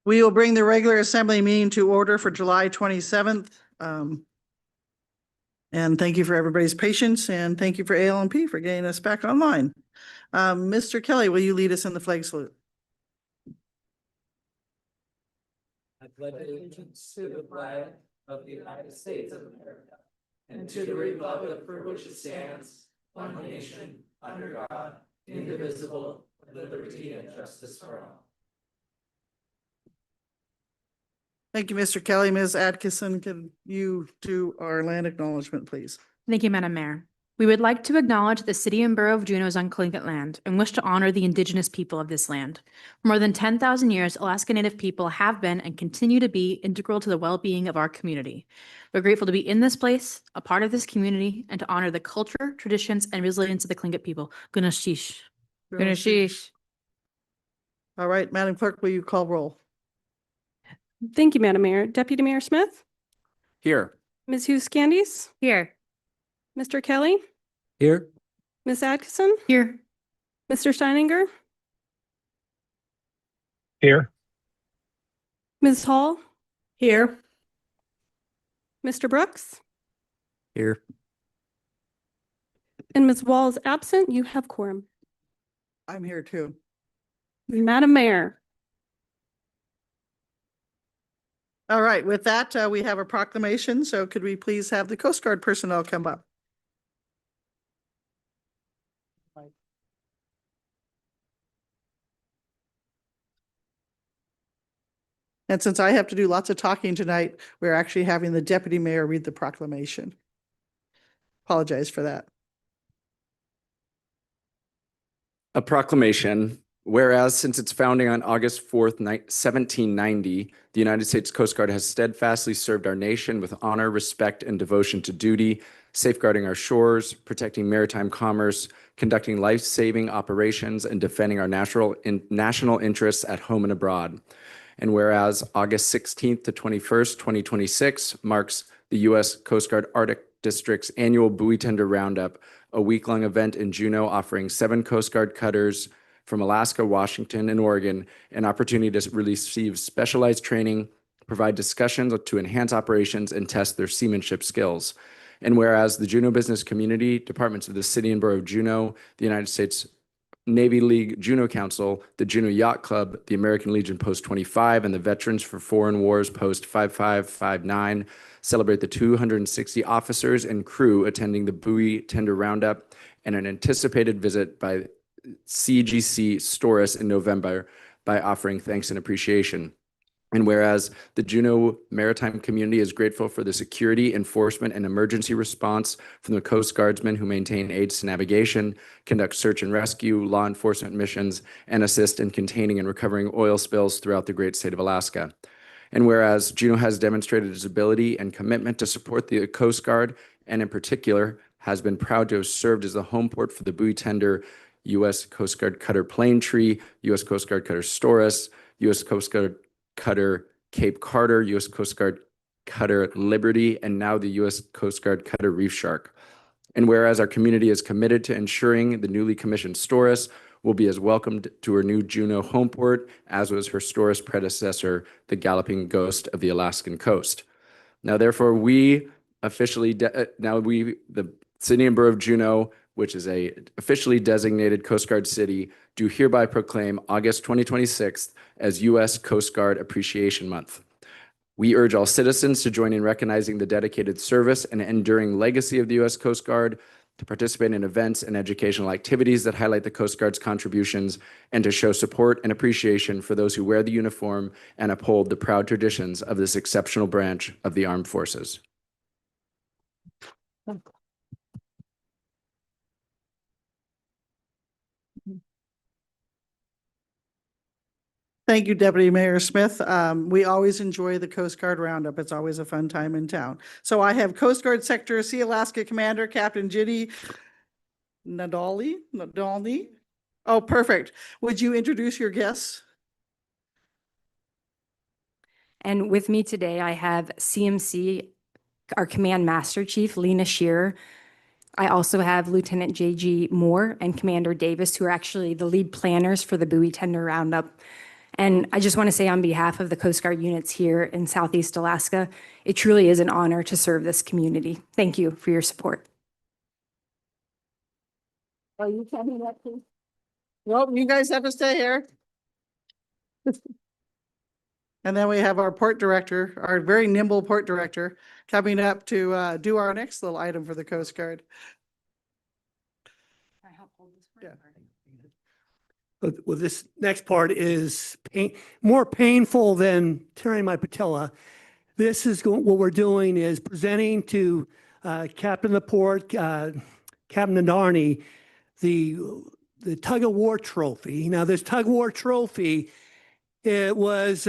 We will bring the regular assembly meeting to order for July 27th. And thank you for everybody's patience, and thank you for AL&P for getting us back online. Mr. Kelly, will you lead us in the flag salute? I pledge allegiance to the flag of the United States of America and to the republic for which it stands, one nation, under God, indivisible, with liberty and justice for all. Thank you, Mr. Kelly. Ms. Atkinson, can you do our land acknowledgement, please? Thank you, Madam Mayor. We would like to acknowledge the City and Borough of Juneau's unceded land and wish to honor the indigenous people of this land. For more than 10,000 years, Alaska Native people have been and continue to be integral to the well-being of our community. We're grateful to be in this place, a part of this community, and to honor the culture, traditions, and resilience of the Tlingit people. Gunashish. Gunashish. All right, Madam Clerk, will you call roll? Thank you, Madam Mayor. Deputy Mayor Smith? Here. Ms. Hughes Candies? Here. Mr. Kelly? Here. Ms. Atkinson? Here. Mr. Steininger? Here. Ms. Hall? Here. Mr. Brooks? Here. And Ms. Wall is absent. You have quorum. I'm here too. Madam Mayor. All right, with that, we have a proclamation. So could we please have the Coast Guard personnel come up? And since I have to do lots of talking tonight, we're actually having the deputy mayor read the proclamation. Apologize for that. A proclamation. Whereas since its founding on August 4th, 1790, the United States Coast Guard has steadfastly served our nation with honor, respect, and devotion to duty, safeguarding our shores, protecting maritime commerce, conducting life-saving operations, and defending our national interests at home and abroad. And whereas August 16th to 21st, 2026 marks the U.S. Coast Guard Arctic District's annual buoy tender roundup, a week-long event in Juneau offering 7 Coast Guard cutters from Alaska, Washington, and Oregon, an opportunity to receive specialized training, provide discussions to enhance operations, and test their seamanship skills. And whereas the Juneau business community, departments of the City and Borough of Juneau, the United States Navy League Juneau Council, the Juneau Yacht Club, the American Legion Post 25, and the Veterans for Foreign Wars Post 5559 celebrate the 260 officers and crew attending the buoy tender roundup and an anticipated visit by CGC Storis in November by offering thanks and appreciation. And whereas the Juneau maritime community is grateful for the security, enforcement, and emergency response from the Coast Guardsmen who maintain aids to navigation, conduct search and rescue, law enforcement missions, and assist in containing and recovering oil spills throughout the great state of Alaska. And whereas Juneau has demonstrated its ability and commitment to support the Coast Guard, and in particular has been proud to have served as the home port for the buoy tender U.S. Coast Guard Cutter Plaintree, U.S. Coast Guard Cutter Storis, U.S. Coast Guard Cutter Cape Carter, U.S. Coast Guard Cutter Liberty, and now the U.S. Coast Guard Cutter Reef Shark. And whereas our community is committed to ensuring the newly commissioned Storis will be as welcomed to her new Juneau home port as was her Storis predecessor, the Galloping Ghost of the Alaskan coast. Now, therefore, the City and Borough of Juneau, which is a officially designated Coast Guard city, do hereby proclaim August 2026 as U.S. Coast Guard Appreciation Month. We urge all citizens to join in recognizing the dedicated service and enduring legacy of the U.S. Coast Guard, to participate in events and educational activities that highlight the Coast Guard's contributions, and to show support and appreciation for those who wear the uniform and uphold the proud traditions of this exceptional branch of the armed forces. Thank you, Deputy Mayor Smith. We always enjoy the Coast Guard Roundup. It's always a fun time in town. So I have Coast Guard Sector C Alaska Commander Captain Ginny Nadolny. Oh, perfect. Would you introduce your guests? And with me today, I have CMC, our Command Master Chief, Lena Shearer. I also have Lieutenant J.G. Moore and Commander Davis, who are actually the lead planners for the buoy tender roundup. And I just want to say on behalf of the Coast Guard units here in Southeast Alaska, it truly is an honor to serve this community. Thank you for your support. Are you coming up, please? Nope, you guys have to stay here. And then we have our port director, our very nimble port director, coming up to do our next little item for the Coast Guard. Yeah. Well, this next part is more painful than tearing my patella. This is what we're doing is presenting to Captain of the Port, Captain Nadarni, the tug of war trophy. Now, this tug of war trophy, it was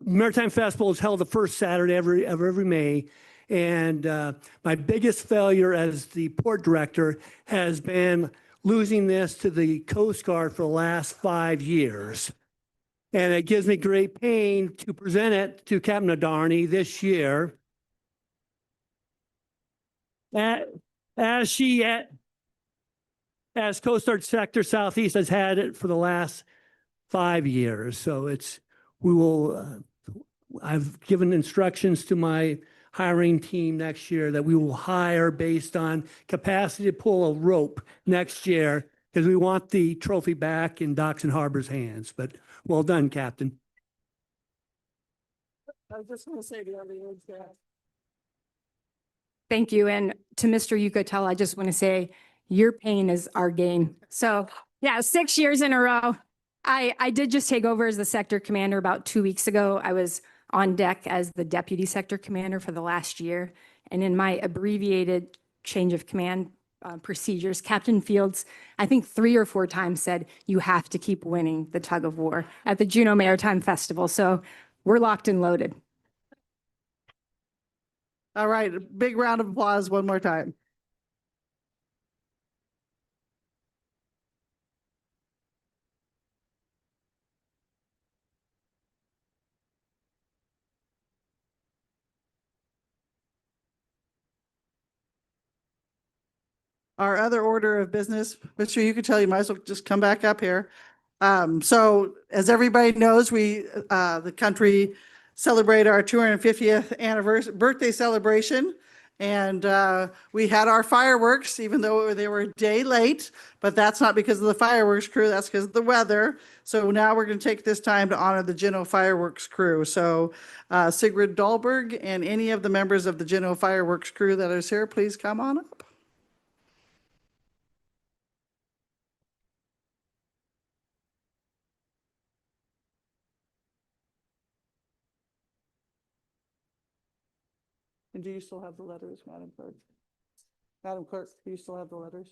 Maritime Festival is held the first Saturday every May. And my biggest failure as the port director has been losing this to the Coast Guard for the last 5 years. And it gives me great pain to present it to Captain Nadarni this year. As Coast Guard Sector Southeast has had it for the last 5 years. So I've given instructions to my hiring team next year that we will hire based on capacity to pull a rope next year because we want the trophy back in Docks and Harbor's hands. But well done, Captain. I was just going to say the other words there. Thank you. And to Mr. Yucatel, I just want to say your pain is our gain. So yeah, 6 years in a row. I did just take over as the sector commander about 2 weeks ago. I was on deck as the deputy sector commander for the last year. And in my abbreviated change of command procedures, Captain Fields, I think 3 or 4 times said, you have to keep winning the tug of war at the Juneau Maritime Festival. So we're locked and loaded. All right, a big round of applause one more time. Our other order of business, Mr. Yucatel, you might as well just come back up here. So as everybody knows, the country celebrate our 250th anniversary birthday celebration. And we had our fireworks, even though they were a day late, but that's not because of the fireworks crew, that's because of the weather. So now we're going to take this time to honor the Juneau fireworks crew. So Sigrid Dahlberg and any of the members of the Juneau fireworks crew that is here, please come on up. And do you still have the letters, Madam Clerk? Madam Clerk, do you still have the letters?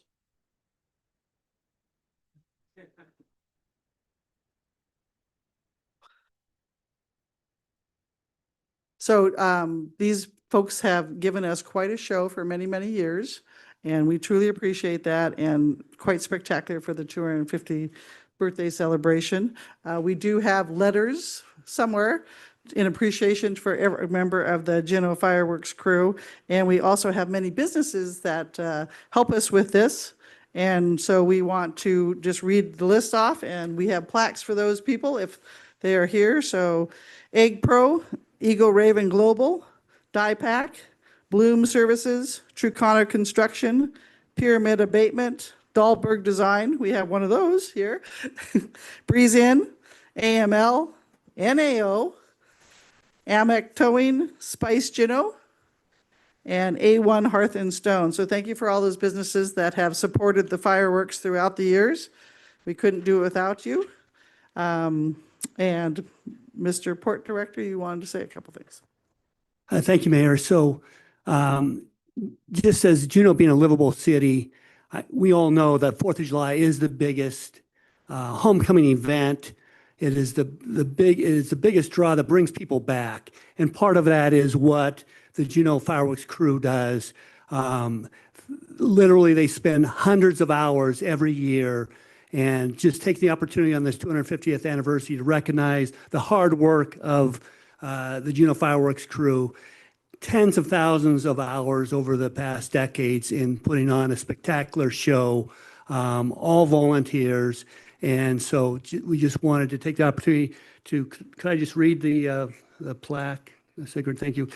So these folks have given us quite a show for many, many years, and we truly appreciate that, and quite spectacular for the 250th birthday celebration. We do have letters somewhere in appreciation for every member of the Juneau fireworks crew. And we also have many businesses that help us with this. And so we want to just read the list off, and we have plaques for those people if they are here. So Egg Pro, Eagle Raven Global, DiePack, Bloom Services, True Connor Construction, Pyramid Abatement, Dahlberg Design, we have one of those here, Breeze Inn, AML, NAO, Amec Towing, Spice Juneau, and A1 Hearth and Stone. So thank you for all those businesses that have supported the fireworks throughout the years. We couldn't do it without you. And Mr. Port Director, you wanted to say a couple things. Thank you, Mayor. So just as Juneau being a livable city, we all know that 4th of July is the biggest homecoming event. It is the biggest draw that brings people back. And part of that is what the Juneau fireworks crew does. Literally, they spend hundreds of hours every year, and just take the opportunity on this 250th anniversary to recognize the hard work of the Juneau fireworks crew. Tens of thousands of hours over the past decades in putting on a spectacular show, all volunteers. And so we just wanted to take the opportunity to, could I just read the plaque? Sigrid, thank you.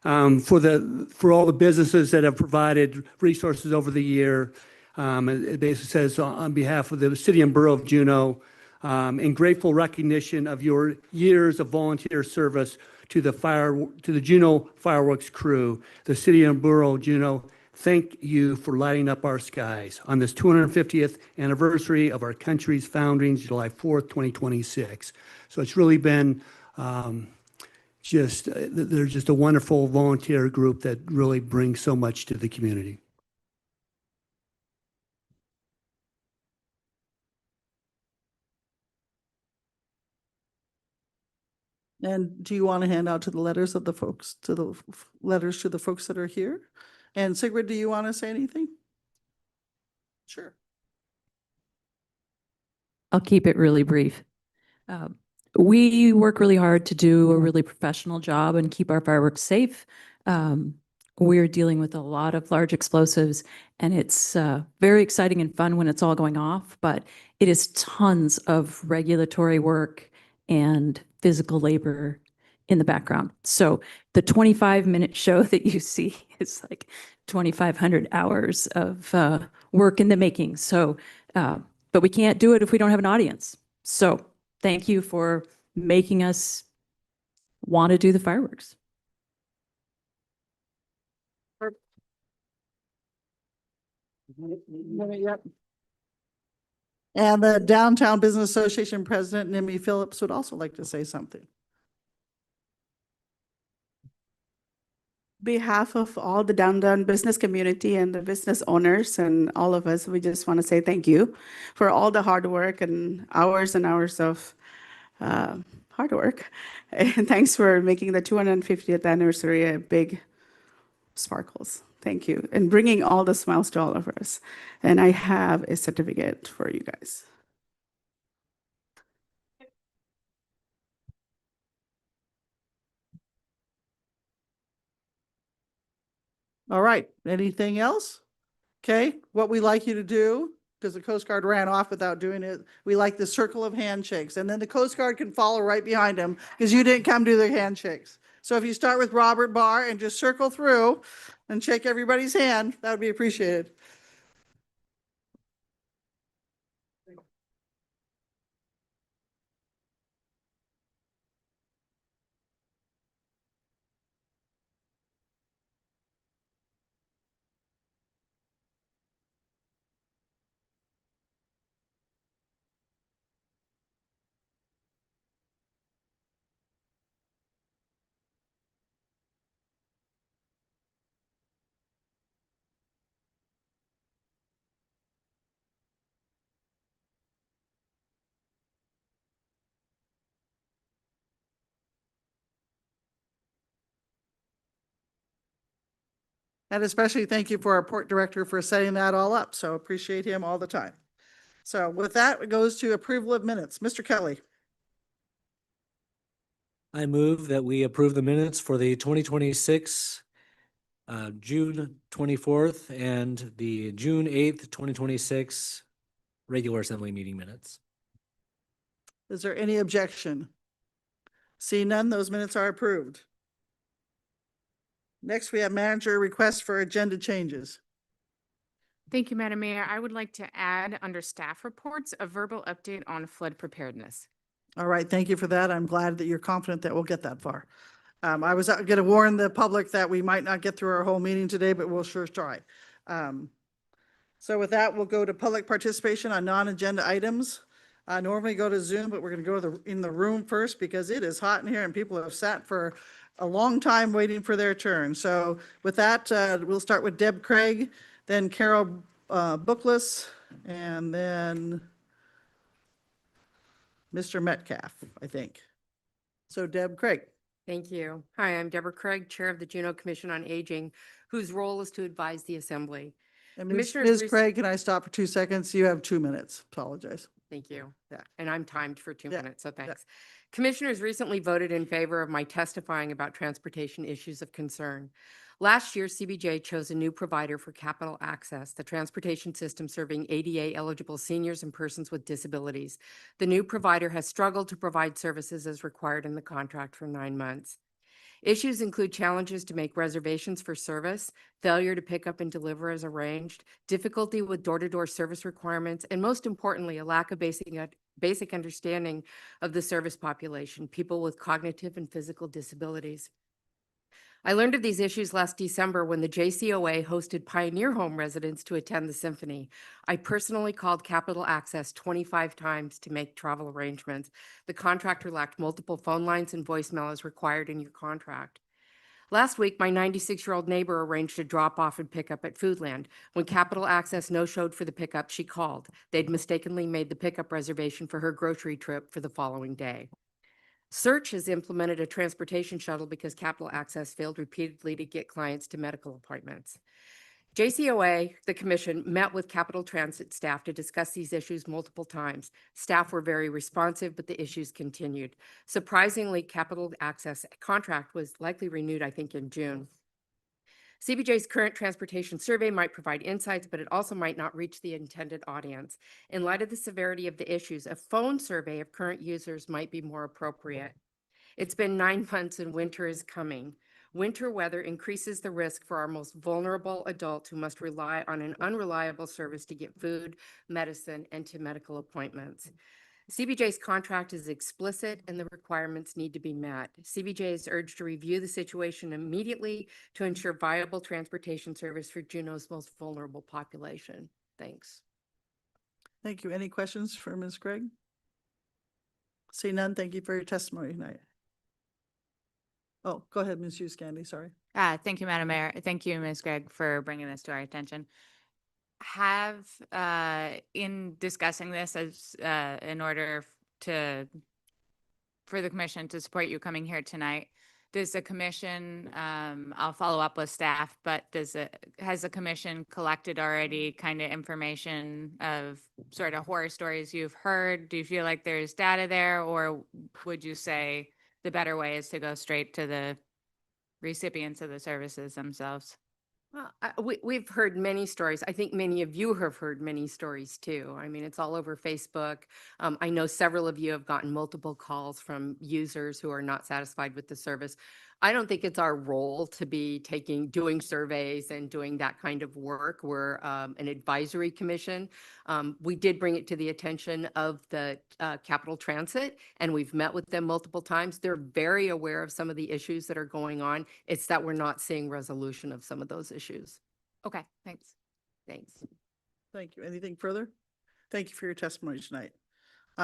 For all the businesses that have provided resources over the year. It basically says on behalf of the city and borough of Juneau, in grateful recognition of your years of volunteer service to the Juneau fireworks crew, the city and borough of Juneau, thank you for lighting up our skies on this 250th anniversary of our country's founding, July 4th, 2026. So it's really been they're just a wonderful volunteer group that really brings so much to the community. And do you want to hand out to the letters of the folks, to the letters to the folks that are here? And Sigrid, do you want to say anything? Sure. I'll keep it really brief. We work really hard to do a really professional job and keep our fireworks safe. We're dealing with a lot of large explosives, and it's very exciting and fun when it's all going off, but it is tons of regulatory work and physical labor in the background. So the 25-minute show that you see is like 2,500 hours of work in the making. So, but we can't do it if we don't have an audience. So thank you for making us want to do the fireworks. Yep. And the Downtown Business Association President, Nimi Phillips, would also like to say something. Behalf of all the downtown business community and the business owners and all of us, we just want to say thank you for all the hard work and hours of hard work. And thanks for making the 250th anniversary a big sparkles. Thank you. And bringing all the smiles to all of us. And I have a certificate for you guys. All right, anything else? Okay, what we like you to do, because the Coast Guard ran off without doing it, we like the circle of handshakes, and then the Coast Guard can follow right behind him because you didn't come do the handshakes. So if you start with Robert Barr and just circle through and shake everybody's hand, that would be appreciated. And especially thank you for our port director for setting that all up. So appreciate him all the time. So with that, it goes to approval of minutes. Mr. Kelly. I move that we approve the minutes for the 2026 June 24th and the June 8th, 2026 regular assembly meeting minutes. Is there any objection? See none, those minutes are approved. Next, we have manager request for agenda changes. Thank you, Madam Mayor. I would like to add under staff reports, a verbal update on flood preparedness. All right, thank you for that. I'm glad that you're confident that we'll get that far. I was going to warn the public that we might not get through our whole meeting today, but we'll sure try. So with that, we'll go to public participation on non-agenda items. Normally go to Zoom, but we're going to go to in the room first because it is hot in here and people have sat for a long time waiting for their turn. So with that, we'll start with Deb Craig, then Carol Bookless, and then Mr. Metcalf, I think. So Deb Craig. Thank you. Hi, I'm Deborah Craig, Chair of the Juneau Commission on Aging, whose role is to advise the Assembly. And Commissioners Ms. Craig, can I stop for 2 seconds? You have 2 minutes. Apologize. Thank you. Yeah. And I'm timed for 2 Yeah, minutes, so thanks. Commissioners recently voted in favor of my testifying about transportation issues of concern. Last year, CBJ chose a new provider for Capital Access, the transportation system serving ADA-eligible seniors and persons with disabilities. The new provider has struggled to provide services as required in the contract for 9 months. Issues include challenges to make reservations for service, failure to pick up and deliver as arranged, difficulty with door-to-door service requirements, and most importantly, a lack of basic understanding of the service population, people with cognitive and physical disabilities. I learned of these issues last December when the JCOA hosted Pioneer Home residents to attend the symphony. I personally called Capital Access 25 times to make travel arrangements. The contractor lacked multiple phone lines and voicemail as required in your contract. Last week, my 96-year-old neighbor arranged a drop-off and pickup at Foodland. When Capital Access no-showed for the pickup, she called. They'd mistakenly made the pickup reservation for her grocery trip for the following day. Search has implemented a transportation shuttle because Capital Access failed repeatedly to get clients to medical appointments. JCOA, the commission, met with Capital Transit staff to discuss these issues multiple times. Staff were very responsive, but the issues continued. Surprisingly, Capital Access contract was likely renewed, I think, in June. CBJ's current transportation survey might provide insights, but it also might not reach the intended audience. In light of the severity of the issues, a phone survey of current users might be more appropriate. It's been 9 months and winter is coming. Winter weather increases the risk for our most vulnerable adults who must rely on an unreliable service to get food, medicine, and to medical appointments. CBJ's contract is explicit and the requirements need to be met. CBJ is urged to review the situation immediately to ensure viable transportation service for Juneau's most vulnerable population. Thanks. Thank you. Any questions for Ms. Gregg? See none. Thank you for your testimony tonight. Oh, go ahead, Ms. Hughes Candy, sorry. Thank you, Madam Mayor. Thank you, Ms. Gregg, for bringing this to our attention. Have, in discussing this as, in order for the commission to support you coming here tonight, does the commission, I'll follow up with staff, but has the commission collected already kind of information of sort of horror stories you've heard? Do you feel like there's data there, or would you say the better way is to go straight to the recipients of the services themselves? We've heard many stories. I think many of you have heard many stories too. I mean, it's all over Facebook. I know several of you have gotten multiple calls from users who are not satisfied with the service. I don't think it's our role to be doing surveys and doing that kind of work. We're an advisory commission. We did bring it to the attention of the Capital Transit, and we've met with them multiple times. They're very aware of some of the issues that are going on. It's that we're not seeing resolution of some of those issues. Okay, thanks. Thanks. Thank you. Anything further? Thank you for your testimony tonight.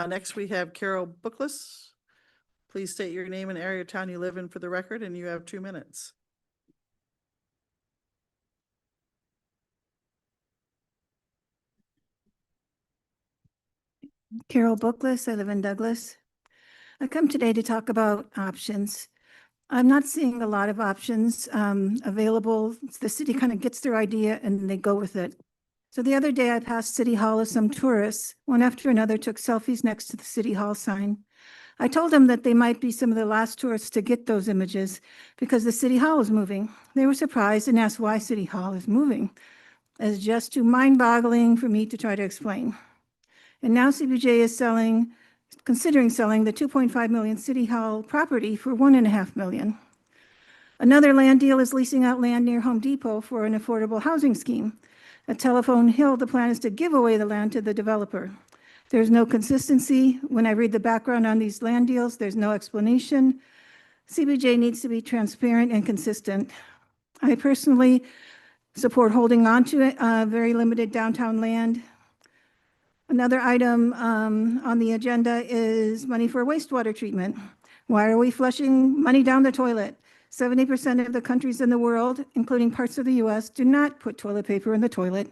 Next, we have Carol Bookless. Please state your name and area of town you live in for the record, and you have 2 minutes. Carol Bookless, I live in Douglas. I come today to talk about options. I'm not seeing a lot of options available. The city kind of gets their idea and they go with it. So the other day I passed City Hall as some tourists, one after another, took selfies next to the City Hall sign. I told them that they might be some of the last tourists to get those images because the City Hall is moving. They were surprised and asked why City Hall is moving. It's just too mind-boggling for me to try to explain. And now CBJ is considering selling the 2.5 million City Hall property for $1.5 million. Another land deal is leasing out land near Home Depot for an affordable housing scheme. At Telephone Hill, the plan is to give away the land to the developer. There's no consistency. When I read the background on these land deals, there's no explanation. CBJ needs to be transparent and consistent. I personally support holding on to very limited downtown land. Another item on the agenda is money for wastewater treatment. Why are we flushing money down the toilet? 70% of the countries in the world, including parts of the US, do not put toilet paper in the toilet.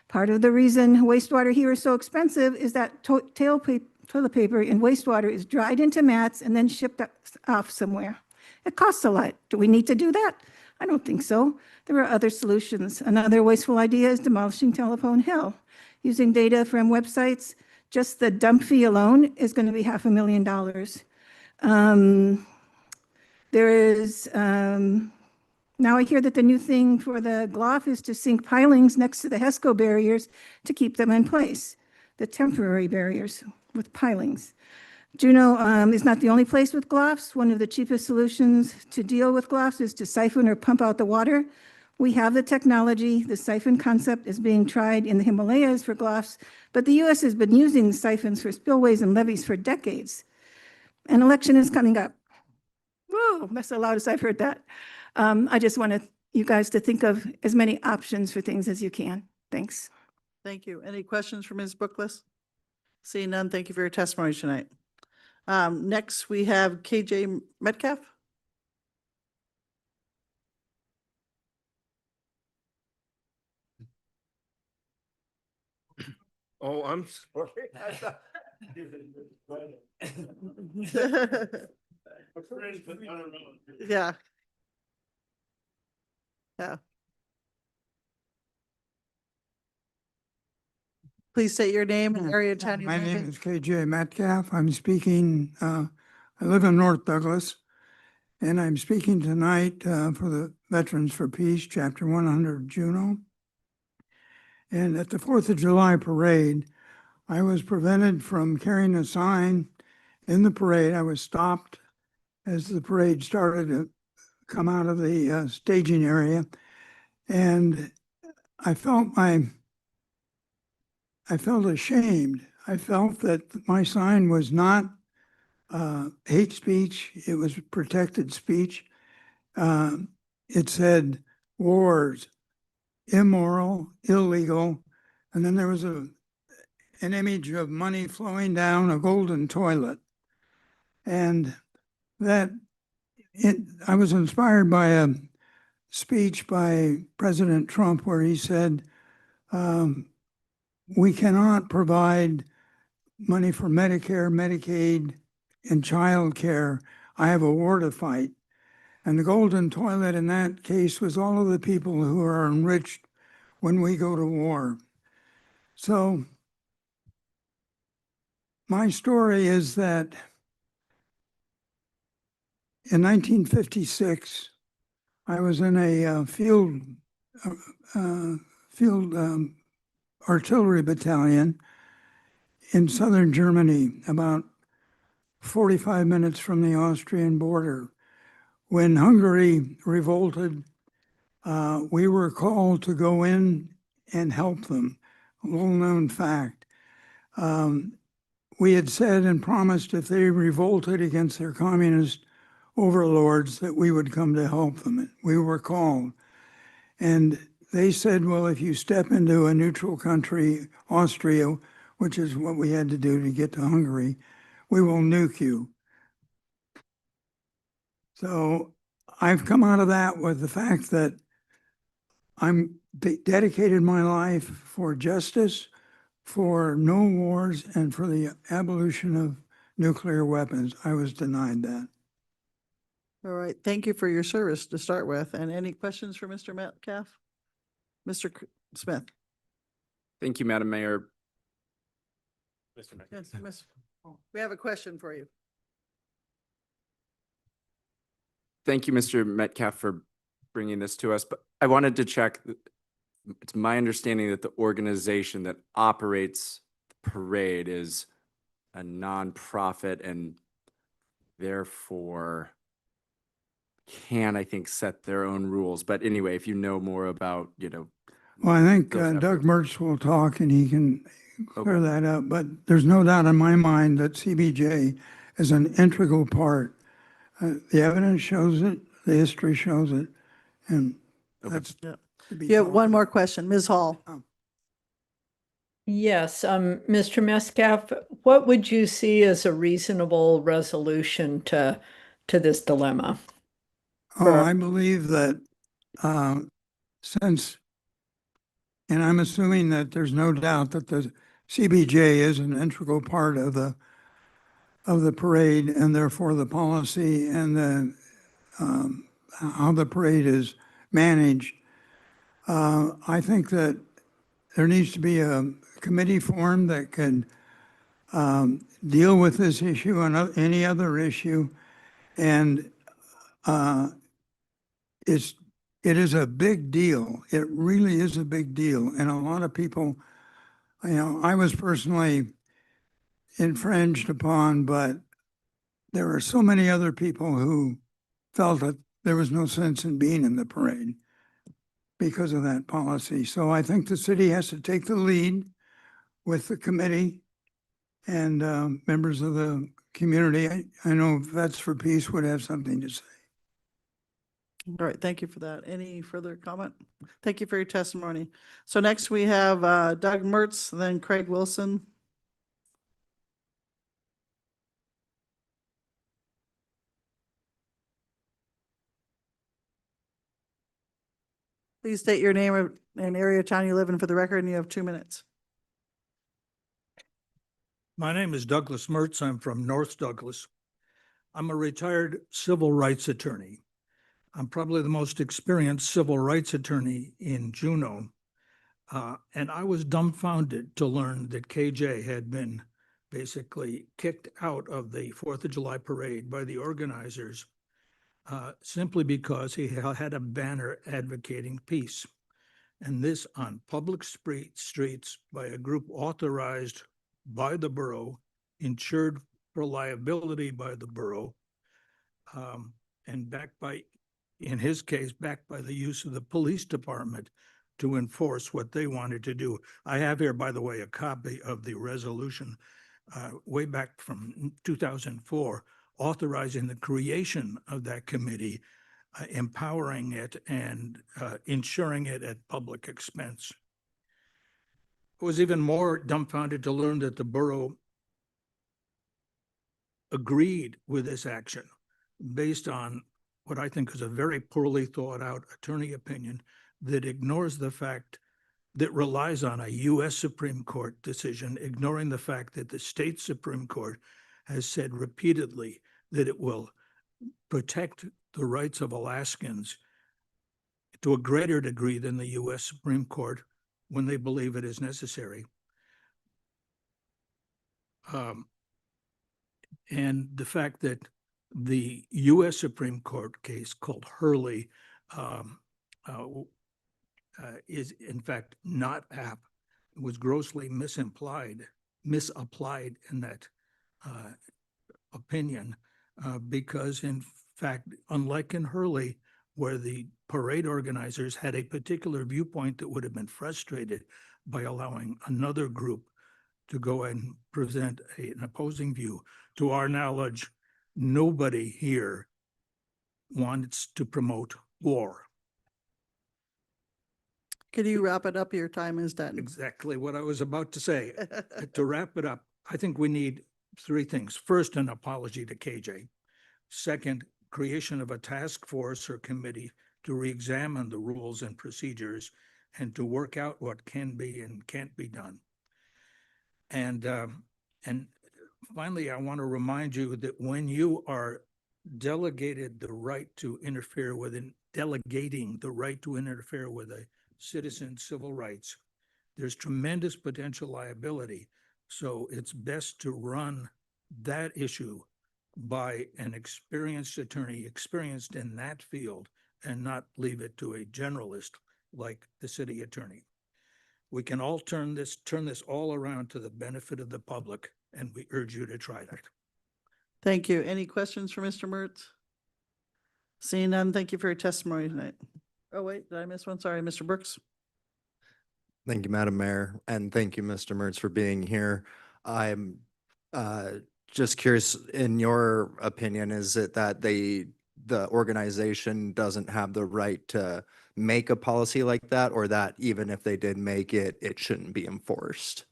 Part of the reason wastewater here is so expensive is that toilet paper in wastewater is dried into mats and then shipped off somewhere. It costs a lot. Do we need to do that? I don't think so. There are other solutions. Another wasteful idea is demolishing Telephone Hill. Using data from websites, just the dump fee alone is going to be $500,000. There is Now I hear that the new thing for the GLOF is to sink pilings next to the HESCO barriers to keep them in place, the temporary barriers with pilings. Juneau is not the only place with GLOFs. One of the cheapest solutions to deal with GLOFs is to siphon or pump out the water. We have the technology. The siphon concept is being tried in the Himalayas for GLOFs, but the U.S. has been using siphons for spillways and levees for decades. An election is coming up. Whoa, that's the loudest I've heard that. I just wanted you guys to think of as many options for things as you can. Thanks. Thank you. Any questions for Ms. Bookless? Seeing none, thank you for your testimony tonight. Next, we have KJ Metcalf. Oh, I'm sorry. Yeah. Yeah. Please state your name and area of town. you My live name in. is KJ Metcalf. I'm speaking, I live in North Douglas, and I'm speaking tonight for the Veterans for Peace, Chapter 100 Juneau. And at the 4th of July parade, I was prevented from carrying a sign in the parade. I was stopped as the parade started to come out of the staging area. And I felt ashamed. I felt that my sign was not hate speech. It was protected speech. It said wars, immoral, illegal. And then there was an image of money flowing down a golden toilet. And I was inspired by a speech by President Trump where he said, we cannot provide money for Medicare, Medicaid, and child care. I have a war to fight. And the golden toilet in that case was all of the people who are enriched when we go to war. So my story is that in 1956, I was in a field artillery battalion in southern Germany, about 45 minutes from the Austrian border. When Hungary revolted, we were called to go in and help them. A little-known fact. We had said and promised if they revolted against their communist overlords that we would come to help them. We were called. And they said, well, if you step into a neutral country, Austria, which is what we had to do to get to Hungary, we will nuke you. So I've come out of that with the fact that I'm dedicated my life for justice, for no wars, and for the abolition of nuclear weapons. I was denied that. All right. Thank you for your service to start with. And any questions for Mr. Metcalf? Mr. Smith? Thank you, Madam Mayor. Yes, we have a question for you. Thank you, Mr. Metcalf, for bringing this to us, but I wanted to check. It's my understanding that the organization that operates the parade is a nonprofit and therefore can, I think, set their own rules. But anyway, if you know more about, Well, I think those Doug efforts. Mertz will talk and he can clear Okay. that up, but there's no doubt in my mind that CBJ is an integral part. The evidence shows it, the history shows it, and Okay. that's. Yeah. to be You have one followed. more question, Ms. Hall. Yes, Mr. Metcalf, what would you see as a reasonable resolution to this dilemma? Oh, I believe that since, and I'm assuming that there's no doubt that the CBJ is an integral part of the parade and therefore the policy and the how the parade is managed. I think that there needs to be a committee formed that can deal with this issue and any other issue. And it's it is a big deal. It really is a big deal. And a lot of people, I was personally infringed upon, but there were so many other people who felt that there was no sense in being in the parade because of that policy. So I think the city has to take the lead with the committee and members of the community. I know Vets for Peace would have something to say. All right, thank you for that. Any further comment? Thank you for your testimony. So next we have Doug Mertz, then Craig Wilson. Please state your name and area of town you live in for the record, and you have 2 minutes. My name is Douglas Mertz. I'm from North Douglas. I'm a retired civil rights attorney. I'm probably the most experienced civil rights attorney in Juneau. And I was dumbfounded to learn that KJ had been basically kicked out of the 4th of July parade by the organizers simply because he had a banner advocating peace. And this on public streets by a group authorized by the borough, insured for liability by the borough, and backed by, in his case, backed by the use of the police department to enforce what they wanted to do. I have here, by the way, a copy of the resolution way back from 2004, authorizing the creation of that committee, empowering it and ensuring it at public expense. I was even more dumbfounded to learn that the borough agreed with this action based on what I think is a very poorly thought out attorney opinion that ignores the fact that relies on a U.S. Supreme Court decision, ignoring the fact that the state Supreme Court has said repeatedly that it will protect the rights of Alaskans to a greater degree than the U.S. Supreme Court when they believe it is necessary. And the fact that the U.S. Supreme Court case called Hurley is in fact not apt, was grossly misapplied in that opinion, because in fact, unlike in Hurley, where the parade organizers had a particular viewpoint that would have been frustrated by allowing another group to go and present an opposing view, to our knowledge, nobody here wants to promote war. Could you wrap it up? Your time is done. Exactly what I was about to say. To wrap it up, I think we need 3 things. First, an apology to KJ. Second, creation of a task force or committee to re-examine the rules and procedures and to work out what can be and can't be done. And finally, I want to remind you that when you are delegated the right to interfere with delegating the right to interfere with a citizen's civil rights, there's tremendous potential liability. So it's best to run that issue by an experienced attorney, experienced in that field, and not leave it to a generalist like the city attorney. We can all turn this all around to the benefit of the public, and we urge you to try that. Thank you. Any questions for Mr. Mertz? Seeing none, thank you for your testimony tonight. Oh, wait, did I miss one? Sorry, Mr. Brooks. Thank you, Madam Mayor, and thank you, Mr. Mertz, for being here. I'm just curious, in your opinion, is it that the organization doesn't have the right to make a policy like that, or that even if they did make it, it shouldn't be enforced?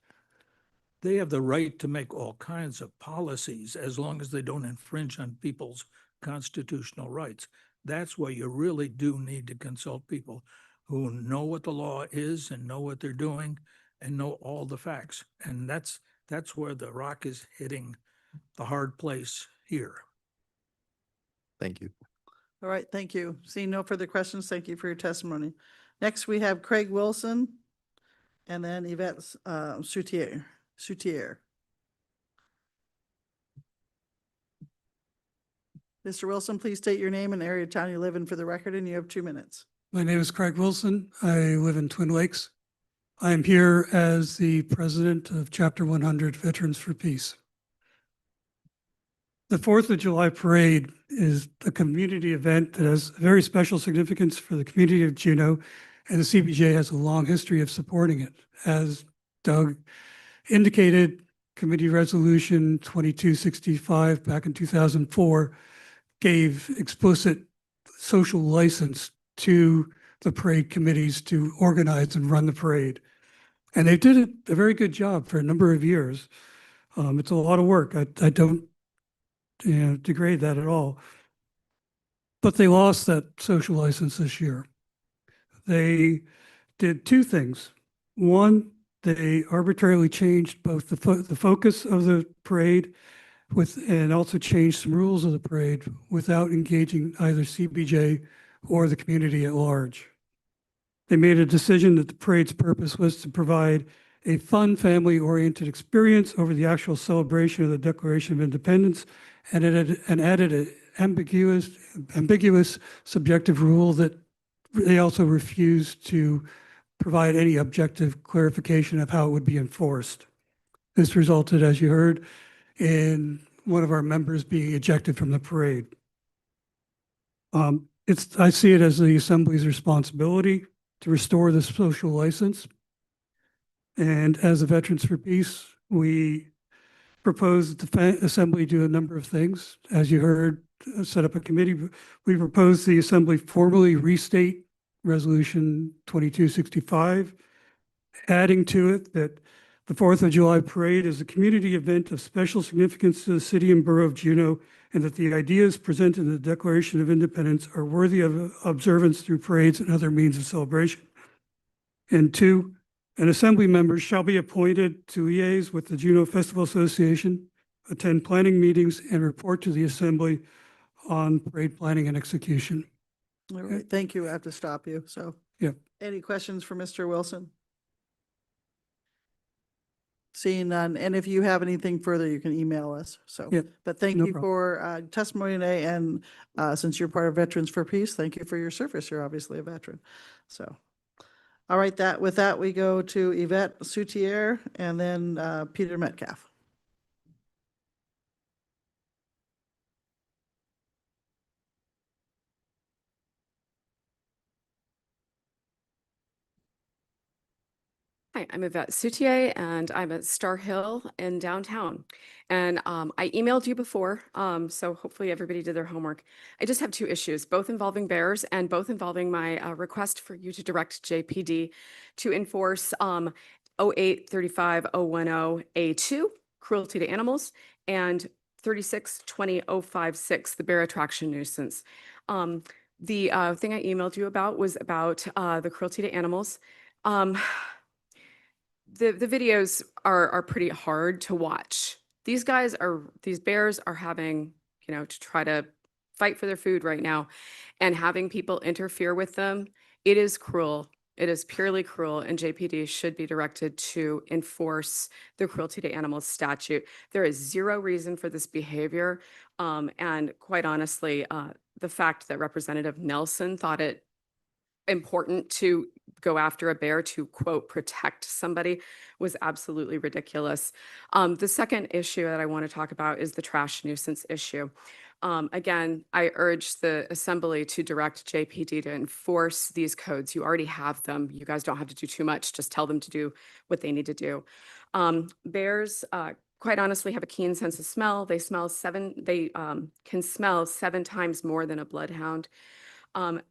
They have the right to make all kinds of policies as long as they don't infringe on people's constitutional rights. That's why you really do need to consult people who know what the law is and know what they're doing and know all the facts. And that's where the rock is hitting the hard place here. Thank you. All right, thank you. Seeing no further questions, thank you for your testimony. Next, we have Craig Wilson and then Yvette Soutier. Mr. Wilson, please state your name and area of town you live in for the record, and you have 2 minutes. My name is Craig Wilson. I live in Twin Lakes. I am here as the president of Chapter 100 Veterans for Peace. The 4th of July Parade is a community event that has very special significance for the community of Juneau, and the CBJ has a long history of supporting it. As Doug indicated, Committee Resolution 2265 back in 2004 gave explicit social license to the parade committees to organize and run the parade. And they did a very good job for a number of years. It's a lot of work. I don't degrade that at all. But they lost that social license this year. They did two things. One, they arbitrarily changed both the focus of the parade and also changed some rules of the parade without engaging either CBJ or the community at large. They made a decision that the parade's purpose was to provide a fun, family-oriented experience over the actual celebration of the Declaration of Independence, and added an ambiguous subjective rule that they also refused to provide any objective clarification of how it would be enforced. This resulted, as you heard, in one of our members being ejected from the parade. I see it as the Assembly's responsibility to restore the social license. And as the Veterans for Peace, we propose that the Assembly do a number of things. As you heard, set up a committee. We propose the Assembly formally restate Resolution 2265, adding to it that the 4th of July Parade is a community event of special significance to the city and borough of Juneau, and that the ideas presented in the Declaration of Independence are worthy of observance through parades and other means of celebration. And 2, an Assembly member shall be appointed to liaise with the Juneau Festival Association, attend planning meetings, and report to the Assembly on parade planning and execution. All right, thank you. I have to stop you. So, Yeah. any questions for Mr. Wilson? Seeing none, and if you have anything further, you can email us. So, Yeah, but thank no you for testimony today, and since you're part of Veterans for Peace, thank you for your service. You're obviously a veteran. So, all right, with that, we go to Yvette Soutier and then Peter Metcalf. Hi, I'm Yvette Soutier, and I'm at Star Hill in downtown. And I emailed you before, so hopefully everybody did their homework. I just have two issues, both involving bears and both involving my request for you to direct JPD to enforce 08-35-010A2, cruelty to animals, and 36-20-056, the bear attraction nuisance. The thing I emailed you about was about the cruelty to animals. The videos are pretty hard to watch. These bears are having, to try to fight for their food right now, and having people interfere with them. It is cruel. It is purely cruel, and JPD should be directed to enforce the cruelty to animals statute. There is zero reason for this behavior. And quite honestly, the fact that Representative Nelson thought it important to go after a bear to, quote, protect somebody was absolutely ridiculous. The second issue that I want to talk about is the trash nuisance issue. Again, I urge the Assembly to direct JPD to enforce these codes. You already have them. You guys don't have to do too much. Just tell them to do what they need to do. Bears, quite honestly, have a keen sense of smell. They can smell 7 times more than a bloodhound.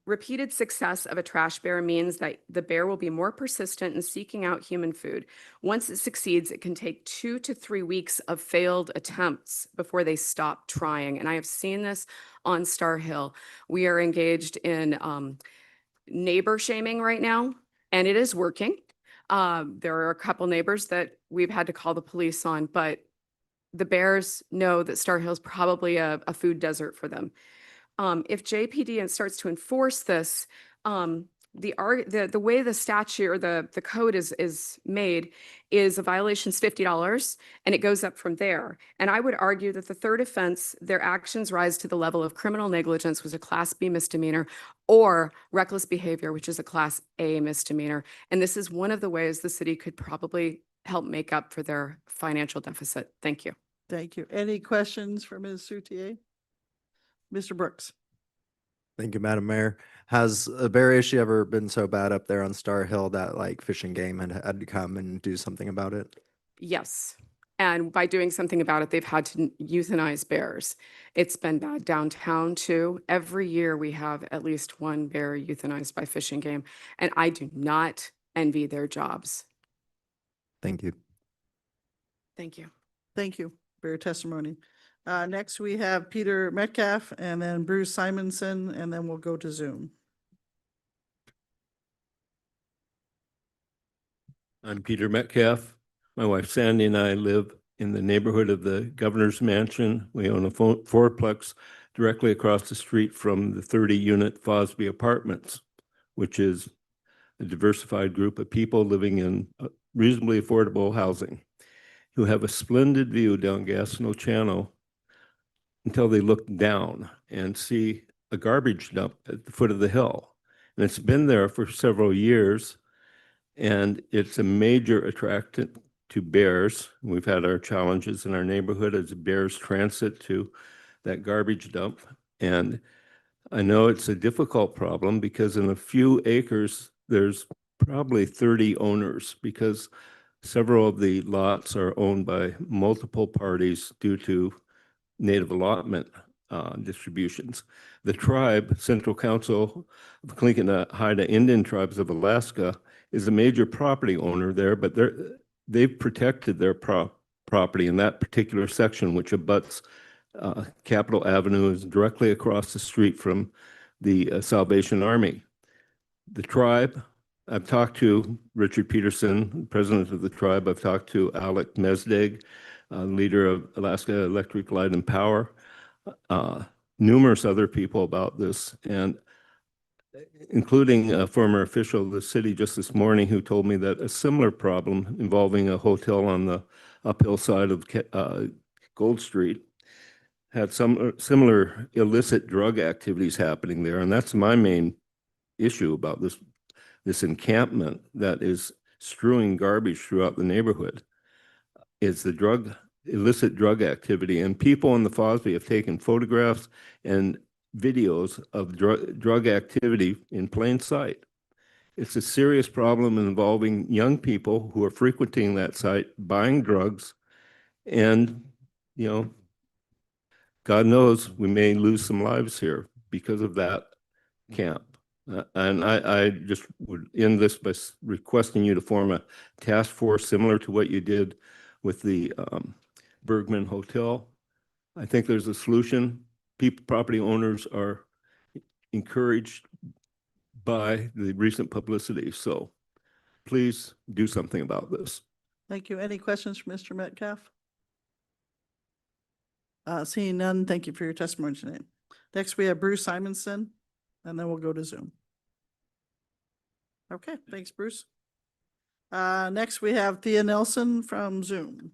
Repeated success of a trash bear means that the bear will be more persistent in seeking out human food. Once it succeeds, it can take 2 to 3 weeks of failed attempts before they stop trying. And I have seen this on Star Hill. We are engaged in neighbor shaming right now, and it is working. There are a couple neighbors that we've had to call the police on, but the bears know that Star Hill is probably a food desert for them. If JPD starts to enforce this, the way the statute or the code is made is a violation's $50 and it goes up from there. And I would argue that the third offense, their actions rise to the level of criminal negligence, was a Class B misdemeanor, or reckless behavior, which is a Class A misdemeanor. And this is one of the ways the city could probably help make up for their financial deficit. Thank you. Thank you. Any questions for Ms. Soutier? Mr. Brooks? Thank you, Madam Mayor. Has a bear issue ever been so bad up there on Star Hill that like Fish and Game had to come and do something about it? Yes. And by doing something about it, they've had to euthanize bears. It's been bad downtown too. Every year we have at least one bear euthanized by Fish and Game, and I do not envy their jobs. Thank you. Thank you. Thank you for your testimony. Next, we have Peter Metcalf and then Bruce Simonson, and then we'll go to Zoom. I'm Peter Metcalf. My wife Sandy and I live in the neighborhood of the Governor's Mansion. We own a fourplex directly across the street from the 30-unit Fosby Apartments, which is a diversified group of people living in reasonably affordable housing who have a splendid view down Gastineau Channel until they look down and see a garbage dump at the foot of the hill. And it's been there for several years, and it's a major attractant to bears. We've had our challenges in our neighborhood as bears transit to that garbage dump. And I know it's a difficult problem because in a few acres, there's probably 30 owners because several of the lots are owned by multiple parties due to native allotment distributions. The tribe, Central Council of Tlingit Haida Indian Tribes of Alaska, is a major property owner there, but they've protected their property in that particular section, which abuts Capitol Avenue, is directly across the street from the Salvation Army. The tribe, I've talked to Richard Peterson, president of the tribe. I've talked to Alec Mesdag, leader of Alaska Electric Light and Power, numerous other people about this, and including a former official of the city just this morning who told me that a similar problem involving a hotel on the uphill side of Gold Street had some similar illicit drug activities happening there. And that's my main issue about this encampment that is strewing garbage throughout the neighborhood, is the illicit drug activity. And people in the Fosby have taken photographs and videos of drug activity in plain sight. It's a serious problem involving young people who are frequenting that site, buying drugs, and, you know, God knows we may lose some lives here because of that camp. And I just would end this by requesting you to form a task force similar to what you did with the Bergman Hotel. I think there's a solution. Property owners are encouraged by the recent publicity. So please do something about this. Thank you. Any questions for Mr. Metcalf? Seeing none, thank you for your testimony tonight. Next, we have Bruce Simonson, and then we'll go to Zoom. Okay, thanks, Bruce. Next, we have Thea Nelson from Zoom.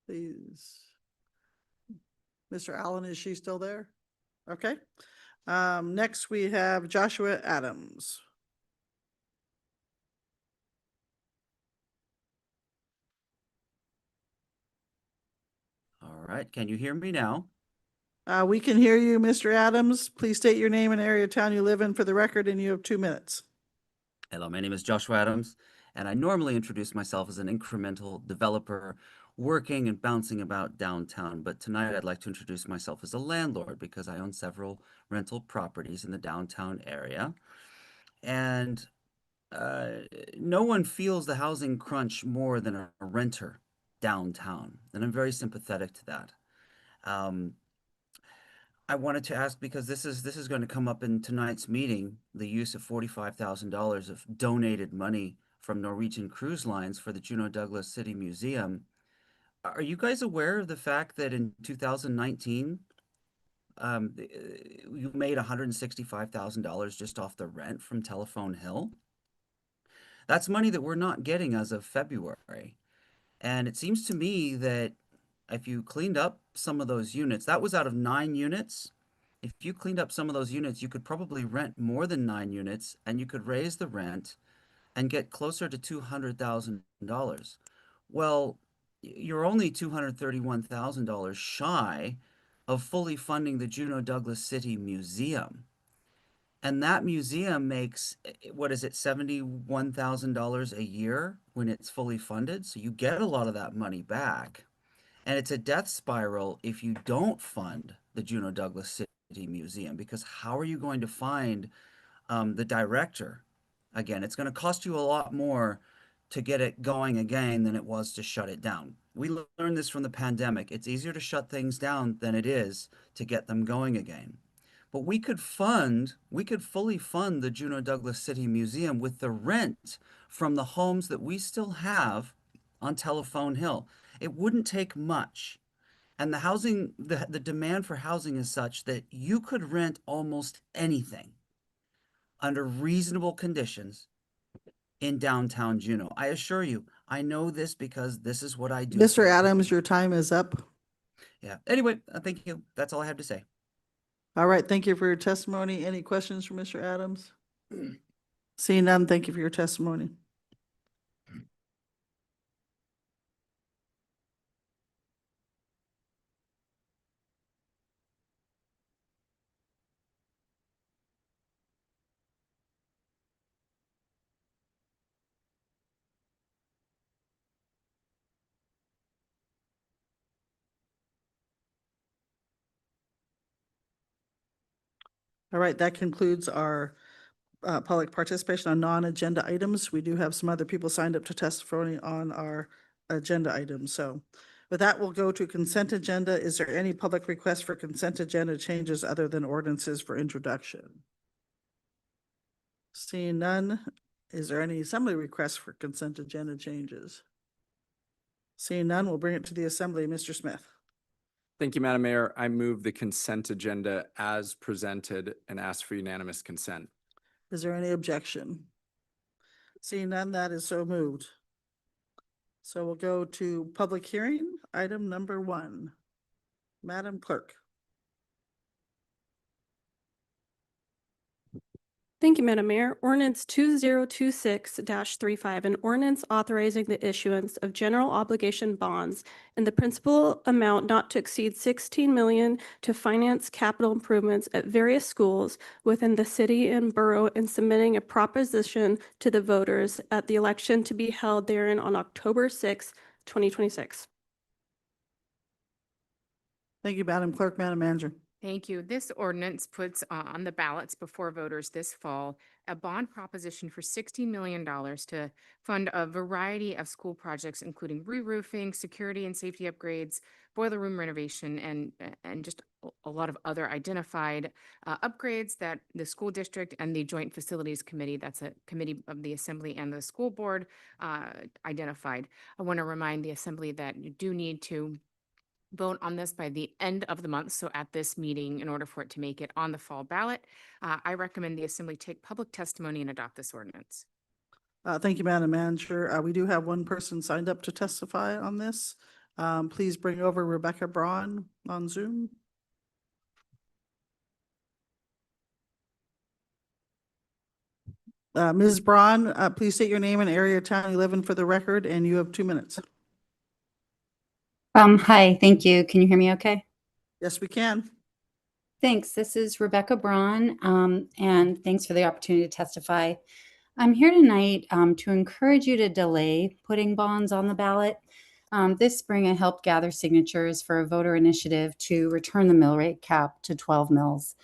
Please. Mr. Allen, is she still there? Okay. Next, we have Joshua Adams. All right, can you hear me now? We can hear you, Mr. Adams. Please state your name and area of town you live in for the record, and you have 2 minutes. Hello, my name is Joshua Adams, and I normally introduce myself as an incremental developer working and bouncing about downtown, but tonight I'd like to introduce myself as a landlord because I own several rental properties in the downtown area. And no one feels the housing crunch more than a renter downtown, and I'm very sympathetic to that. I wanted to ask, because this is going to come up in tonight's meeting, the use of $45,000 of donated money from Norwegian Cruise Lines for the Juneau Douglas City Museum. are you guys aware of the fact that in 2019, you made $165,000 just off the rent from Telephone Hill? That's money that we're not getting as of February. And it seems to me that if you cleaned up some of those units, that was out of 9 units. If you cleaned up some of those units, you could probably rent more than 9 units and you could raise the rent and get closer to $200,000. Well, you're only $231,000 shy of fully funding the Juneau Douglas City Museum. And that museum makes, what is it, $71,000 a year when it's fully funded? So you get a lot of that money back. And it's a death spiral if you don't fund the Juneau Douglas City Museum, because how are you going to find the director? Again, it's going to cost you a lot more to get it going again than it was to shut it down. We learned this from the pandemic. It's easier to shut things down than it is to get them going again. But we could fully fund the Juneau Douglas City Museum with the rent from the homes that we still have on Telephone Hill. It wouldn't take much. And the housing, the demand for housing is such that you could rent almost anything under reasonable conditions in downtown Juneau. I assure you, I know this because this is what I do. Mr. Adams, your time is up. Yeah. Anyway, thank you. That's all I have to say. All right, thank you for your testimony. Any questions for Mr. Adams? Seeing none, thank you for your testimony. All right, that concludes our public participation on non-agenda items. We do have some other people signed up to testify on our agenda items. So with that, we'll go to consent agenda. Is there any public request for consent agenda changes other than ordinances for introduction? Seeing none, is there any assembly requests for consent agenda changes? Seeing none, we'll bring it to the assembly. Mr. Smith. Thank you, Madam Mayor. I move the consent agenda as presented and ask for unanimous consent. Is there any objection? Seeing none, that is so moved. So we'll go to public hearing, item number 1. Madam Clerk. Thank you, Madam Mayor. Ordinance 2026-35, an ordinance authorizing the issuance of general obligation bonds in the principal amount not to exceed $16 million to finance capital improvements at various schools within the city and borough, and submitting a proposition to the voters at the election to be held therein on October 6, 2026. Thank you, Madam Clerk. Madam Manager. Thank you. This ordinance puts on the ballots before voters this fall a bond proposition for $16 million to fund a variety of school projects, including re-roofing, security and safety upgrades, boiler room renovation, and just a lot of other identified upgrades that the school district and the Joint Facilities Committee, that's a committee of the Assembly and the school board, identified. I want to remind the Assembly that you do need to vote on this by the end of the month, so at this meeting, in order for it to make it on the fall ballot. I recommend the Assembly take public testimony and adopt this ordinance. Thank you, Madam Manager. We do have one person signed up to testify on this. Please bring over Rebecca Braun on Zoom. Ms. Braun, please state your name and area of town you live in for the record, and you have 2 minutes. Hi, thank you. Can you hear me okay? Yes, we can. Thanks. This is Rebecca Braun, and thanks for the opportunity to testify. I'm here tonight to encourage you to delay putting bonds on the ballot. This spring, I helped gather signatures for a voter initiative to return the mill rate cap to 12 mills.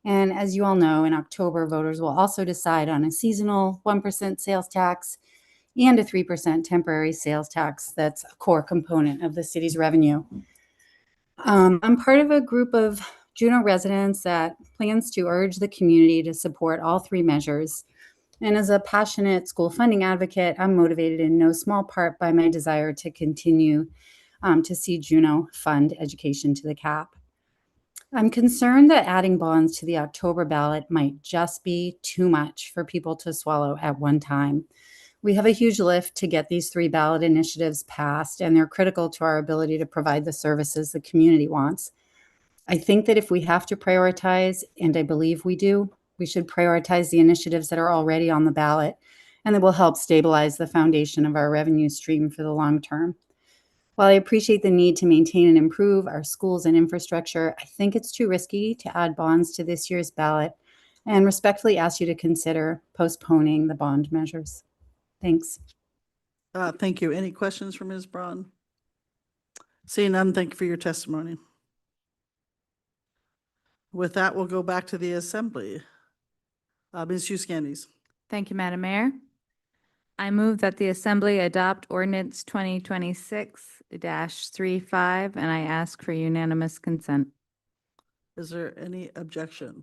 And as you all know, in October, voters will also decide on a seasonal 1% sales tax and a 3% temporary sales tax that's a core component of the city's revenue. I'm part of a group of Juneau residents that plans to urge the community to support all 3 measures. And as a passionate school funding advocate, I'm motivated in no small part by my desire to continue to see Juneau fund education to the cap. I'm concerned that adding bonds to the October ballot might just be too much for people to swallow at one time. We have a huge lift to get these 3 ballot initiatives passed, and they're critical to our ability to provide the services the community wants. I think that if we have to prioritize, and I believe we do, we should prioritize the initiatives that are already on the ballot and that will help stabilize the foundation of our revenue stream for the long term. While I appreciate the need to maintain and improve our schools and infrastructure, I think it's too risky to add bonds to this year's ballot and respectfully ask you to consider postponing the bond measures. Thanks. Thank you. Any questions for Ms. Braun? Seeing none, thank you for your testimony. With that, we'll go back to the assembly. Ms. Hughes-Candies. Thank you, Madam Mayor. I move that the Assembly adopt ordinance 2026-35, and I ask for unanimous consent. Is there any objection?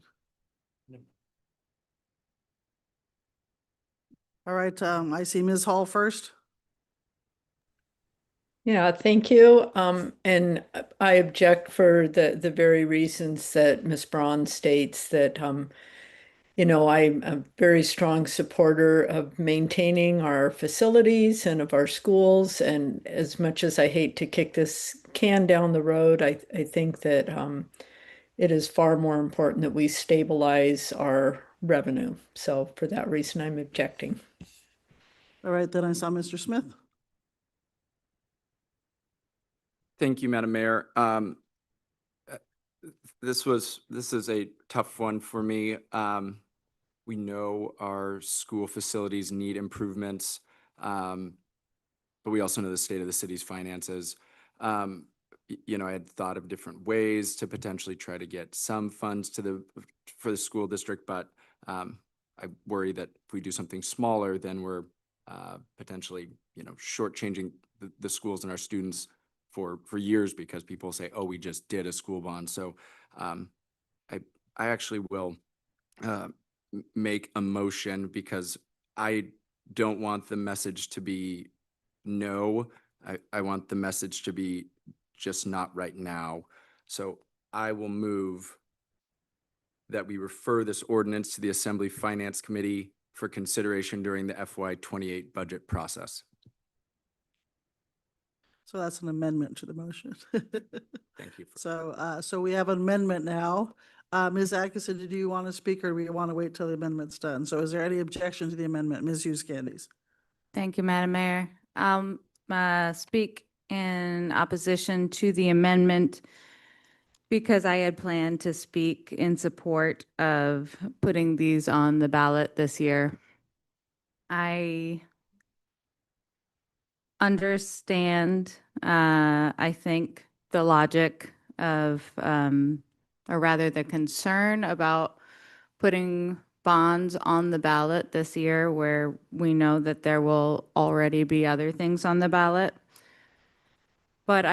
All right, I see Ms. Hall first. Yeah, thank you. And I object for the very reasons that Ms. Braun states that, you know, I'm a very strong supporter of maintaining our facilities and of our schools. And as much as I hate to kick this can down the road, I think that it is far more important that we stabilize our revenue. So for that reason, I'm objecting. All right, then I saw Mr. Smith. Thank you, Madam Mayor. This is a tough one for me. We know our school facilities need improvements, but we also know the state of the city's finances. You know, I had thought of different ways to potentially try to get some funds for the school district, but I worry that if we do something smaller, then we're potentially, you know, shortchanging the schools and our students for years because people say, oh, we just did a school bond. So I actually will make a motion because I don't want the message to be no. I want the message to be just not right now. So I will move that we refer this ordinance to the Assembly Finance Committee for consideration during the FY28 budget process. So that's an amendment to the motion. Thank you. So we have an amendment now. Ms. Atkinson, do you want to speak or do we want to wait till the amendment's done? So is there any objection to the amendment? Ms. Hughes-Candies. Thank you, Madam Mayor. I'll speak in opposition to the amendment because I had planned to speak in support of putting these on the ballot this year. I understand, I think, the logic of, or rather the concern about putting bonds on the ballot this year where we know that there will already be other things on the ballot. But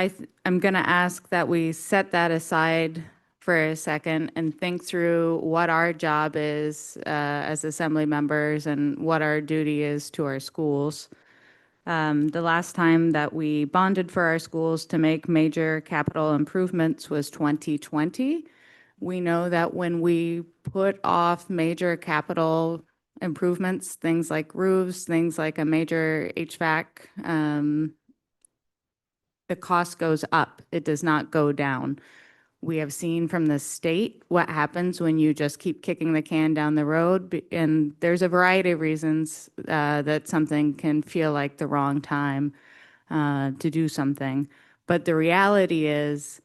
I'm going to ask that we set that aside for a second and think through what our job is as Assembly members and what our duty is to our schools. The last time that we bonded for our schools to make major capital improvements was 2020. We know that when we put off major capital improvements, things like roofs, things like a major HVAC, the cost goes up. It does not go down. We have seen from the state what happens when you just keep kicking the can down the road. And there's a variety of reasons that something can feel like the wrong time to do something. But the reality is,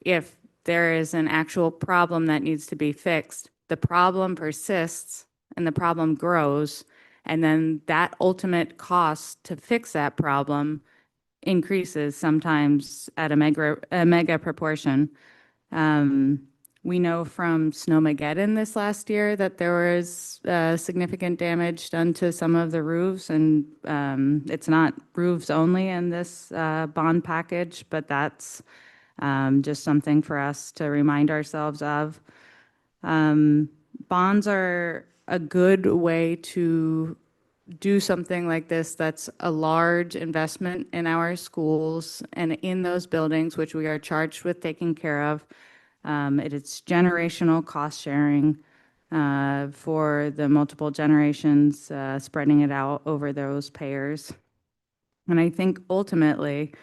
if there is an actual problem that needs to be fixed, the problem persists and the problem grows. And then that ultimate cost to fix that problem increases sometimes at a mega proportion. We know from Snowmageddon this last year that there was significant damage done to some of the roofs, and it's not roofs only in this bond package, but that's just something for us to remind ourselves of. Bonds are a good way to do something like this that's a large investment in our schools and in those buildings, which we are charged with taking care of. It's generational cost sharing for the multiple generations, spreading it out over those payers. And I think ultimately,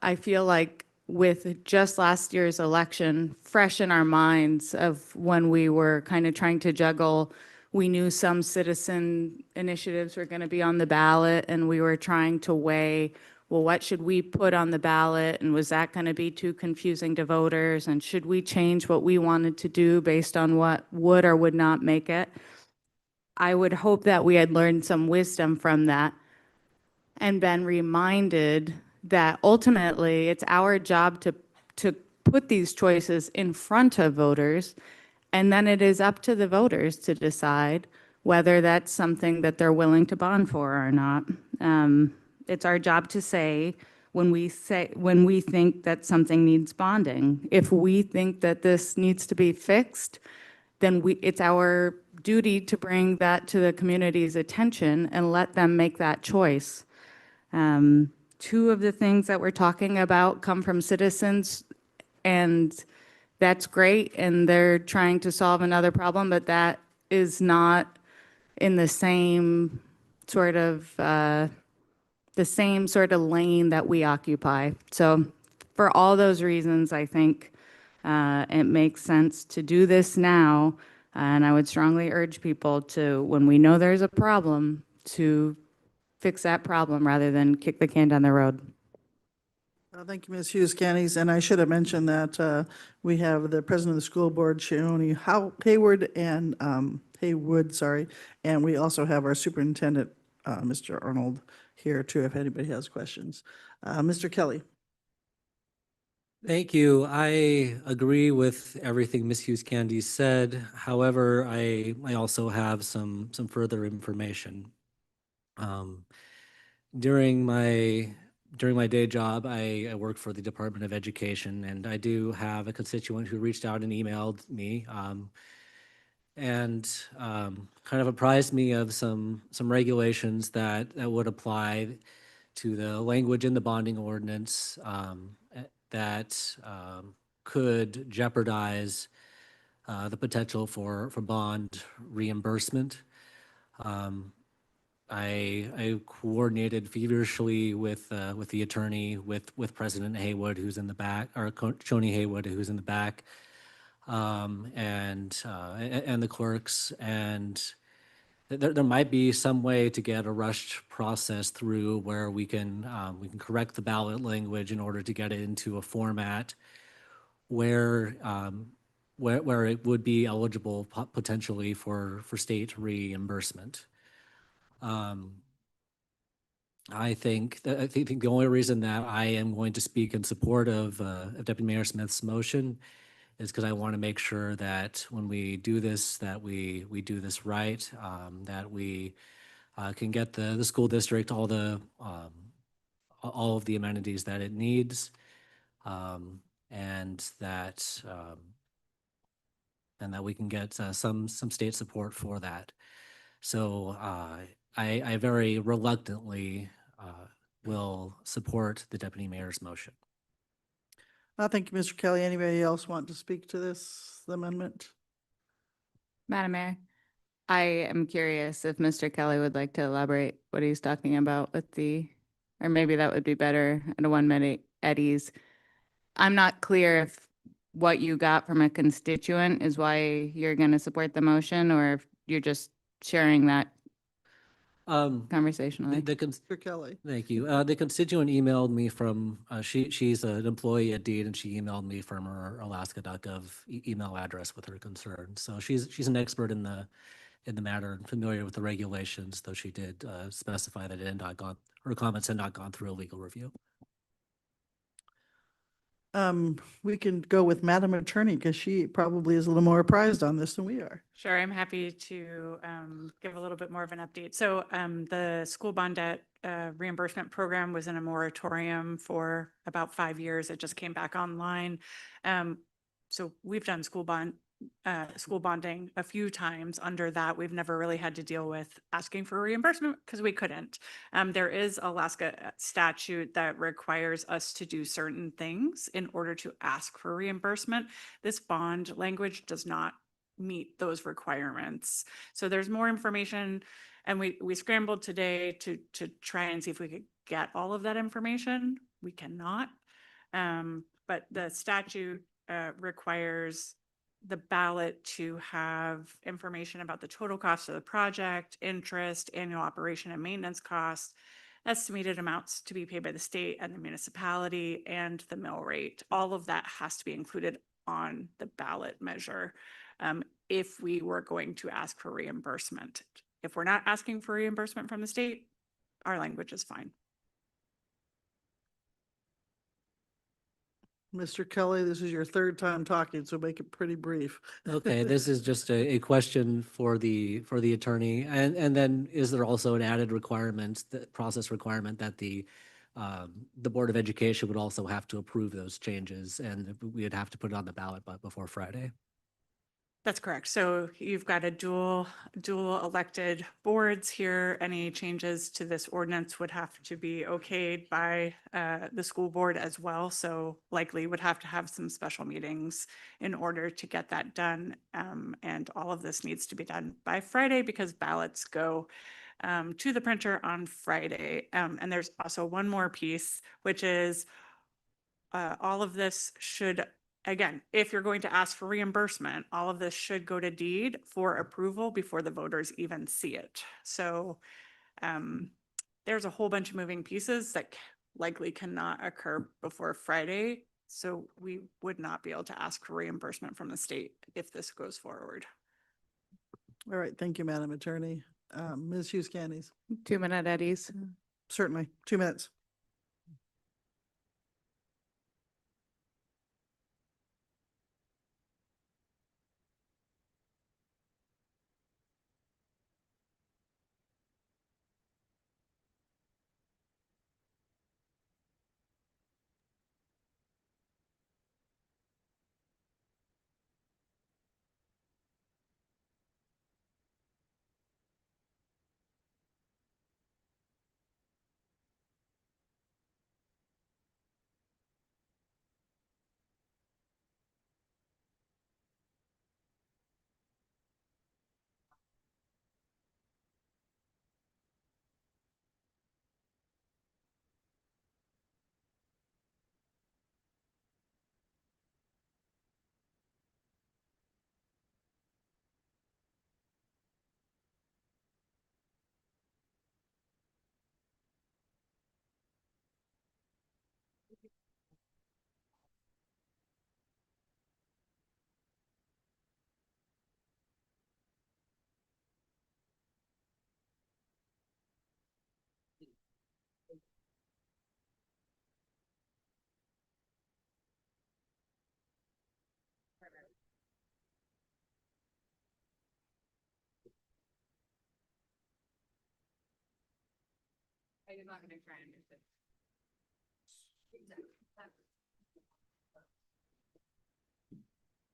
I feel like with just last year's election fresh in our minds of when we were kind of trying to juggle, we knew some citizen initiatives were going to be on the ballot, and we were trying to weigh, well, what should we put on the ballot? And was that going to be too confusing to voters? And should we change what we wanted to do based on what would or would not make it? I would hope that we had learned some wisdom from that and been reminded that ultimately it's our job to put these choices in front of voters, and then it is up to the voters to decide whether that's something that they're willing to bond for or not. It's our job to say when we think that something needs bonding. If we think that this needs to be fixed, then it's our duty to bring that to the community's attention and let them make that choice. Two of the things that we're talking about come from citizens, and that's great, and they're trying to solve another problem, but that is not in the same sort of lane that we occupy. So for all those reasons, I think it makes sense to do this now, and I would strongly urge people to, when we know there's a problem, to fix that problem rather than kick the can down the road. Thank you, Ms. Hughes Cannies. And I should have mentioned that we have the president of the school board, Shioni Haywood, sorry. And we also have our superintendent, Mr. Arnold, here too, if anybody has questions. Mr. Kelly. Thank you. I agree with everything Ms. Hughes Candy said. However, I also have some further information. During my day job, I work for the Department of Education, and I do have a constituent who reached out and emailed me and kind of apprised me of some regulations that would apply to the language in the bonding ordinance that could jeopardize the potential for bond reimbursement. I coordinated feverishly with the attorney, with President Haywood, who's in the back, or Shoni Haywood, who's in the back, and the clerks, and there might be some way to get a rushed process through where we can correct the ballot language in order to get it into a format where it would be eligible potentially for state reimbursement. I think the only reason that I am going to speak in support of Deputy Mayor Smith's motion is because I want to make sure that when we do this, that we do this right, that we can get the school district all of the amenities that it needs, and that we can get some state support for that. So I very reluctantly will support the Deputy Mayor's motion. Thank you, Mr. Kelly. Anybody else want to speak to this amendment? Madam Mayor, I am curious if Mr. Kelly would like to elaborate what he's talking about with or maybe that would be better at a 1 minute Eddie's. I'm not clear if what you got from a constituent is why you're going to support the motion, or if you're just sharing that conversationally. Mr. Kelly. Thank you. The constituent emailed me from, she's an employee at Deed, and she emailed me from her Alaska.gov email address with her concerns. So she's an expert in the matter and familiar with the regulations, though she did specify that her comments had not gone through a legal review. We can go with Madam Attorney because she probably is a little more apprised on this than we are. Sure, I'm happy to give a little bit more of an update. So the school bond debt reimbursement program was in a moratorium for about 5 years. It just came back online. So we've done school bond school bonding a few times under that. We've never really had to deal with asking for reimbursement because we couldn't. There is Alaska statute that requires us to do certain things in order to ask for reimbursement. This bond language does not meet those requirements. So there's more information, and we scrambled today to try and see if we could get all of that information. We cannot. But the statute requires the ballot to have information about the total cost of the project, interest, annual operation and maintenance costs, estimated amounts to be paid by the state and the municipality, and the mill rate. All of that has to be included on the ballot measure if we were going to ask for reimbursement. If we're not asking for reimbursement from the state, our language is fine. Mr. Kelly, this is your third time talking, so make it pretty brief. Okay, this is just a question for the attorney. And then is there also an added requirement, the process requirement that the Board of Education would also have to approve those changes, and we'd have to put it on the ballot before Friday? That's correct. So you've got a dual elected boards here. Any changes to this ordinance would have to be okayed by the school board as well. So likely would have to have some special meetings in order to get that done. And all of this needs to be done by Friday because ballots go to the printer on Friday. And there's also one more piece, which is all of this should, again, if you're going to ask for reimbursement, all of this should go to deed for approval before the voters even see it. So there's a whole bunch of moving pieces that likely cannot occur before Friday. So we would not be able to ask for reimbursement from the state if this goes forward. All right, thank you, Madam Attorney. Ms. Hughes Candies. 2-minute Eddies. Certainly, 2 minutes. I'm not going to try and miss it.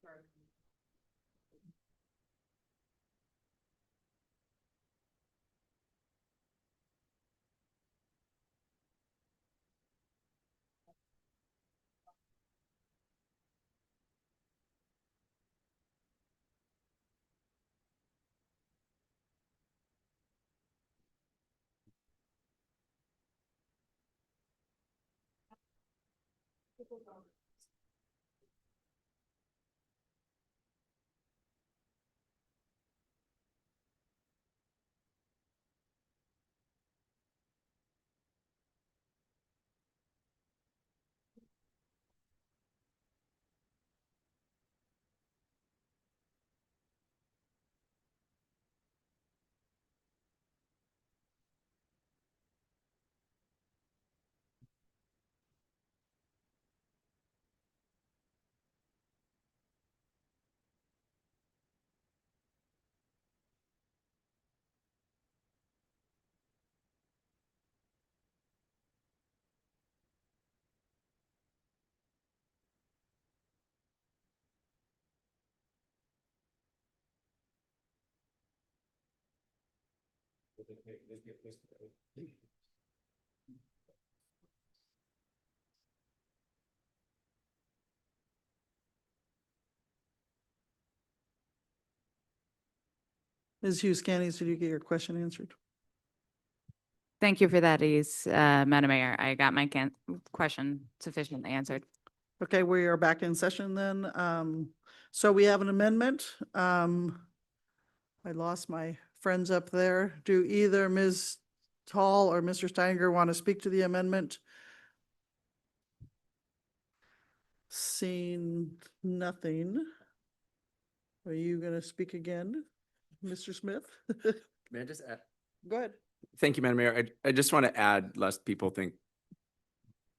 Sorry. Ms. Hughes Candies, did you get your question answered? Thank you for that, Madam Mayor. I got my question sufficiently answered. Okay, we are back in session then. So we have an amendment. I lost my friends up there. Do either Ms. Hall or Mr. Steininger want to speak to the amendment? Seeing nothing. Are you going to speak again, Mr. Smith? May I just add? Go ahead. Thank you, Madam Mayor. I just want to add, lest people think.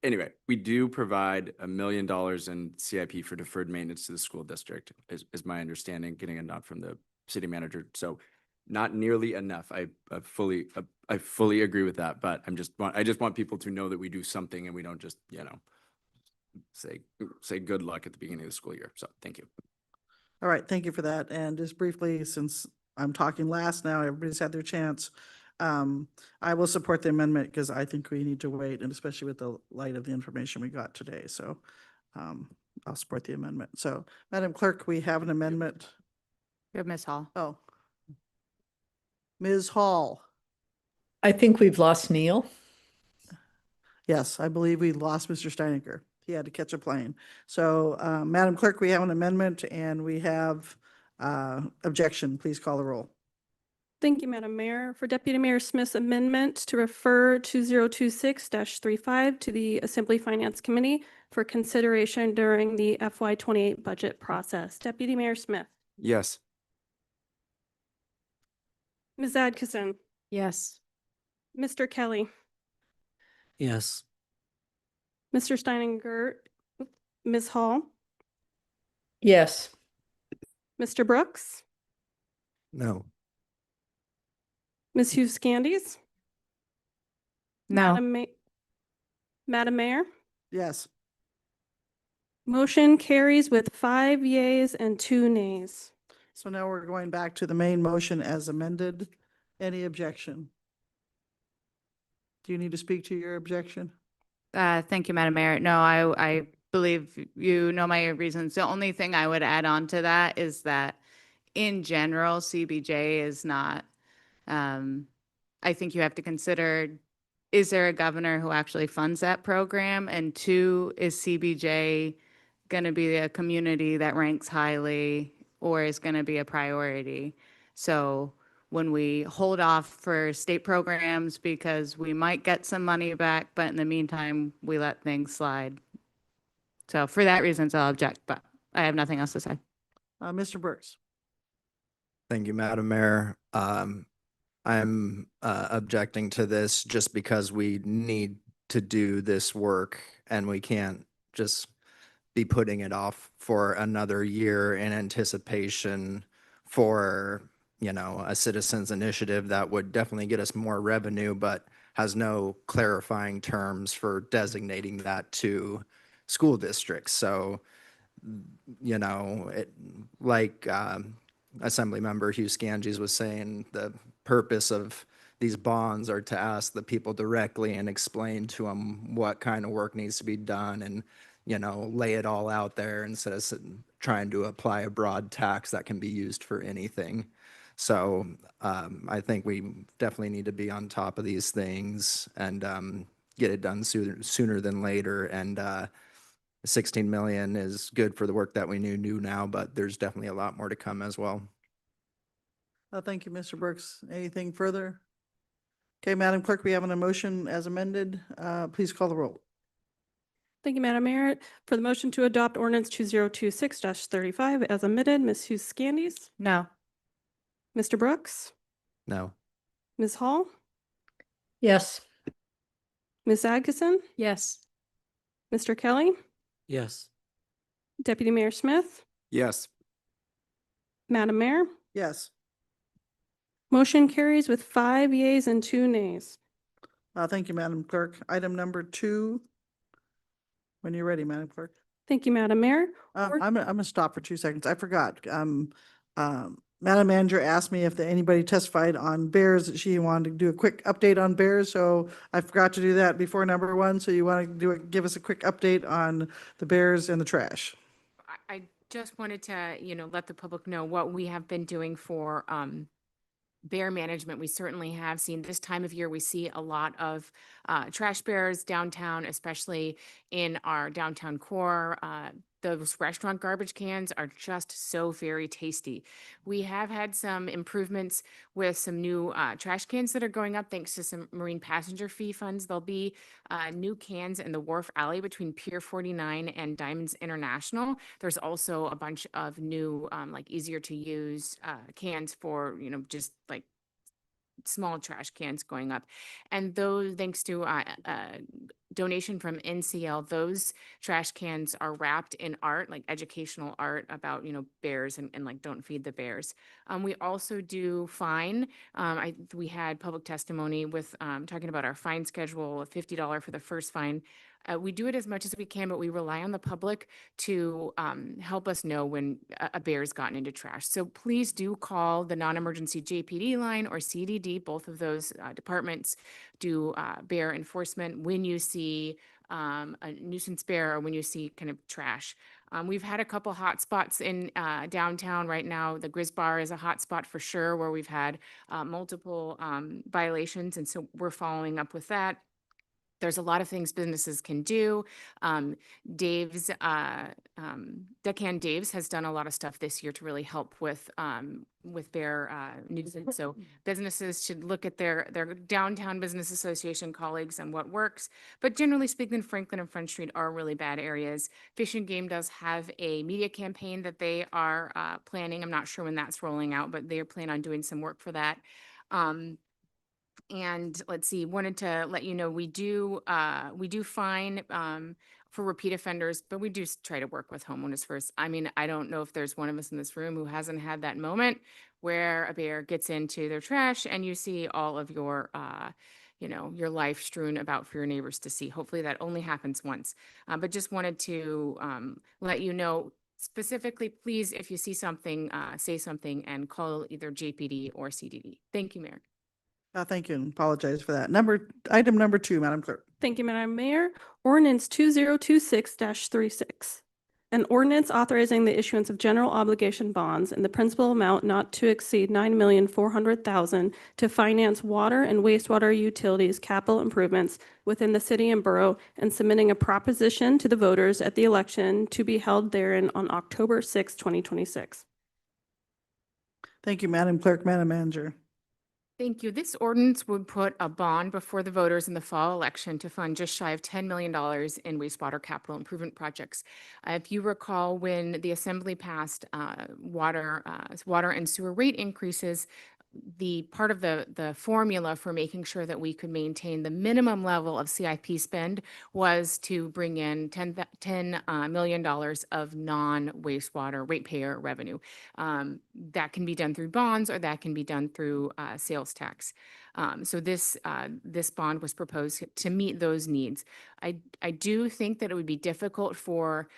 Anyway, we do provide $1 million in CIP for deferred maintenance to the school district, is my understanding, getting a nod from the city manager. So not nearly enough. I fully agree with that, but I just want people to know that we do something and we don't just, say good luck at the beginning of the school year. So thank you. All right, thank you for that. And just briefly, since I'm talking last now, everybody's had their chance. I will support the amendment because I think we need to wait, and especially with the light of the information we got today. So I'll support the amendment. So Madam Clerk, we have an amendment. We have Ms. Hall. Oh. Ms. Hall. I think we've lost Neil. Yes, I believe we lost Mr. Steininger. He had to catch a plane. So Madam Clerk, we have an amendment and we have objection. Please call the roll. Thank you, Madam Mayor. For Deputy Mayor Smith's amendment to refer 2026-35 to the Assembly Finance Committee for consideration during the FY28 budget process. Deputy Mayor Smith. Yes. Ms. Adkisson. Yes. Mr. Kelly. Yes. Mr. Steininger. Ms. Hall. Yes. Mr. Brooks. No. Ms. Hughes Candies. No. Madam Mayor. Yes. Motion carries with 5 yeas and 2 nays. So now we're going back to the main motion as amended. Any objection? Do you need to speak to your objection? Thank you, Madam Mayor. No, I believe you know my reasons. The only thing I would add on to that is that in general, CBJ is not, I think you have to consider, is there a governor who actually funds that program? And 2, is CBJ going to be a community that ranks highly or is going to be a priority? So when we hold off for state programs because we might get some money back, but in the meantime, we let things slide. So for that reason, I'll object, but I have nothing else to say. Mr. Burks. Thank you, Madam Mayor. I'm objecting to this just because we need to do this work and we can't just be putting it off for another year in anticipation for, a citizens initiative that would definitely get us more revenue, but has no clarifying terms for designating that to school districts. So, like Assemblymember Hugh Scanges was saying, the purpose of these bonds are to ask the people directly and explain to them what kind of work needs to be done and, lay it all out there instead of trying to apply a broad tax that can be used for anything. So I think we definitely need to be on top of these things and get it done sooner than later. And 16 million is good for the work that we knew now, but there's definitely a lot more to come as well. Thank you, Mr. Brooks. Anything further? Okay, Madam Clerk, we have an motion as amended. Please call the roll. Thank you, Madam Mayor. For the motion to adopt ordinance 2026-35 as amended, Ms. Hughes Candies. No. Mr. Brooks. No. Ms. Hall. Yes. Ms. Adkisson. Yes. Mr. Kelly. Yes. Deputy Mayor Smith. Yes. Madam Mayor. Yes. Motion carries with 5 yeas and 2 nays. Thank you, Madam Clerk. Item number 2. When you're ready, Madam Clerk. Thank you, Madam Mayor. I'm gonna stop for 2 seconds. I forgot. Madam Manager asked me if anybody testified on bears, that she wanted to do a quick update on bears, so I forgot to do that before number one. So you want to give us a quick update on the bears and the trash? I just wanted to, let the public know what we have been doing for bear management. We certainly have seen this time of year, we see a lot of trash bears downtown, especially in our downtown core. Those restaurant garbage cans are just so very tasty. We have had some improvements with some new trash cans that are going up thanks to some marine passenger fee funds. There'll be new cans in the Wharf Alley between Pier 49 and Diamonds International. There's also a bunch of new, like easier to use cans for, just like small trash cans going up. And those, thanks to donation from NCL, those trash cans are wrapped in art, like educational art about, bears and like don't feed the bears. We also do fine. We had public testimony with talking about our fine schedule, $50 for the first fine. We do it as much as we can, but we rely on the public to help us know when a bear's gotten into trash. So please do call the non-emergency JPD line or CDD. Both of those departments do bear enforcement when you see a nuisance bear or when you see kind of trash. We've had a couple hot spots in downtown right now. The Grizz Bar is a hot spot for sure, where we've had multiple violations, and so we're following up with that. There's a lot of things businesses can do. Deckhand Dave's has done a lot of stuff this year to really help with bear nuisance. So businesses should look at their downtown business association colleagues and what works. But generally speaking, Franklin and Front Street are really bad areas. Fish and Game does have a media campaign that they are planning. I'm not sure when that's rolling out, but they are planning on doing some work for that. And let's see, wanted to let you know, we do fine for repeat offenders, but we do try to work with homeowners first. I mean, I don't know if there's one of us in this room who hasn't had that moment where a bear gets into their trash and you see all of your your life strewn about for your neighbors to see. Hopefully that only happens once. But just wanted to let you know, specifically, please, if you see something, say something and call either JPD or CDD. Thank you, Mayor. Thank you, and apologize for that. Item number 2, Madam Clerk. Thank you, Madam Mayor. Ordinance 2026-36. An ordinance authorizing the issuance of general obligation bonds in the principal amount not to exceed $9,400,000 to finance water and wastewater utilities capital improvements within the city and borough, and submitting a proposition to the voters at the election to be held therein on October 6, 2026. Thank you, Madam Clerk. Madam Manager. Thank you. This ordinance would put a bond before the voters in the fall election to fund just shy of $10 million in wastewater capital improvement projects. If you recall, when the Assembly passed water and sewer rate increases, the part of the formula for making sure that we could maintain the minimum level of CIP spend was to bring in $10 million of non-wastewater ratepayer revenue. That can be done through bonds, or that can be done through sales tax. So this bond was proposed to meet those needs. I do think that it would be difficult for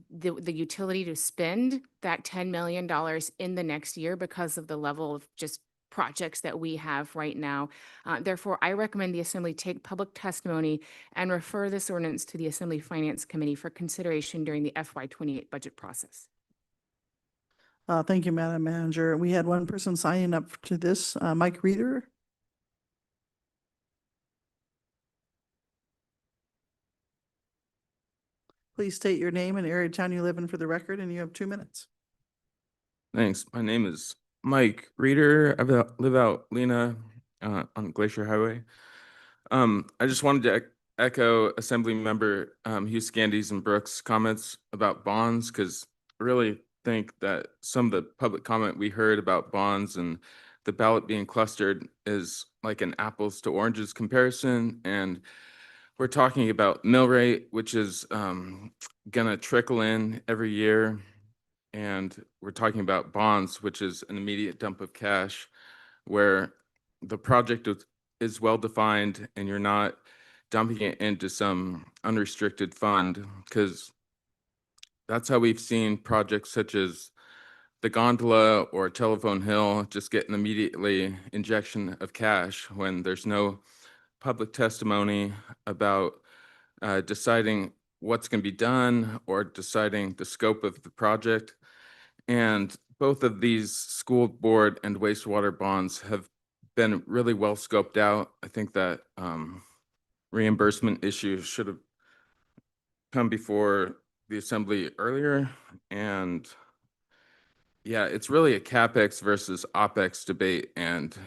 the utility to spend that $10 million in the next year because of the level of just projects that we have right now. Therefore, I recommend the Assembly take public testimony and refer this ordinance to the Assembly Finance Committee for consideration during the FY28 budget process. Thank you, Madam Manager. We had one person signing up to this, Mike Reeder. Please state your name and area of town you live in for the record, and you have 2 minutes. Thanks. My name is Mike Reeder. I live out Lena on Glacier Highway. I just wanted to echo Assembly Member Hugh Scandy's and Brooks' comments about bonds, because I really think that some of the public comment we heard about bonds and the ballot being clustered is like an apples to oranges comparison. And we're talking about mill rate, which is gonna trickle in every year. And we're talking about bonds, which is an immediate dump of cash, where the project is well-defined and you're not dumping it into some unrestricted fund, because that's how we've seen projects such as the gondola or Telephone Hill just get an immediately injection of cash when there's no public testimony about deciding what's going to be done or deciding the scope of the project. And both of these school board and wastewater bonds have been really well scoped out. I think that reimbursement issue should have come before the assembly earlier. And yeah, it's really a CapEx versus OpEx debate. And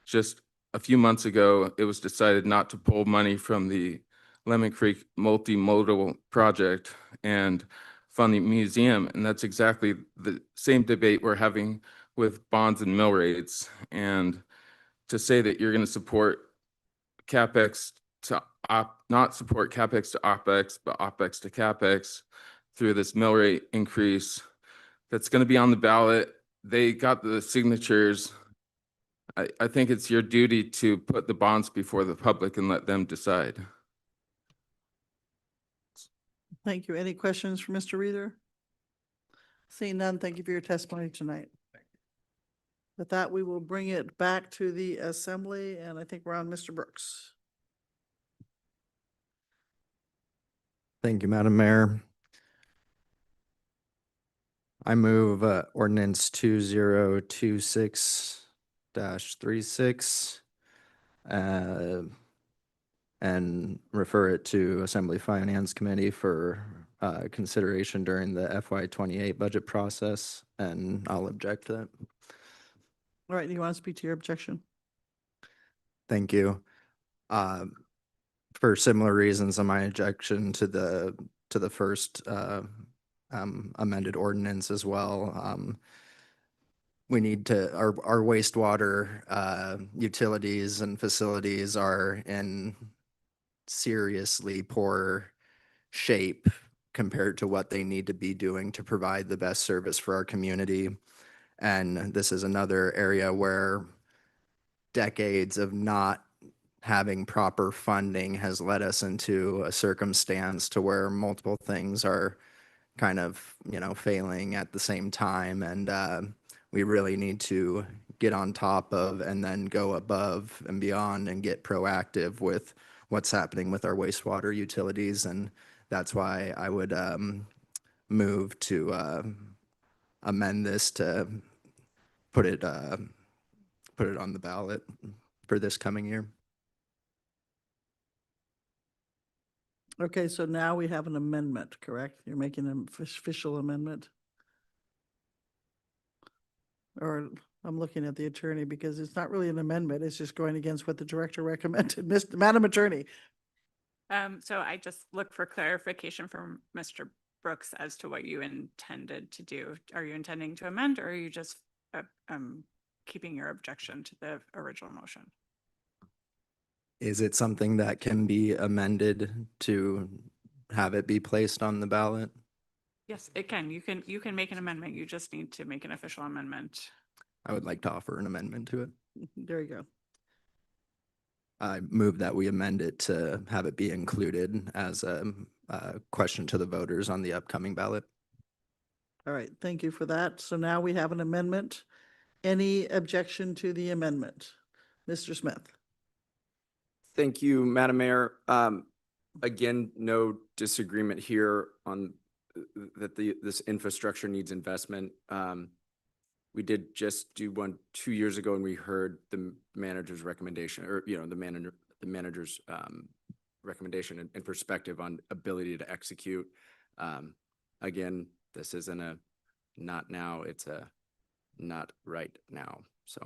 just a few months ago, it was decided not to pull money from the Lemon Creek multimodal project and fund the museum. And that's exactly the same debate we're having with bonds and mill rates. And to say that you're going to support CapEx to not support CapEx to OpEx, but OpEx to CapEx through this mill rate increase that's going to be on the ballot. They got the signatures. I think it's your duty to put the bonds before the public and let them decide. Thank you. Any questions for Mr. Reader? Seeing none, thank you for your testimony tonight. With that, we will bring it back to the assembly, and I think we're on Mr. Brooks. Thank you, Madam Mayor. I move ordinance 2026-36 and refer it to Assembly Finance Committee for consideration during the FY28 budget process, and I'll object to that. All right, do you want to speak to your objection? Thank you. For similar reasons on my objection to the first amended ordinance as well. We need to, our wastewater utilities and facilities are in seriously poor shape compared to what they need to be doing to provide the best service for our community. And this is another area where decades of not having proper funding has led us into a circumstance to where multiple things are kind of, failing at the same time. And we really need to get on top of and then go above and beyond and get proactive with what's happening with our wastewater utilities. And that's why I would move to amend this to put it on the ballot for this coming year. Okay, so now we have an amendment, correct? You're making an official amendment? Or I'm looking at the attorney because it's not really an amendment. It's just going against what the director recommended. Madam Attorney. So I just look for clarification from Mr. Brooks as to what you intended to do. Are you intending to amend, or are you just keeping your objection to the original motion? Is it something that can be amended to have it be placed on the ballot? Yes, it can. You can make an amendment. You just need to make an official amendment. I would like to offer an amendment to it. There you go. I move that we amend it to have it be included as a question to the voters on the upcoming ballot. All right, thank you for that. So now we have an amendment. Any objection to the amendment? Mr. Smith? Thank you, Madam Mayor. Again, no disagreement here on that this infrastructure needs investment. We did just do one 2 years ago, and we heard the manager's recommendation, or the manager's recommendation and perspective on ability to execute. Again, this isn't a not now; it's a not right now. So.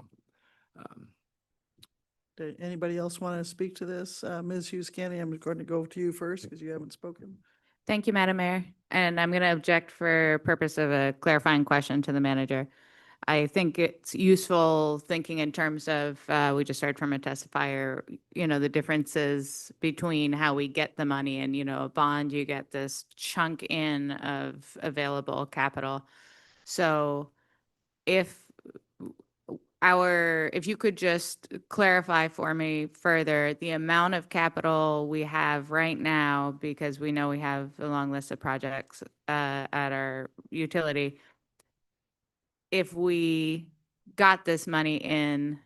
Did anybody else want to speak to this? Ms. Hughes Candy, I'm going to go to you first because you haven't spoken. Thank you, Madam Mayor. And I'm going to object for purpose of a clarifying question to the manager. I think it's useful thinking in terms of, we just heard from a testifier, the differences between how we get the money and, a bond, you get this chunk in of available capital. So if you could just clarify for me further the amount of capital we have right now, because we know we have a long list of projects at our utility. if we got this money in,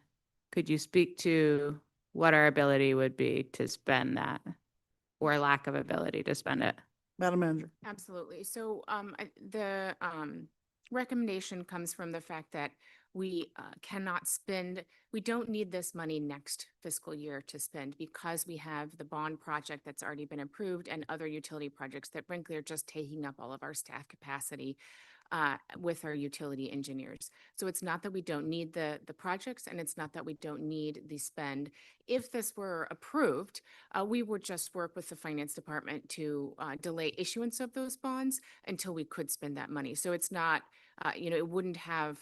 could you speak to what our ability would be to spend that or lack of ability to spend it? Madam Manager. Absolutely. So the recommendation comes from the fact that we cannot spend, we don't need this money next fiscal year to spend because we have the bond project that's already been approved and other utility projects that frankly are just taking up all of our staff capacity with our utility engineers. So it's not that we don't need the projects, and it's not that we don't need the spend. If this were approved, we would just work with the finance department to delay issuance of those bonds until we could spend that money. So it's not, it wouldn't have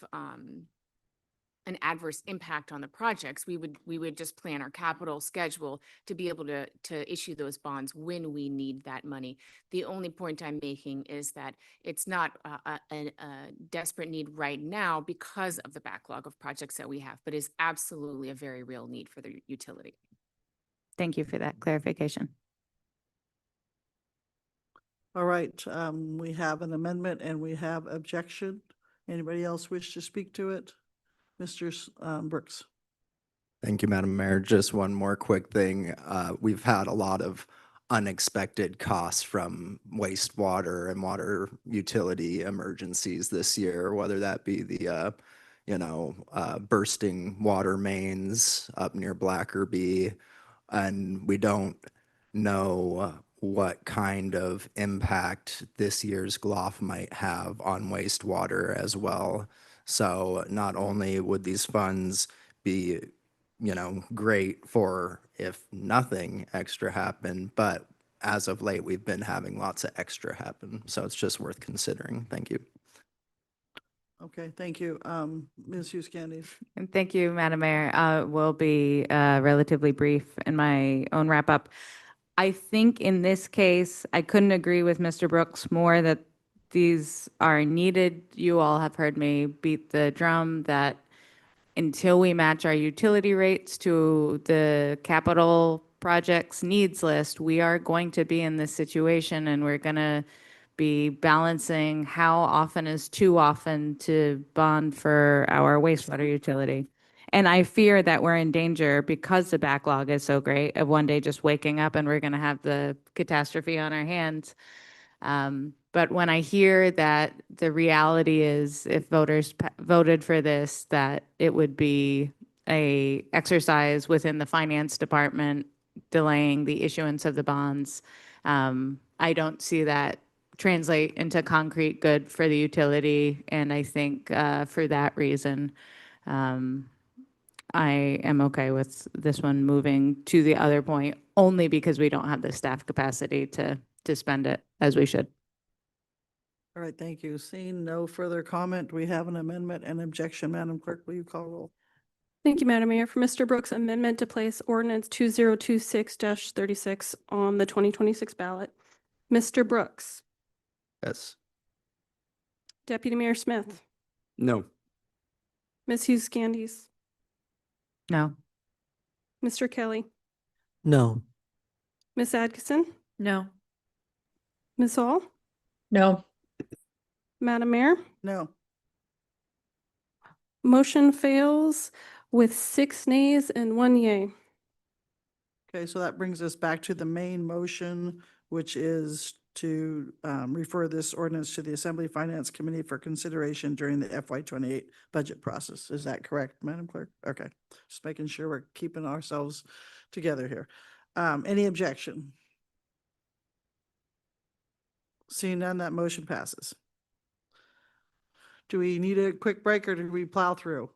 an adverse impact on the projects. We would just plan our capital schedule to be able to issue those bonds when we need that money. The only point I'm making is that it's not a desperate need right now because of the backlog of projects that we have, but is absolutely a very real need for the utility. Thank you for that clarification. All right, we have an amendment and we have objection. Anybody else wish to speak to it? Mr. Brooks. Thank you, Madam Mayor. Just one more quick thing. We've had a lot of unexpected costs from wastewater and water utility emergencies this year, whether that be the, bursting water mains up near Blackerby. And we don't know what kind of impact this year's GLOF might have on wastewater as well. So not only would these funds be, great for if nothing extra happened, but as of late, we've been having lots of extra happen. So it's just worth considering. Thank you. Okay, thank you. Ms. Hughes Candy. And thank you, Madam Mayor. Will be relatively brief in my own wrap up. I think in this case, I couldn't agree with Mr. Brooks more that these are needed. You all have heard me beat the drum that until we match our utility rates to the capital projects needs list, we are going to be in this situation, and we're going to be balancing how often is too often to bond for our wastewater utility. And I fear that we're in danger because the backlog is so great of one day just waking up and we're going to have the catastrophe on our hands. But when I hear that the reality is if voters voted for this, that it would be a exercise within the finance department delaying the issuance of the bonds, I don't see that translate into concrete good for the utility. And I think for that reason, I am okay with this one moving to the other point only because we don't have the staff capacity to spend it as we should. All right, thank you. Seeing no further comment, we have an amendment and objection. Madam Clerk, will you call roll? Thank you, Madam Mayor. For Mr. Brooks' amendment to place ordinance 2026-36 on the 2026 ballot. Mr. Brooks. Yes. Deputy Mayor Smith. No. Ms. Hughes Candies. No. Mr. Kelly. No. Ms. Adkisson. No. Ms. Hall. No. Madam Mayor. No. Motion fails with 6 nays and 1 yay. Okay, so that brings us back to the main motion, which is to refer this ordinance to the Assembly Finance Committee for consideration during the FY28 budget process. Is that correct, Madam Clerk? Okay, just making sure we're keeping ourselves together here. Any objection? Seeing none, that motion passes. Do we need a quick break or do we plow through?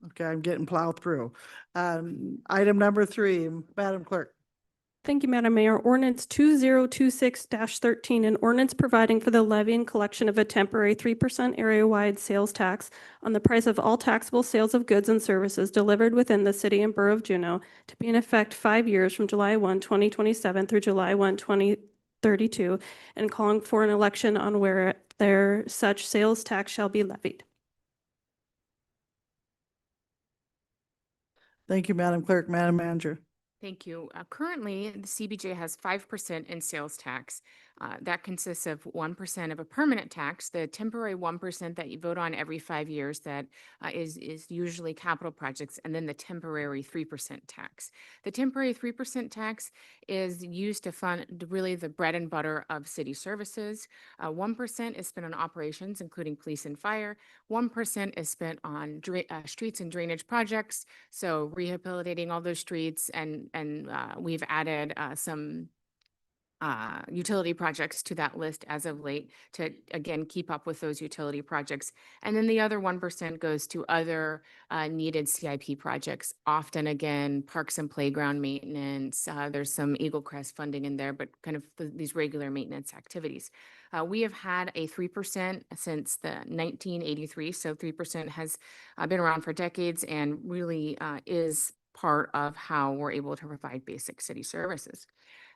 Okay, I'm getting plowed through. Item number 3, Madam Clerk. Thank you, Madam Mayor. Ordinance 2026-13, an ordinance providing for the levy and collection of a temporary 3% area-wide sales tax on the price of all taxable sales of goods and services delivered within the city and borough of Juneau to be in effect 5 years from July 1, 2027 through July 1, 2032, and calling for an election on where there such sales tax shall be levied. Thank you, Madam Clerk. Madam Manager. Thank you. Currently, the CBJ has 5% in sales tax. That consists of 1% of a permanent tax, the temporary 1% that you vote on every 5 years that is usually capital projects, and then the temporary 3% tax. The temporary 3% tax is used to fund really the bread and butter of city services. 1% is spent on operations, including police and fire. 1% is spent on streets and drainage projects, so rehabilitating all those streets, and we've added some utility projects to that list as of late to, again, keep up with those utility projects. And then the other 1% goes to other needed CIP projects, often, again, parks and playground maintenance. There's some Eagle Crest funding in there, but kind of these regular maintenance activities. We have had a 3% since the 1983, so 3% has been around for decades and really is part of how we're able to provide basic city services.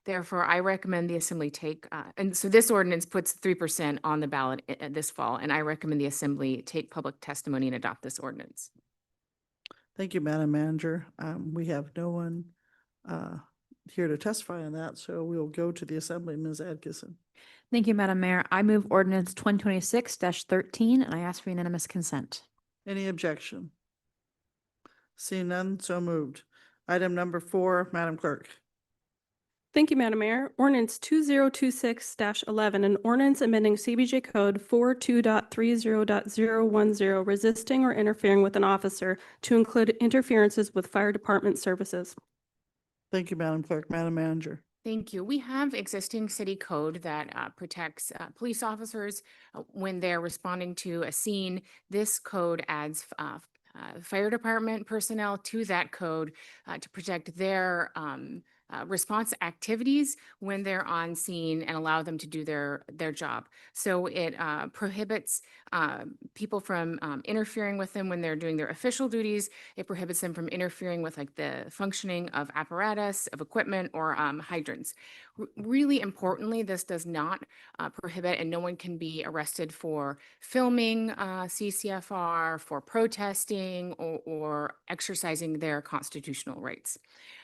Therefore, I recommend the Assembly take, and so this ordinance puts 3% on the ballot this fall, and I recommend the Assembly take public testimony and adopt this ordinance. Thank you, Madam Manager. We have no one here to testify on that, so we'll go to the Assembly. Ms. Adkisson. Thank you, Madam Mayor. I move ordinance 2026-13, and I ask for unanimous consent. Any objection? Seeing none, so moved. Item number 4, Madam Clerk. Thank you, Madam Mayor. Ordinance 2026-11, an ordinance amending CBJ Code 42.30.010, resisting or interfering with an officer to include interferences with fire department services. Thank you, Madam Clerk. Madam Manager. Thank you. We have existing city code that protects police officers when they're responding to a scene. This code adds fire department personnel to that code to protect their response activities when they're on scene and allow them to do their job. So it prohibits people from interfering with them when they're doing their official duties. It prohibits them from interfering with like the functioning of apparatus, of equipment, or hydrants. Really importantly, this does not prohibit, and no one can be arrested for filming CCFR, for protesting, or exercising their constitutional rights.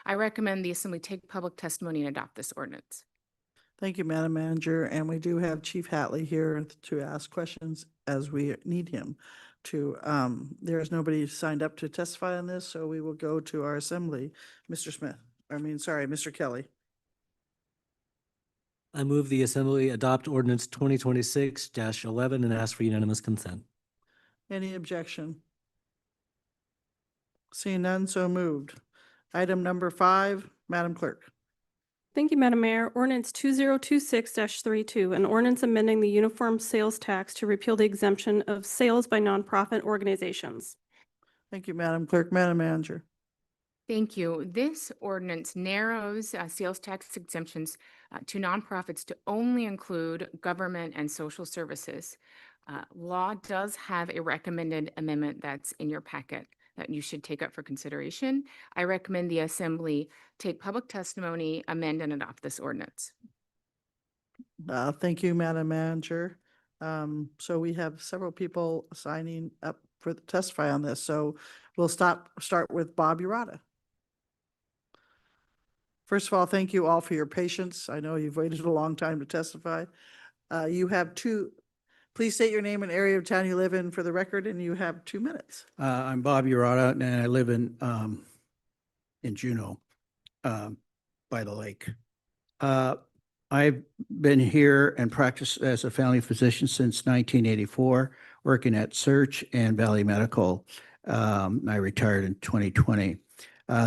I recommend the Assembly take public testimony and adopt this ordinance. Thank you, Madam Manager. And we do have Chief Hatley here to ask questions as we need him to. There is nobody signed up to testify on this, so we will go to our Assembly. Mr. Kelly. I move the Assembly adopt ordinance 2026-11 and ask for unanimous consent. Any objection? Seeing none, so moved. Item number 5, Madam Clerk. Thank you, Madam Mayor. Ordinance 2026-32, an ordinance amending the uniform sales tax to repeal the exemption of sales by nonprofit organizations. Thank you, Madam Clerk. Madam Manager. Thank you. This ordinance narrows sales tax exemptions to nonprofits to only include government and social services. Law does have a recommended amendment that's in your packet that you should take up for consideration. I recommend the Assembly take public testimony, amend, and adopt this ordinance. Thank you, Madam Manager. So we have several people signing up for the testify on this. So we'll start with Bob Urata. First of all, thank you all for your patience. I know you've waited a long time to testify. You have please state your name and area of town you live in for the record, and you have 2 minutes. I'm Bob Urata, and I live in Juneau, by the lake. I've been here and practiced as a family physician since 1984, working at Search and Valley Medical. I retired in 2020.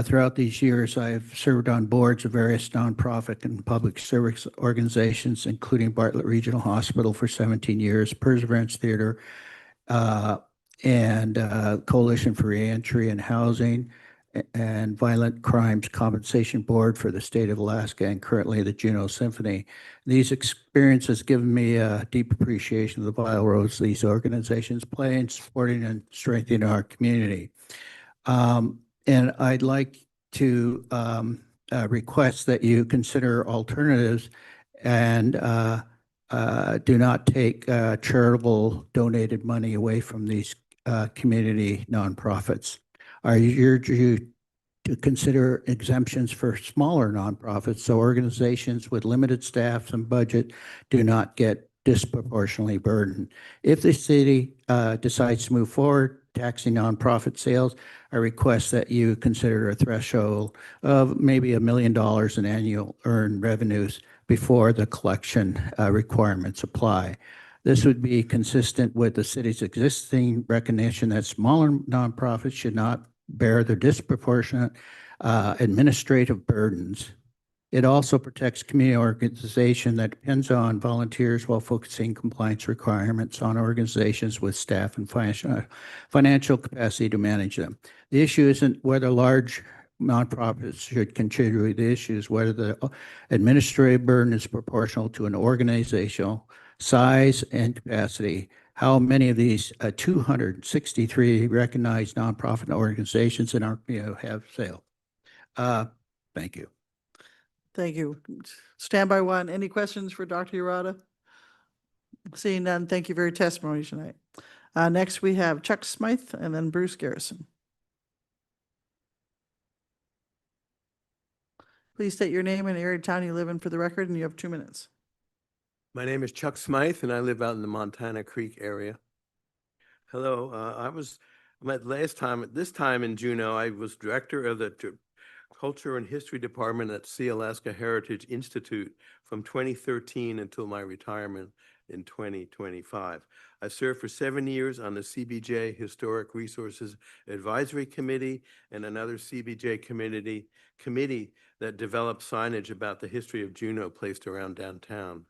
Throughout these years, I've served on boards of various nonprofit and public service organizations, including Bartlett Regional Hospital for 17 years, Perseverance Theater, and Coalition for Reentry and Housing, and Violent Crimes Compensation Board for the state of Alaska, and currently the Juneau Symphony. These experiences give me a deep appreciation of the vital roles these organizations play in supporting and strengthening our community. And I'd like to request that you consider alternatives and do not take charitable donated money away from these community nonprofits. I urge you to consider exemptions for smaller nonprofits, so organizations with limited staffs and budget do not get disproportionately burdened. If the city decides to move forward taxing nonprofit sales, I request that you consider a threshold of maybe $1 million in annual earned revenues before the collection requirements apply. This would be consistent with the city's existing recognition that smaller nonprofits should not bear the disproportionate administrative burdens. It also protects community organization that depends on volunteers while focusing compliance requirements on organizations with staff and financial capacity to manage them. The issue isn't whether large nonprofits should contribute. The issue is whether the administrative burden is proportional to an organizational size and capacity. How many of these 263 recognized nonprofit organizations in our community have sale? Thank you. Thank you. Standby one. Any questions for Dr. Urata? Seeing none, thank you for your testimony tonight. Next, we have Chuck Smythe and then Bruce Garrison. Please state your name and area of town you live in for the record, and you have 2 minutes. My name is Chuck Smythe, and I live out in the Montana Creek area. Hello, this time in Juneau, I was director of the Culture and History Department at Sealaska Heritage Institute from 2013 until my retirement in 2025. I served for 7 years on the CBJ Historic Resources Advisory Committee and another CBJ committee that developed signage about the history of Juneau placed around downtown.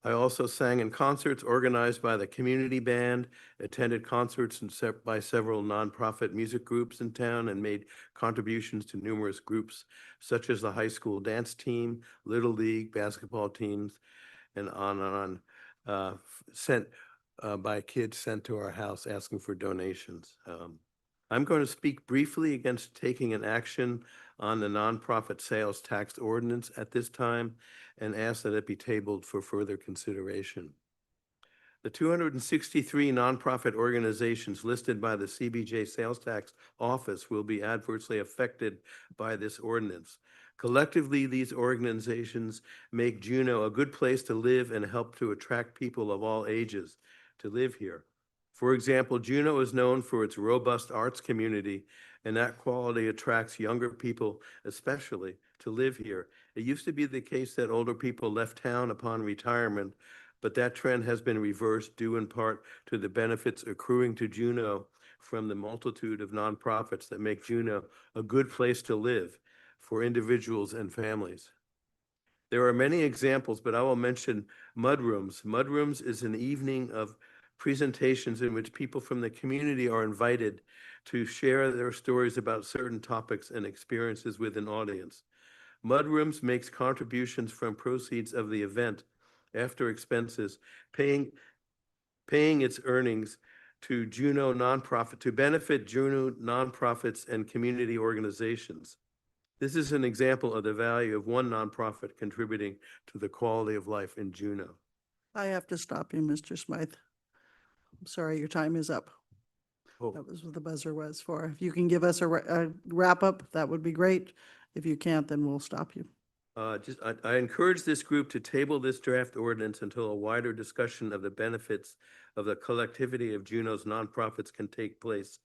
I also sang in concerts organized by the community band, attended concerts by several nonprofit music groups in town, and made contributions to numerous groups such as the high school dance team, Little League basketball teams, and on, sent by kids sent to our house asking for donations. I'm going to speak briefly against taking an action on the nonprofit sales tax ordinance at this time and ask that it be tabled for further consideration. The 263 nonprofit organizations listed by the CBJ Sales Tax Office will be adversely affected by this ordinance. Collectively, these organizations make Juneau a good place to live and help to attract people of all ages to live here. For example, Juneau is known for its robust arts community, and that quality attracts younger people especially to live here. It used to be the case that older people left town upon retirement, but that trend has been reversed due in part to the benefits accruing to Juneau from the multitude of nonprofits that make Juneau a good place to live for individuals and families. There are many examples, but I will mention Mudrooms. Mudrooms is an evening of presentations in which people from the community are invited to share their stories about certain topics and experiences with an audience. Mudrooms makes contributions from proceeds of the event after expenses, paying its earnings to Juneau nonprofit to benefit Juneau nonprofits and community organizations. This is an example of the value of one nonprofit contributing to the quality of life in Juneau. I have to stop you, Mr. Smythe. I'm sorry, your time is up. Oh. That was what the buzzer was for. If you can give us a wrap up, that would be great. If you can't, then we'll stop you. I encourage this group to table this draft ordinance until a wider discussion of the benefits of the collectivity of Juneau's nonprofits can take place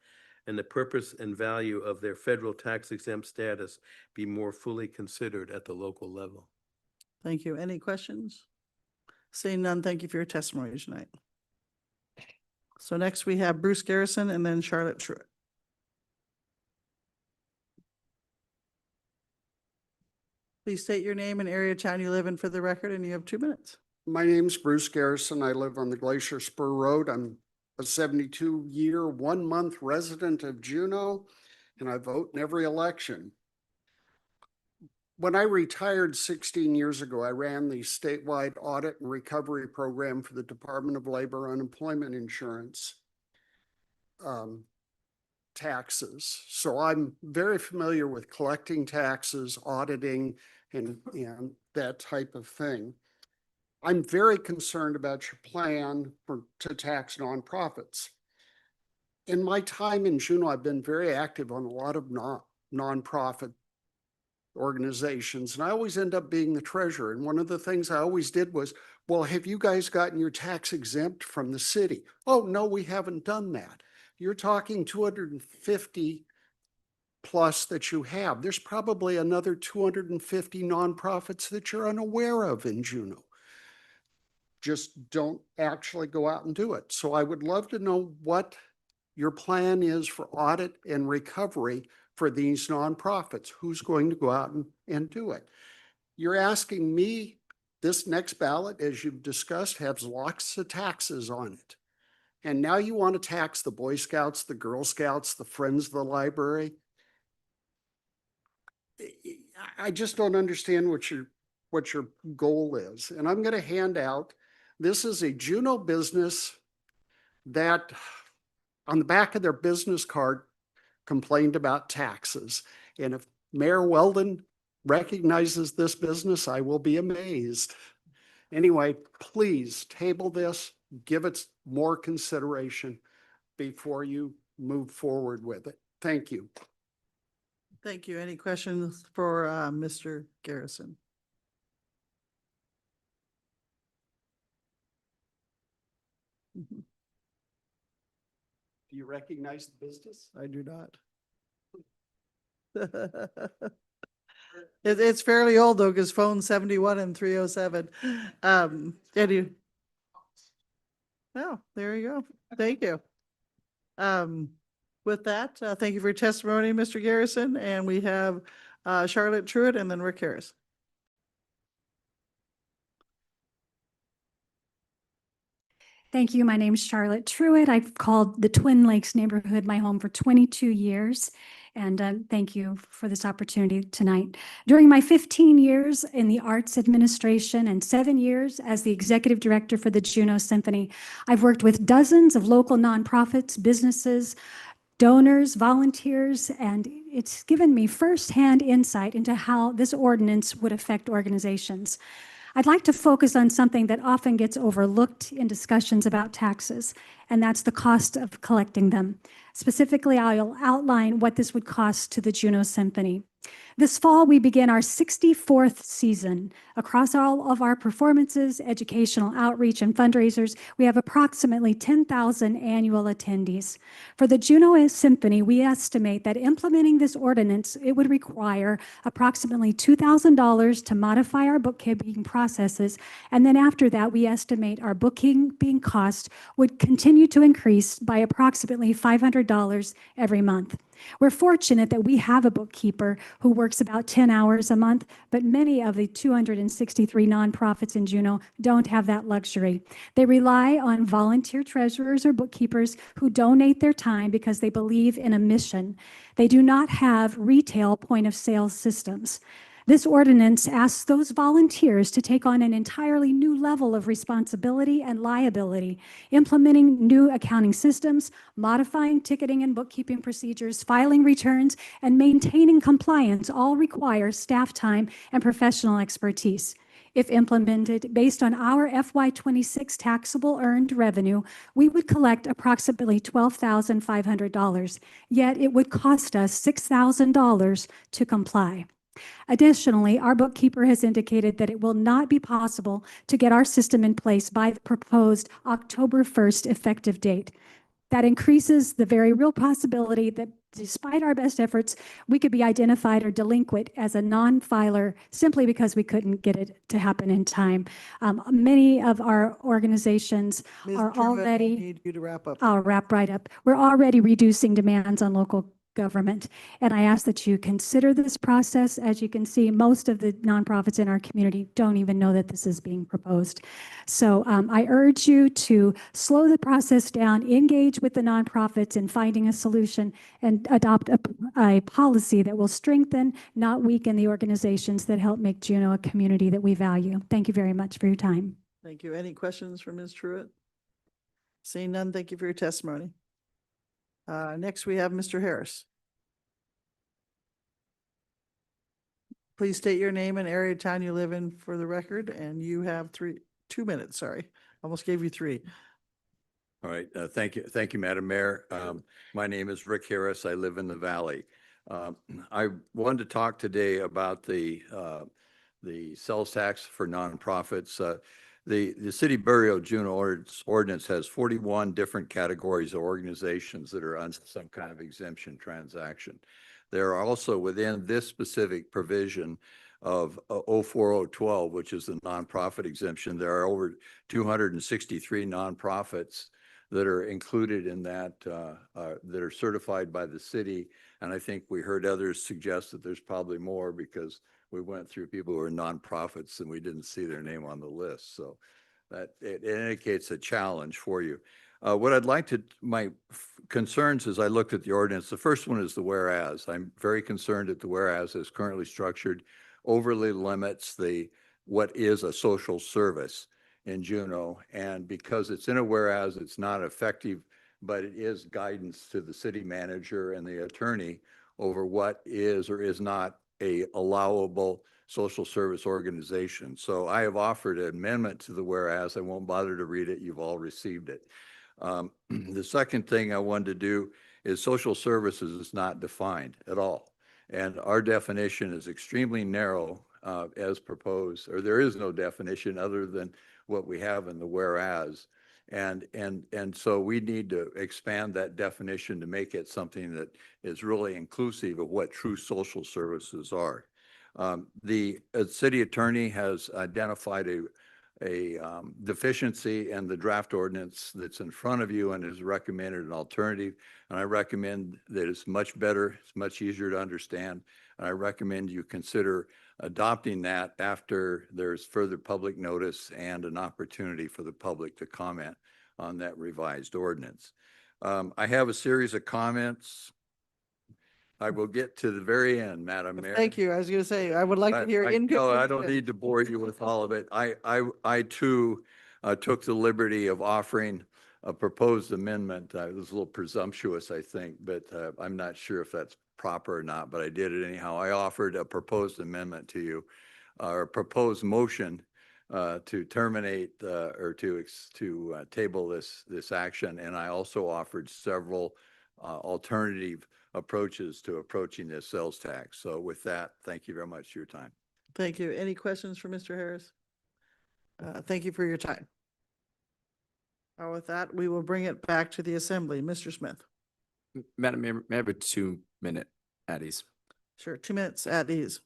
and the purpose and value of their federal tax exempt status be more fully considered at the local level. Thank you. Any questions? Seeing none, thank you for your testimony tonight. So next we have Bruce Garrison and then Charlotte Truitt. Please state your name and area of town you live in for the record, and you have 2 minutes. My name's Bruce Garrison. I live on the Glacier Spur Road. I'm a 72-year, 1-month resident of Juneau, and I vote in every election. When I retired 16 years ago, I ran the statewide audit and recovery program for the Department of Labor Unemployment Insurance taxes. So I'm very familiar with collecting taxes, auditing, and that type of thing. I'm very concerned about your plan to tax nonprofits. In my time in Juneau, I've been very active on a lot of nonprofit organizations, and I always end up being the treasurer. And one of the things I always did was, well, have you guys gotten your tax exempt from the city? Oh, no, we haven't done that. You're talking 250 plus that you have. There's probably another 250 nonprofits that you're unaware of in Juneau. Just don't actually go out and do it. So I would love to know what your plan is for audit and recovery for these nonprofits. Who's going to go out and do it? You're asking me, this next ballot, as you've discussed, has lots of taxes on it. And now you want to tax the Boy Scouts, the Girl Scouts, the Friends of the Library. I just don't understand what your goal is. And I'm going to hand out, this is a Juneau business that on the back of their business card complained about taxes. And if Mayor Weldon recognizes this business, I will be amazed. Anyway, please table this, give it more consideration before you move forward with it. Thank you. Thank you. Any questions for Mr. Garrison? Mhm. Do you recognize the business? I do not. It's fairly old though, because phone 71 and 307. Oh, there you go. Thank you. With that, thank you for your testimony, Mr. Garrison. And we have Charlotte Truitt and then Rick Harris. Thank you. My name is Charlotte Truitt. I've called the Twin Lakes neighborhood my home for 22 years. And thank you for this opportunity tonight. During my 15 years in the arts administration and 7 years as the executive director for the Juneau Symphony, I've worked with dozens of local nonprofits, businesses, donors, volunteers, and it's given me firsthand insight into how this ordinance would affect organizations. I'd like to focus on something that often gets overlooked in discussions about taxes, and that's the cost of collecting them. Specifically, I'll outline what this would cost to the Juneau Symphony. This fall, we begin our 64th season. Across all of our performances, educational outreach, and fundraisers, we have approximately 10,000 annual attendees. For the Juneau Symphony, we estimate that implementing this ordinance, it would require approximately $2,000 to modify our bookkeeping processes, and then after that, we estimate our bookkeeping cost would continue to increase by approximately $500 every month. We're fortunate that we have a bookkeeper who works about 10 hours a month, but many of the 263 nonprofits in Juneau don't have that luxury. They rely on volunteer treasurers or bookkeepers who donate their time because they believe in a mission. They do not have retail point of sale systems. This ordinance asks those volunteers to take on an entirely new level of responsibility and liability, implementing new accounting systems, modifying ticketing and bookkeeping procedures, filing returns, and maintaining compliance all require staff time and professional expertise. If implemented based on our FY26 taxable earned revenue, we would collect approximately $12,500, yet it would cost us $6,000 to comply. Additionally, our bookkeeper has indicated that it will not be possible to get our system in place by the proposed October 1st effective date. That increases the very real possibility that despite our best efforts, we could be identified or delinquent as a non-filer simply because we couldn't get it to happen in time. Many of our organizations Ms. are Truitt, I already, need you to wrap up. I'll wrap right up. We're already reducing demands on local government. And I ask that you consider this process. As you can see, most of the nonprofits in our community don't even know that this is being proposed. So I urge you to slow the process down, engage with the nonprofits in finding a solution, and adopt a policy that will strengthen, not weaken, the organizations that help make Juneau a community that we value. Thank you very much for your time. Thank you. Any questions for Ms. Truitt? Seeing none, thank you for your testimony. Next, we have Mr. Harris. Please state your name and area of town you live in for the record, and you have 2 minutes, sorry. Almost gave you 3. All right, thank you, Madam Mayor. My name is Rick Harris. I live in the Valley. I wanted to talk today about the sales tax for nonprofits. The City of Burial Juneau ordinance has 41 different categories of organizations that are on some kind of exemption transaction. There are also within this specific provision of 04012, which is the nonprofit exemption, there are over 263 nonprofits that are included in that, that are certified by the city. And I think we heard others suggest that there's probably more because we went through people who are nonprofits and we didn't see their name on the list. So that it indicates a challenge for you. What I'd like to, my concerns as I looked at the ordinance, the first one is the whereas. I'm very concerned that the whereas is currently structured overly limits what is a social service in Juneau. And because it's in a whereas, it's not effective, but it is guidance to the city manager and the attorney over what is or is not a allowable social service organization. So I have offered an amendment to the whereas. I won't bother to read it. You've all received it. The second thing I wanted to do is social services is not defined at all. And our definition is extremely narrow as proposed, or there is no definition other than what we have in the whereas. And so we need to expand that definition to make it something that is really inclusive of what true social services are. The city attorney has identified a deficiency in the draft ordinance that's in front of you and has recommended an alternative. And I recommend that it's much better, it's much easier to understand. And I recommend you consider adopting that after there's further public notice and an opportunity for the public to comment on that revised ordinance. I have a series of comments. I will get to the very end, Madam Mayor. Thank you. I was going to say, I would like to hear in. No, I don't need to bore you with all of it. I too took the liberty of offering a proposed amendment. It was a little presumptuous, I think, but I'm not sure if that's proper or not, but I did it anyhow. I offered a proposed amendment to you, or a proposed motion to terminate or to table this action. And I also offered several alternative approaches to approaching this sales tax. So with that, thank you very much for your time. Thank you. Any questions for Mr. Harris? Thank you for your time. With that, we will bring it back to the assembly. Mr. Smith. Madam Mayor, may I have a 2-minute at ease? Sure, 2 minutes at ease.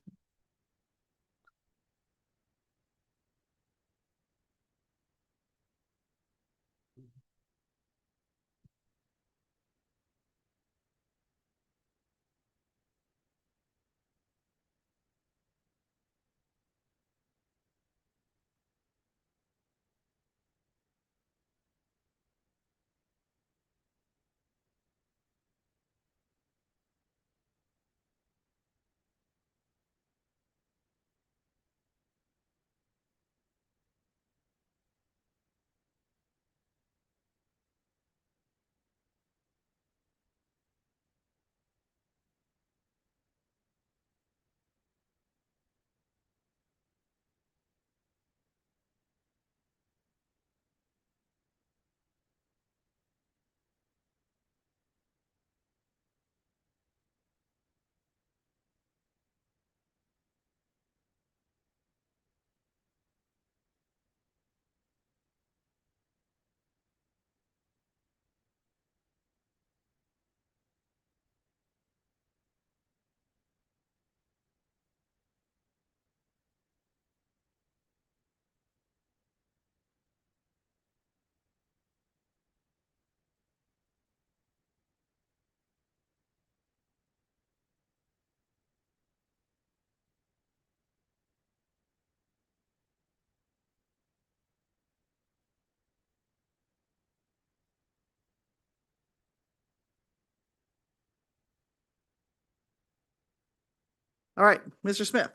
All right, Mr. Smith.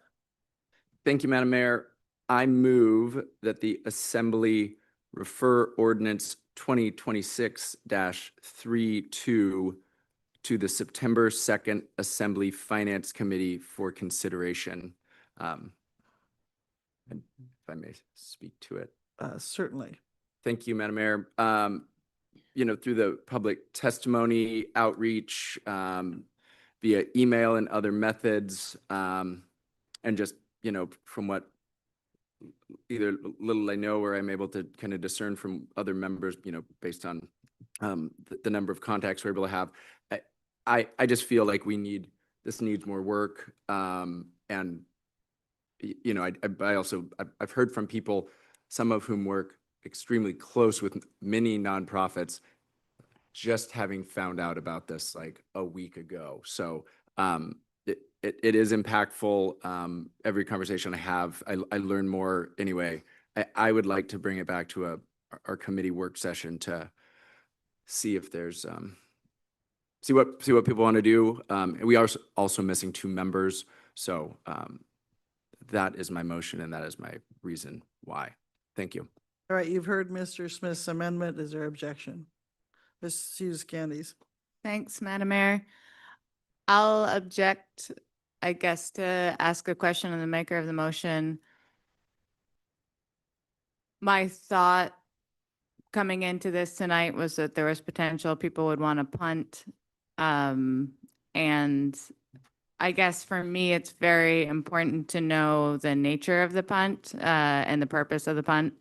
Thank you, Madam Mayor. I move that the Assembly refer ordinance 2026-32 to the September 2nd Assembly Finance Committee for consideration. If I may speak to it. Certainly. Thank you, Madam Mayor. Through the public testimony outreach, via email and other methods. And just, from what either little I know or I'm able to kind of discern from other members, based on the number of contacts we're able to have, I just feel like this needs more work. And I've heard from people, some of whom work extremely close with many nonprofits, just having found out about this like a week ago. So it is impactful. Every conversation I have, I learn more. Anyway, I would like to bring it back to our committee work session to see if there's see what people want to do. We are also missing 2 members, so that is my motion and that is my reason why. Thank you. All right, you've heard Mr. Smith's amendment. Is there objection? Ms. Hughes Candies. Thanks, Madam Mayor. I'll object, I guess, to ask a question of the maker of the motion. My thought coming into this tonight was that there was potential people would want to punt. And I guess for me, it's very important to know the nature of the punt and the purpose of the punt.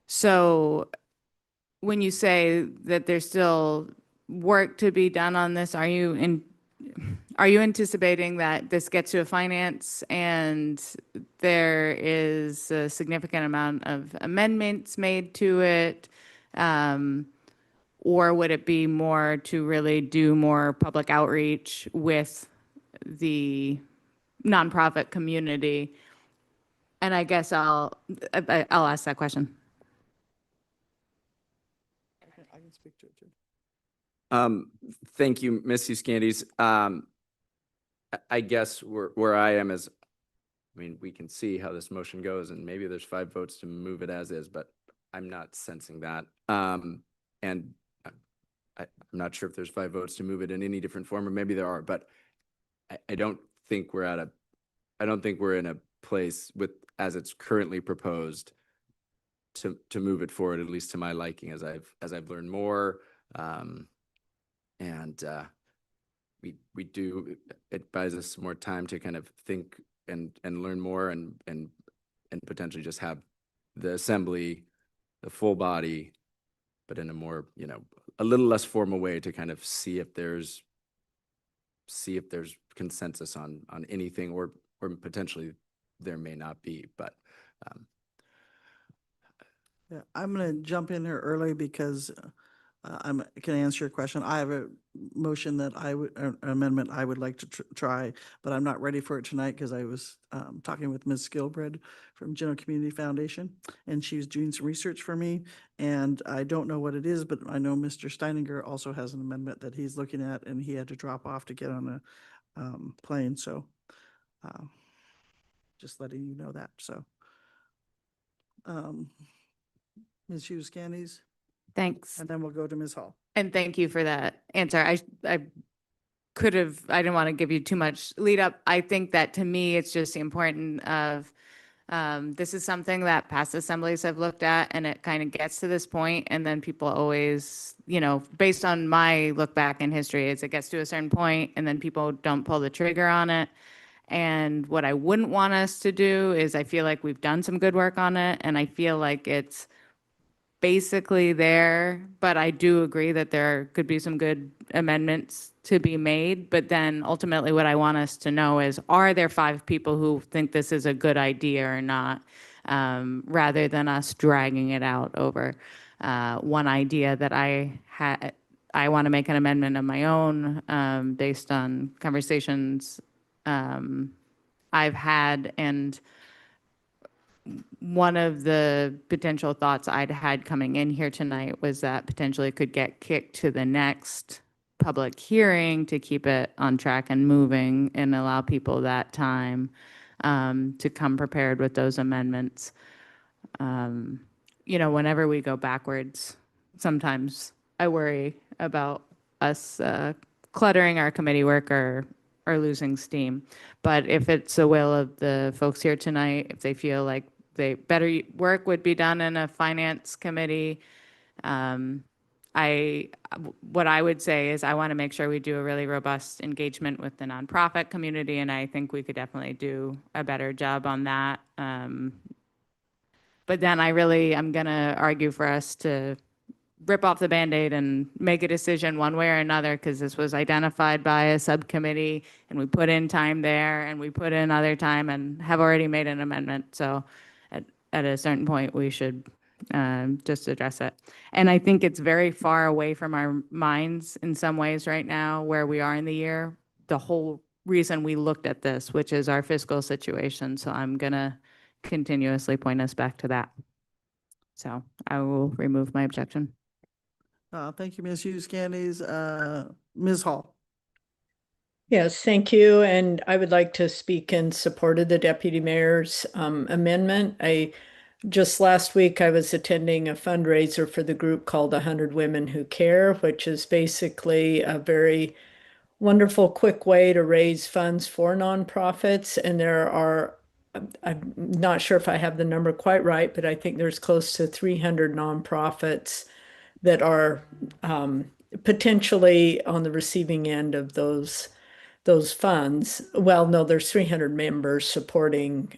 So when you say that there's still work to be done on this, are you anticipating that this gets to a finance and there is a significant amount of amendments made to it? Or would it be more to really do more public outreach with the nonprofit community? And I guess I'll ask that question. I can speak to it too. Thank you, Ms. Hughes Candies. I guess where I am is, we can see how this motion goes and maybe there's 5 votes to move it as is, but I'm not sensing that. And I'm not sure if there's 5 votes to move it in any different form, or maybe there are, but I don't think we're in a place with, as it's currently proposed, to move it forward, at least to my liking, as I've learned more. We do, it buys us more time to kind of think and learn more and potentially just have the assembly, the full body, but in a more, a little less formal way to kind of see if there's consensus on anything, or potentially there may not be, but Yeah, I'm going to jump in here early because I can answer your question. I have a motion that an amendment I would like to try, but I'm not ready for it tonight because I was talking with Ms. Skilbred from Genoa Community Foundation, and she's doing some research for me, and I don't know what it is, but I know Mr. Steininger also has an amendment that he's looking at, and he had to drop off to get on a plane, so just letting you know that, so. Ms. Hughes Candies? Thanks. And then we'll go to Ms. Hall. And thank you for that answer. I didn't want to give you too much lead up. I think that to me, it's just important of, this is something that past assemblies have looked at, and it kind of gets to this point, and then people always, based on my look back in history, is it gets to a certain point and then people don't pull the trigger on it. And what I wouldn't want us to do is, I feel like we've done some good work on it, and I feel like it's basically there, but I do agree that there could be some good amendments to be made. But then ultimately what I want us to know is, are there 5 people who think this is a good idea or not, rather than us dragging it out over one idea that I want to make an amendment of my own based on conversations I've had. And one of the potential thoughts I'd had coming in here tonight was that potentially it could get kicked to the next public hearing to keep it on track and moving, and allow people that time to come prepared with those amendments. Whenever we go backwards, sometimes I worry about us cluttering our committee work or losing steam. But if it's the will of the folks here tonight, if they feel like better work would be done in a finance committee, what I would say is I want to make sure we do a really robust engagement with the nonprofit community, and I think we could definitely do a better job on that. But then I'm going to argue for us to rip off the Band-Aid and make a decision one way or another, because this was identified by a subcommittee and we put in time there and we put in other time and have already made an amendment. So at a certain point, we should just address it. And I think it's very far away from our minds in some ways right now where we are in the year, the whole reason we looked at this, which is our fiscal situation. So I'm going to continuously point us back to that. So I will remove my objection. Thank you, Ms. Hughes Candies. Ms. Hall. Yes, thank you. And I would like to speak in support of the deputy mayor's amendment. Just last week, I was attending a fundraiser for the group called 100 Women Who Care, which is basically a very wonderful, quick way to raise funds for nonprofits. And there are, I'm not sure if I have the number quite right, but I think there's close to 300 nonprofits that are potentially on the receiving end of those funds. Well, no, there's 300 members supporting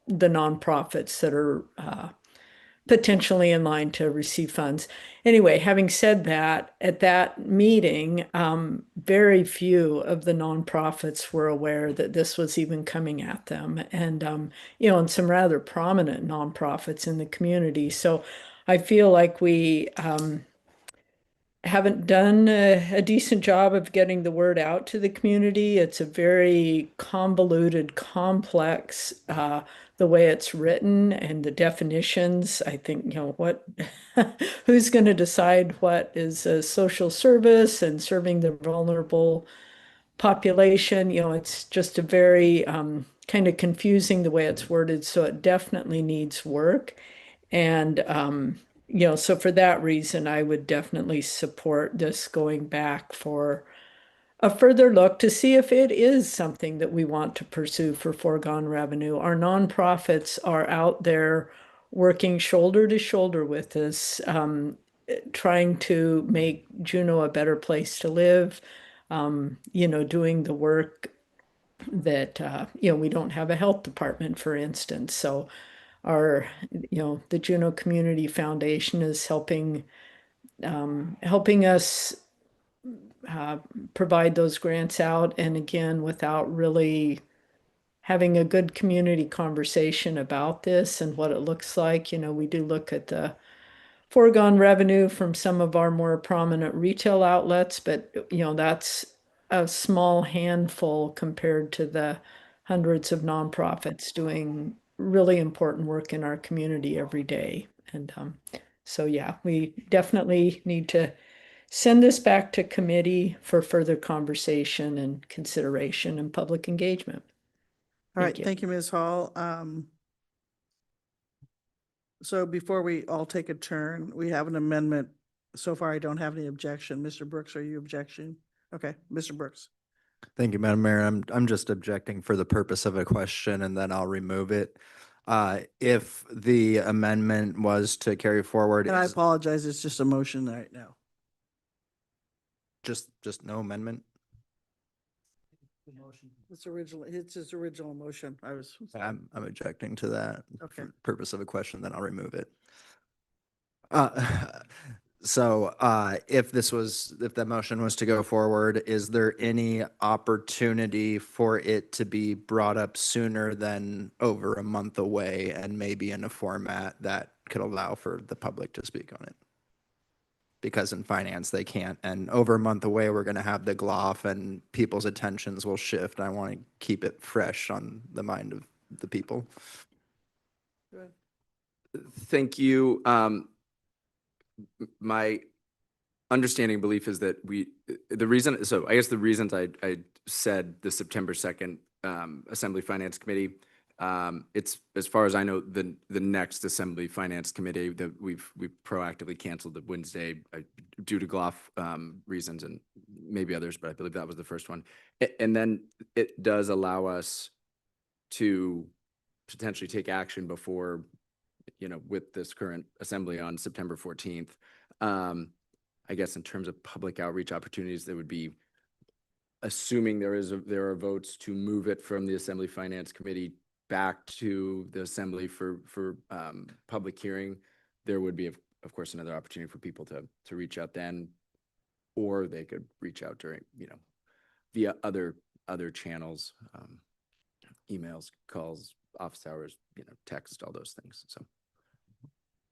the nonprofits that are potentially in line to receive funds. Anyway, having said that, at that meeting, very few of the nonprofits were aware that this was even coming at them, and and some rather prominent nonprofits in the community. So I feel like we haven't done a decent job of getting the word out to the community. It's a very convoluted, complex, the way it's written and the definitions. I think, what, who's going to decide what is a social service and serving the vulnerable population? It's just a very kind of confusing the way it's worded. So it definitely needs work. And, so for that reason, I would definitely support this going back for a further look to see if it is something that we want to pursue for foregone revenue. Our nonprofits are out there working shoulder to shoulder with us, trying to make Juneau a better place to live, doing the work that, we don't have a health department, for instance. So the Juneau Community Foundation is helping us provide those grants out. And again, without really having a good community conversation about this and what it looks like, we do look at the foregone revenue from some of our more prominent retail outlets, but that's a small handful compared to the hundreds of nonprofits doing really important work in our community every day. And so, yeah, we definitely need to send this back to committee for further conversation and consideration and public engagement. All right, thank you, Ms. Hall. So before we all take a turn, we have an amendment. So far, I don't have any objection. Mr. Brooks, are you objecting? Okay, Mr. Brooks. Thank you, Madam Mayor. I'm just objecting for the purpose of a question, and then I'll remove it. If the amendment was to carry forward, And I apologize, it's just a motion right now. just no amendment. It's his original motion. I'm objecting to that. Okay. For purpose of a question, then I'll remove it. So if that motion was to go forward, is there any opportunity for it to be brought up sooner than over a month away, and maybe in a format that could allow for the public to speak on it? Because in finance, they can't. And over a month away, we're going to have the GLOF and people's attentions will shift. I want to keep it fresh on the mind of the people. Good. Thank you. My understanding belief is that the reasons I said the September 2nd Assembly Finance Committee, it's, as far as I know, the next Assembly Finance Committee that we've proactively canceled the Wednesday due to GLOF reasons and maybe others, but I believe that was the first one. And then it does allow us to potentially take action before, with this current assembly on September 14th. I guess in terms of public outreach opportunities, there would be, assuming there are votes to move it from the Assembly Finance Committee back to the Assembly for public hearing, there would be, of course, another opportunity for people to reach out then, or they could reach out during, via other channels, emails, calls, office hours, text, all those things. So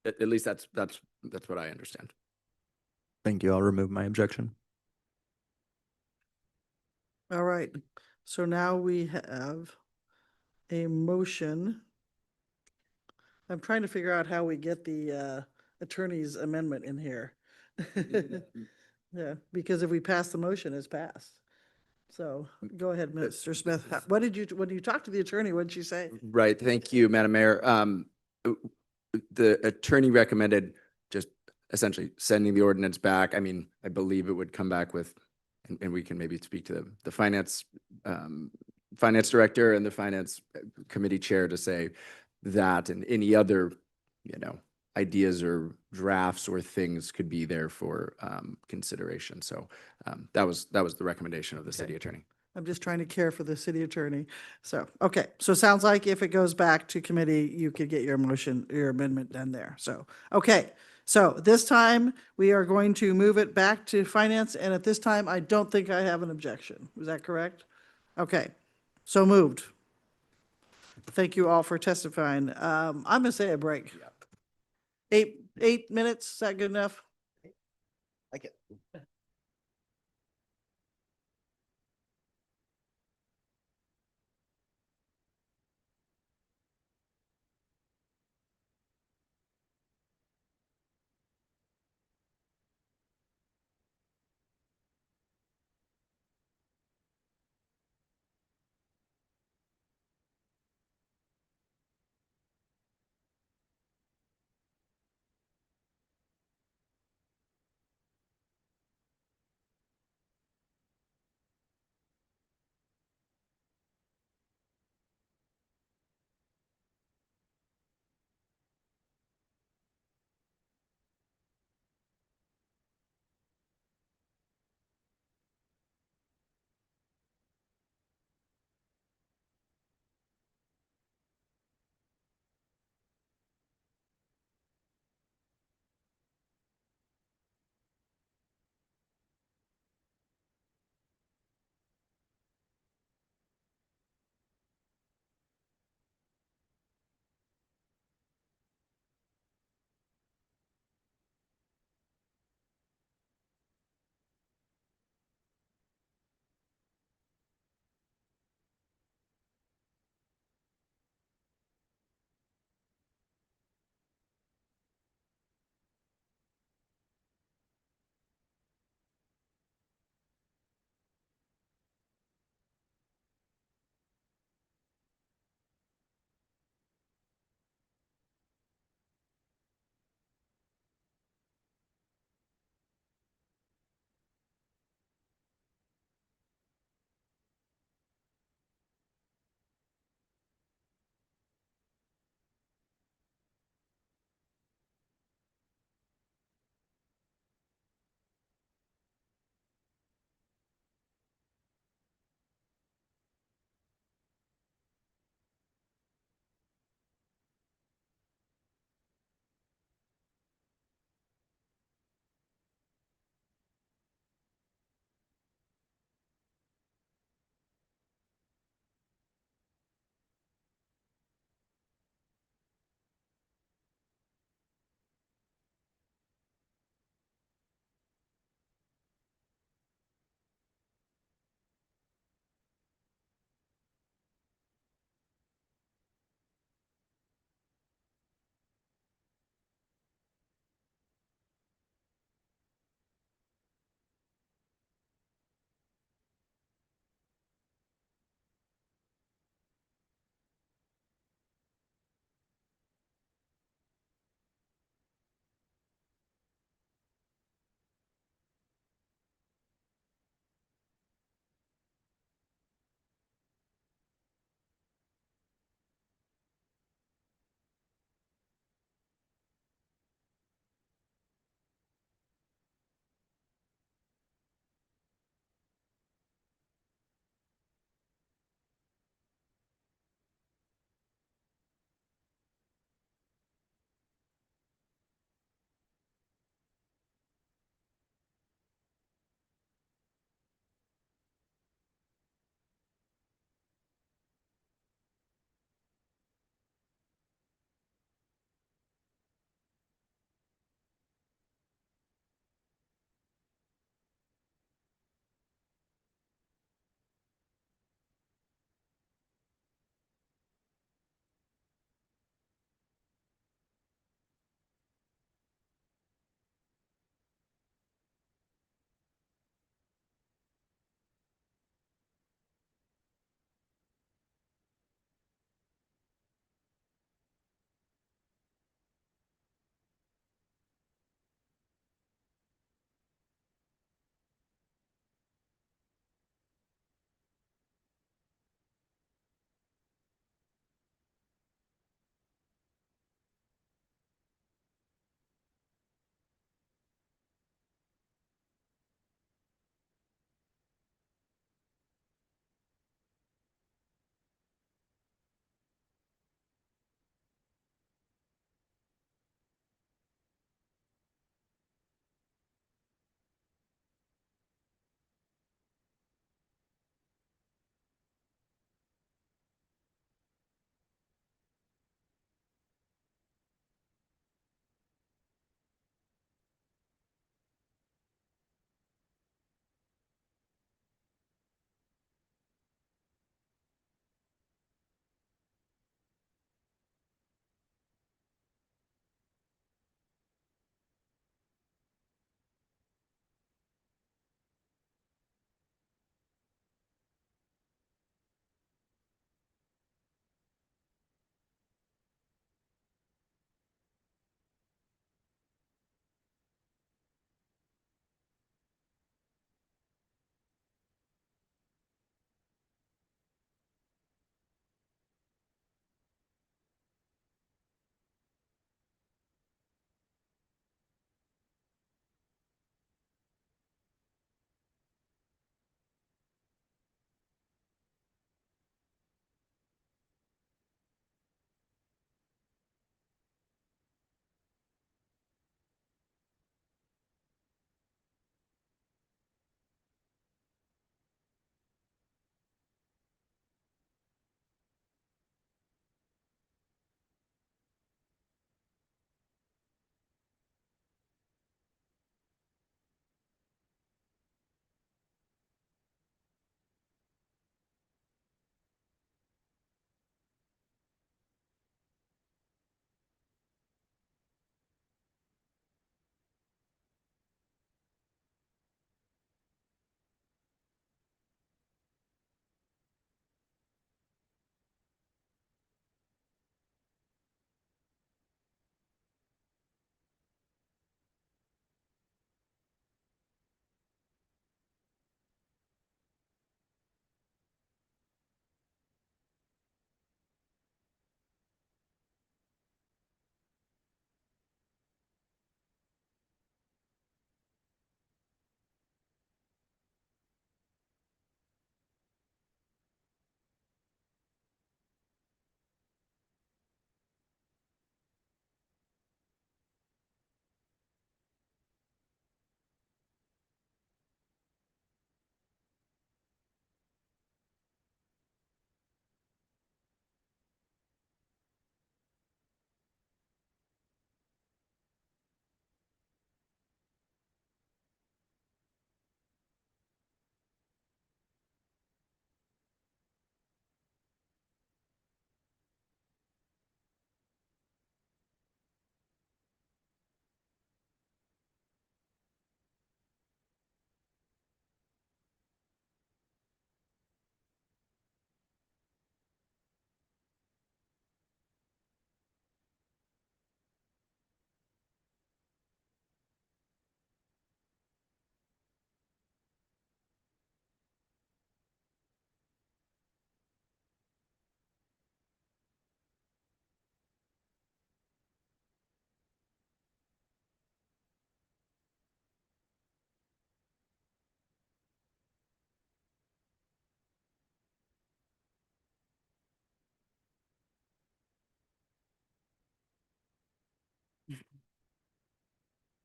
at least that's what I understand. Thank you. I'll remove my objection. All right, so now we have a motion. I'm trying to figure out how we get the attorney's amendment in here. Yeah, because if we pass the motion, it's passed. So go ahead, Mr. Smith. What did you, when you talked to the attorney, what did she say? Right. Thank you, Madam Mayor. The attorney recommended just essentially sending the ordinance back. I mean, I believe it would come back with, and we can maybe speak to the finance director and the finance committee chair to say that, and any other, ideas or drafts or things could be there for consideration. So that was the recommendation of the city attorney. I'm just trying to care for the city attorney. So, okay, so it sounds like if it goes back to committee, you could get your amendment done there. So, okay. So this time we are going to move it back to finance. And at this time, I don't think I have an objection. Is that correct? Okay, so moved. Thank you all for testifying. I'm gonna say a break. 8 minutes, is that good enough? Like it.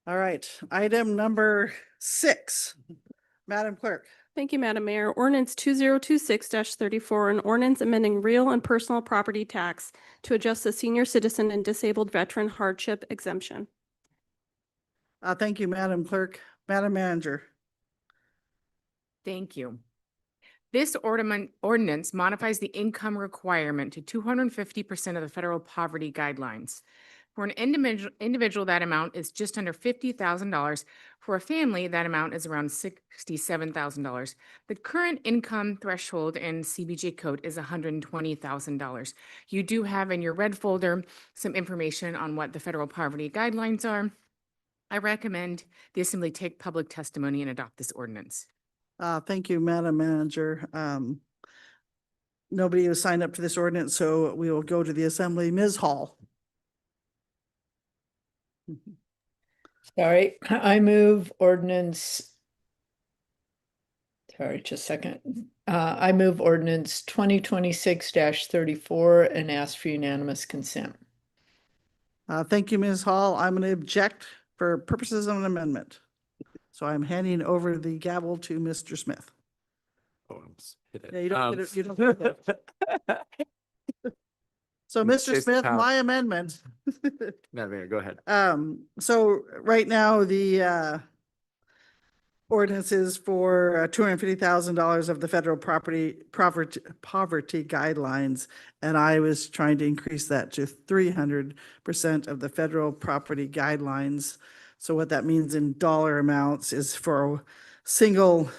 All right, item number 6. Madam Clerk. Thank you, Madam Mayor. Ordinance 2026-34, an ordinance amending real and personal property tax to adjust the senior citizen and disabled veteran hardship exemption. Thank you, Madam Clerk. Madam Manager. Thank you. This ordinance modifies the income requirement to 250% of the federal poverty guidelines. For an individual, that amount is just under $50,000. For a family, that amount is around $67,000. The current income threshold in CBG code is $120,000. You do have in your red folder some information on what the federal poverty guidelines are. I recommend the Assembly take public testimony and adopt this ordinance. Thank you, Madam Manager. Nobody has signed up to this ordinance, so we will go to the Assembly. Ms. Hall. Sorry, I move ordinance. Sorry, just a second. I move ordinance 2026-34 and ask for unanimous consent. Thank you, Ms. Hall. I'm going to object for purposes of an amendment. So I'm handing over the gavel to Mr. Smith. Oh, I almost hit it. Yeah, you don't get it. You don't get it. So, Mr. Chase Smith, Powell. my amendment. Madam Mayor, go ahead. So right now, the ordinance is for $250,000 of the federal poverty guidelines, and I was trying to increase that to 300% of the federal property guidelines. So what that means in dollar amounts is for a single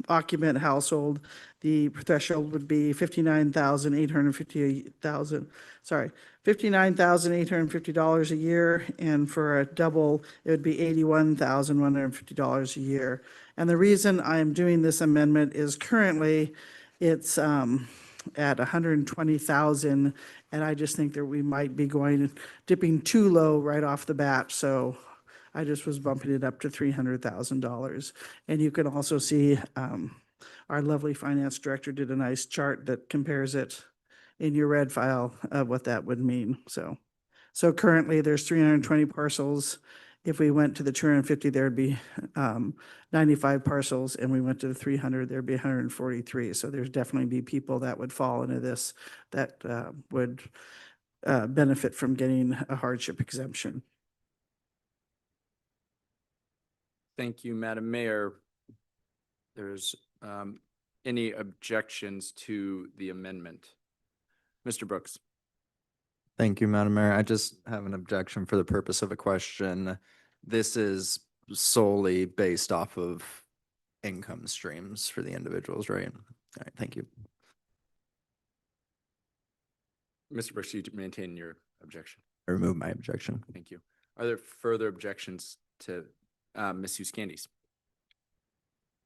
occupant household, the threshold would be $59,850 a year, and for a double, it would be $81,150 a year. And the reason I am doing this amendment is currently it's at $120,000, and I just think that we might be dipping too low right off the bat. So I just was bumping it up to $300,000. And you can also see our lovely finance director did a nice chart that compares it in your red file of what that would mean. So currently there's 320 parcels. If we went to the 250, there'd be 95 parcels, and we went to the 300, there'd be 143. So there's definitely be people that would fall into this that would benefit from getting a hardship exemption. Thank you, Madam Mayor. There's any objections to the amendment? Mr. Brooks. Thank you, Madam Mayor. I just have an objection for the purpose of a question. This is solely based off of income streams for the individuals, right? All right, thank you. Mr. Brooks, you maintain your objection. I remove my objection. Thank you. Are there further objections to Ms. Hughes-Candies?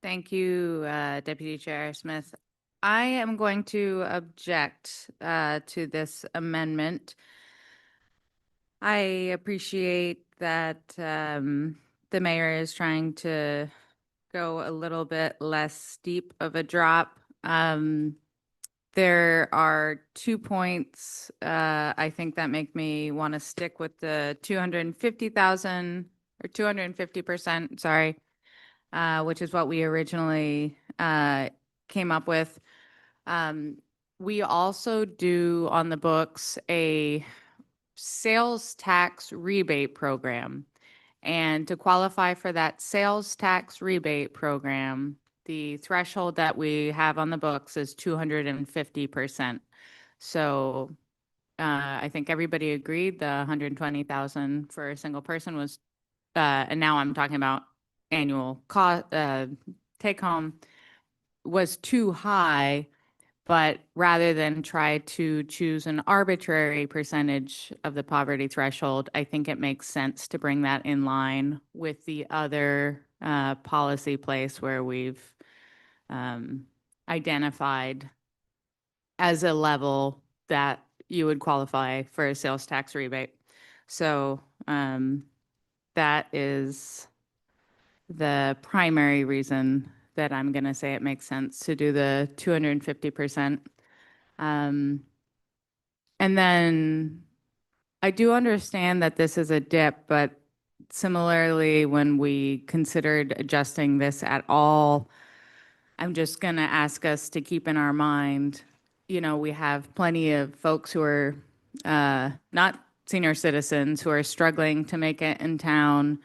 Thank you, Deputy Chair Smith. I am going to object to this amendment. I appreciate that the mayor is trying to go a little bit less steep of a drop. There are 2 points I think that make me want to stick with the 250,000 or 250%, sorry, which is what we originally came up with. We also do on the books a sales tax rebate program. And to qualify for that sales tax rebate program, the threshold that we have on the books is 250%. So I think everybody agreed the 120,000 for a single person was, and now I'm talking about annual cost, take home, was too high. But rather than try to choose an arbitrary percentage of the poverty threshold, I think it makes sense to bring that in line with the other policy place where we've identified as a level that you would qualify for a sales tax rebate. So that is the primary reason that I'm going to say it makes sense to do the 250%. And then I do understand that this is a dip, but similarly, when we considered adjusting this at all, I'm just going to ask us to keep in our mind, you know, we have plenty of folks who are not senior citizens who are struggling to make it in town,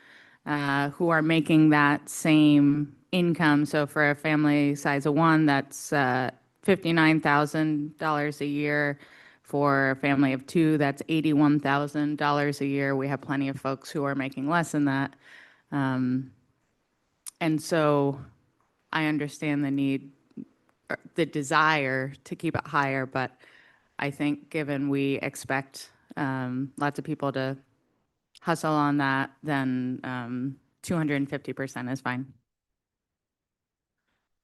who are making that same income. So for a family size of one, that's $59,000 a year. For a family of two, that's $81,000 a year. We have plenty of folks who are making less than that. And so I understand the need, the desire to keep it higher, but I think given we expect lots of people to hustle on that, then 250% is fine.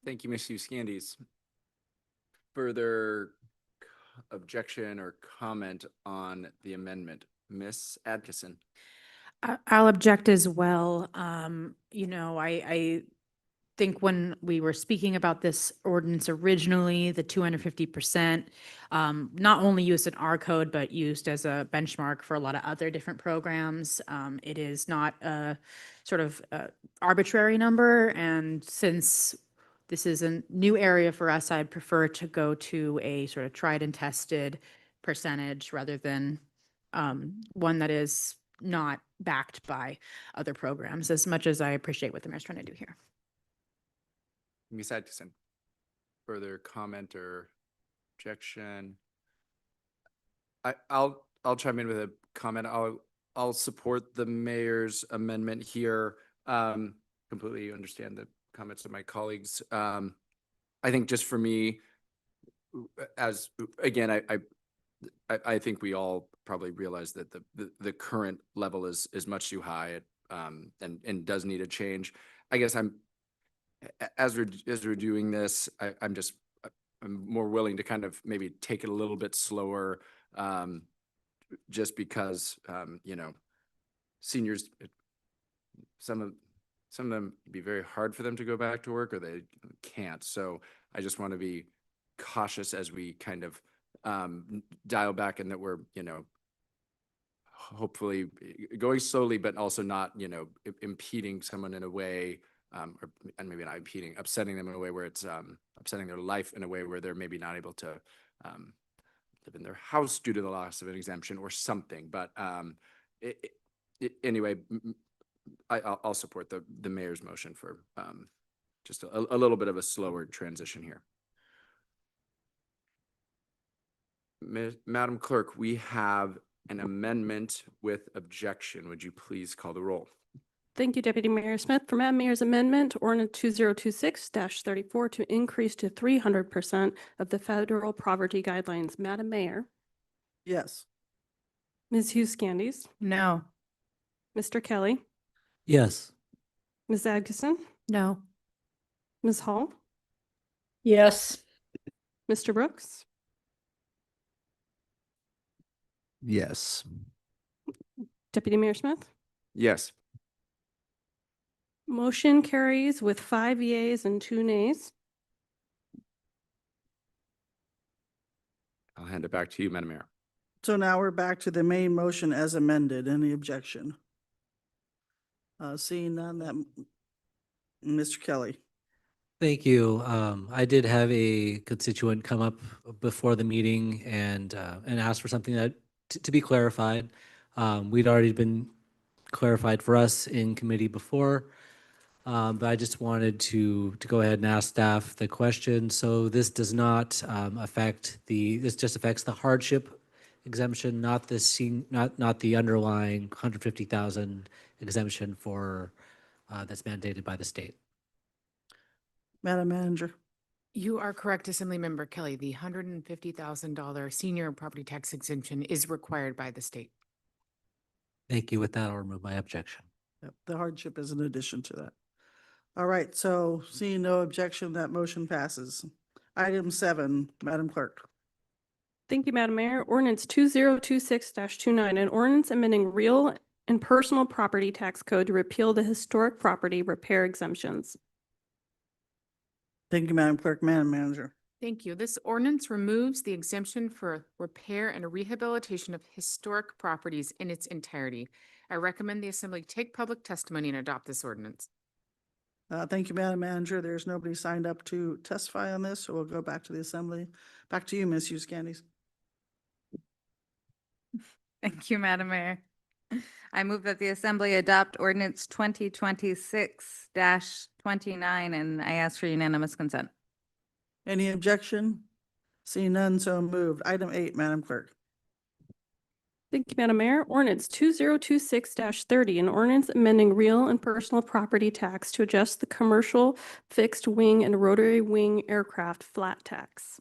Thank you, Ms. Uscandies. Further objection or comment on the amendment? Ms. Adkisson. I'll object as well. You know, I think when we were speaking about this ordinance originally, the 250%, not only used in our code, but used as a benchmark for a lot of other different programs. It is not a sort of arbitrary number. And since this is a new area for us, I'd prefer to go to a sort of tried and tested percentage rather than one that is not backed by other programs, as much as I appreciate what the mayor's trying to do here. Ms. Atkinson, further comment or objection? I'll chime in with a comment. I'll support the mayor's amendment here. Completely understand the comments of my colleagues. I think just for me, as again, I think we all probably realize that the current level is much too high, and does need a change. I guess as we're doing this, I'm more willing to kind of maybe take it a little bit slower, just because you know, seniors, some of them be very hard for them to go back to work, or they can't. So I just want to be cautious as we kind of dial back, and that we're, you know, hopefully going slowly, but also not, you know, impeding someone in a way, and maybe not impeding, upsetting them in a way where it's upsetting their life in a way where they're maybe not able to live in their house due to the loss of an exemption or something. But anyway, I'll support the mayor's motion for just a little bit of a slower transition here. Madam Clerk, we have an amendment with objection. Would you please call the roll? Thank you, Deputy Mayor Smith. For Madam Mayor's amendment, ordinance 2026-34 to increase to 300% of the federal poverty guidelines. Madam Mayor. Yes. Ms. Hughes Candies. No. Mr. Kelly. Yes. Ms. Adkisson. No. Ms. Hall. Yes. Mr. Brooks. Yes. Deputy Mayor Smith. Yes. Motion carries with 5 yeas and 2 nays. I'll hand it back to you, Madam Mayor. So now we're back to the main motion as amended. Any objection? Seeing none, that Mr. Kelly. Thank you. I did have a constituent come up before the meeting and ask for something that to be clarified. We'd already been clarified for us in committee before, but I just wanted to go ahead and ask staff the question. So this does not affect this just affects the hardship exemption, not the underlying 150,000 exemption for that's mandated by the state. Madam Manager. You are correct, Assemblymember Kelly. The $150,000 senior property tax exemption is required by the state. Thank you. With that, I'll remove my objection. Yep, the hardship is an addition to that. All right, so seeing no objection, that motion passes. Item 7, Madam Clerk. Thank you, Madam Mayor. Ordinance 2026-29, an ordinance amending real and personal property tax code to repeal the historic property repair exemptions. Thank you, Madam Clerk. Madam Manager. Thank you. This ordinance removes the exemption for repair and rehabilitation of historic properties in its entirety. I recommend the Assembly take public testimony and adopt this ordinance. Thank you, Madam Manager. There's nobody signed up to testify on this, so we'll go back to the Assembly. Back to you, Ms. Hughes Candies. Thank you, Madam Mayor. I move that the Assembly adopt ordinance 2026-29, and I ask for unanimous consent. Any objection? Seeing none, so moved. Item 8, Madam Clerk. Thank you, Madam Mayor. Ordinance 2026-30, an ordinance amending real and personal property tax to adjust the commercial fixed wing and rotary wing aircraft flat tax.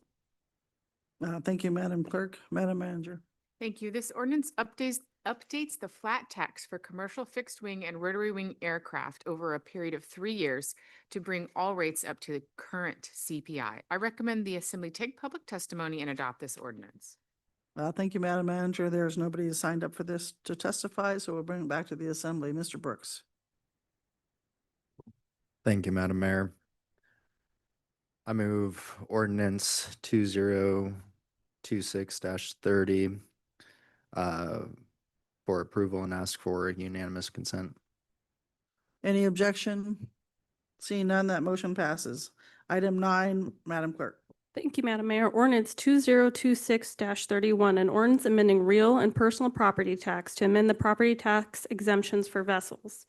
Thank you, Madam Clerk. Madam Manager. Thank you. This ordinance updates the flat tax for commercial fixed wing and rotary wing aircraft over a period of 3 years to bring all rates up to the current CPI. I recommend the Assembly take public testimony and adopt this ordinance. Thank you, Madam Manager. There's nobody who signed up for this to testify, so we'll bring it back to the Assembly. Mr. Brooks. Thank you, Madam Mayor. I move ordinance 2026-30 for approval and ask for unanimous consent. Any objection? Seeing none, that motion passes. Item 9, Madam Clerk. Thank you, Madam Mayor. Ordinance 2026-31, an ordinance amending real and personal property tax to amend the property tax exemptions for vessels.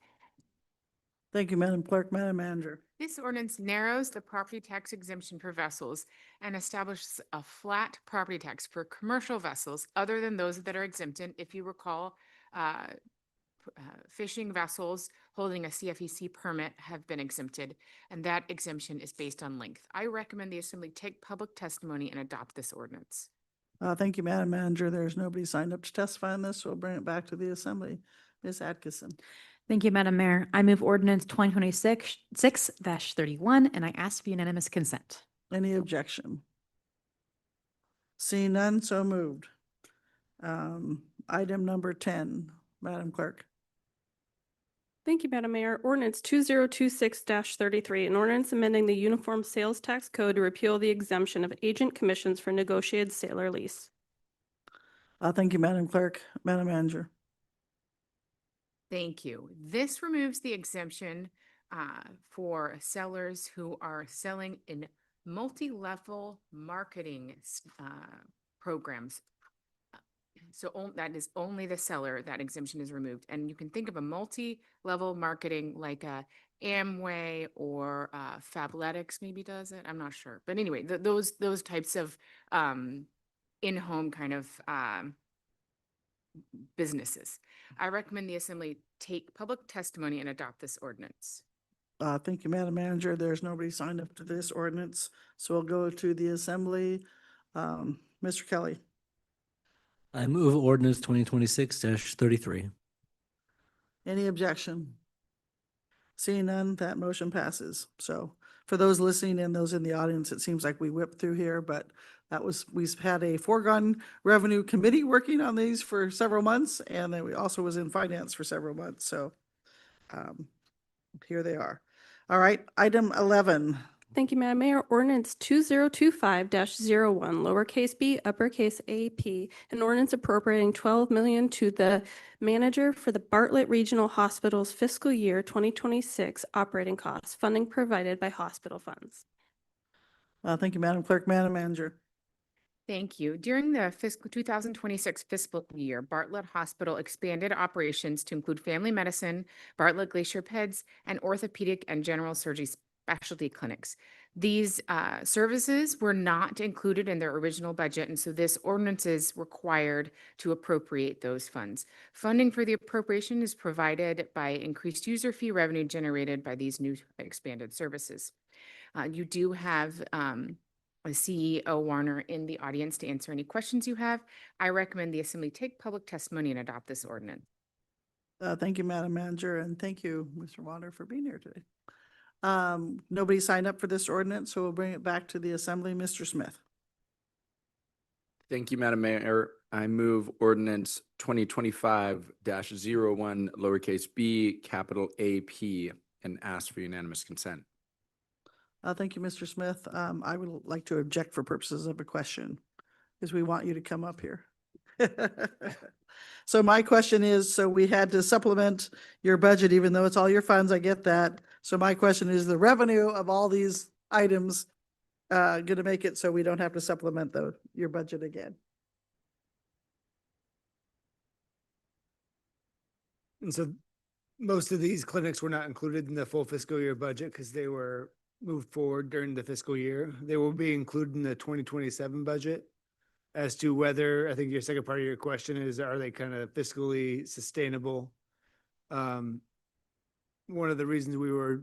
Thank you, Madam Clerk. Madam Manager. This ordinance narrows the property tax exemption for vessels and establishes a flat property tax for commercial vessels other than those that are exempted. If you recall, fishing vessels holding a CFEC permit have been exempted, and that exemption is based on length. I recommend the Assembly take public testimony and adopt this ordinance. Thank you, Madam Manager. There's nobody signed up to testify on this, so we'll bring it back to the Assembly. Ms. Atkinson. Thank you, Madam Mayor. I move ordinance 2026-31, and I ask for unanimous consent. Any objection? Seeing none, so moved. Item number 10, Madam Clerk. Thank you, Madam Mayor. Ordinance 2026-33, an ordinance amending the Uniform Sales Tax Code to repeal the exemption of agent commissions for negotiated sale or lease. Thank you, Madam Clerk. Madam Manager. Thank you. This removes the exemption for sellers who are selling in multi-level marketing programs. So that is only the seller, that exemption is removed. And you can think of a multi-level marketing like Amway or Fabletics maybe does it. I'm not sure. But anyway, those types of in-home kind of businesses. I recommend the Assembly take public testimony and adopt this ordinance. Thank you, Madam Manager. There's nobody signed up to this ordinance, so we'll go to the Assembly. Mr. Kelly. I move ordinance 2026-33. Any objection? Seeing none, that motion passes. So for those listening and those in the audience, it seems like we whipped through here, but we've had a foregone revenue committee working on these for several months, and then we also was in finance for several months. So here they are. All right, item 11. Thank you, Madam Mayor. Ordinance 2025-01, lowercase b, uppercase AP, an ordinance appropriating $12 million to the manager for the Bartlett Regional Hospital's fiscal year 2026 operating costs, funding provided by hospital funds. Thank you, Madam Clerk. Madam Manager. Thank you. During the fiscal 2026 fiscal year, Bartlett Hospital expanded operations to include family medicine, Bartlett Glacier Peds, and orthopedic and general surgery specialty clinics. These services were not included in their original budget, and so this ordinance is required to appropriate those funds. Funding for the appropriation is provided by increased user fee revenue generated by these new expanded services. You do have CEO Warner in the audience to answer any questions you have. I recommend the Assembly take public testimony and adopt this ordinance. Thank you, Madam Manager, and thank you, Mr. Warner, for being here today. Nobody signed up for this ordinance, so we'll bring it back to the Assembly. Mr. Smith. Thank you, Madam Mayor. I move ordinance 2025-01, lowercase b, capital AP, and ask for unanimous consent. Thank you, Mr. Smith. I would like to object for purposes of a question, because we want you to come up here. So my question is, so we had to supplement your budget, even though it's all your funds, I get that. So my question is, the revenue of all these items going to make it so we don't have to supplement your budget again? And so most of these clinics were not included in the full fiscal year budget because they were moved forward during the fiscal year. They will be included in the 2027 budget. As to whether, I think your second part of your question is, are they kind of fiscally sustainable? One of the reasons we were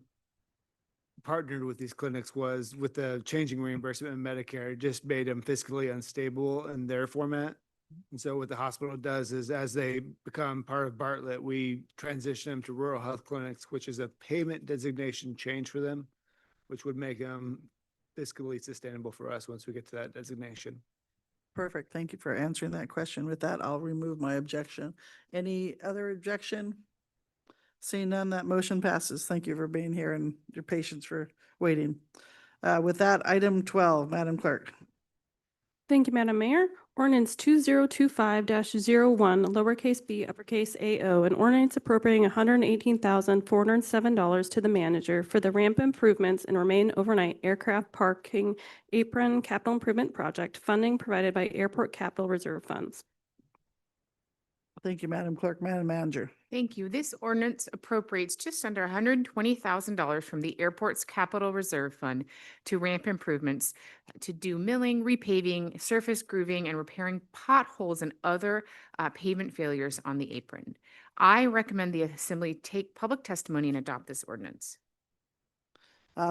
partnered with these clinics was with the changing reimbursement in Medicare, it just made them fiscally unstable in their format. And so what the hospital does is, as they become part of Bartlett, we transition them to rural health clinics, which is a payment designation change for them, which would make them fiscally sustainable for us once we get to that designation. Perfect. Thank you for answering that question. With that, I'll remove my objection. Any other objection? Seeing none, that motion passes. Thank you for being here and your patience for waiting. With that, item 12, Madam Clerk. Thank you, Madam Mayor. Ordinance 2025-01, lowercase b, uppercase AO, an ordinance appropriating $118,407 to the manager for the ramp improvements and remain overnight aircraft parking apron capital improvement project, funding provided by Airport Capital Reserve Funds. Thank you, Madam Clerk. Madam Manager. Thank you. This ordinance appropriates just under $120,000 from the airport's capital reserve fund to ramp improvements to do milling, repaving, surface grooving, and repairing potholes and other pavement failures on the apron. I recommend the Assembly take public testimony and adopt this ordinance.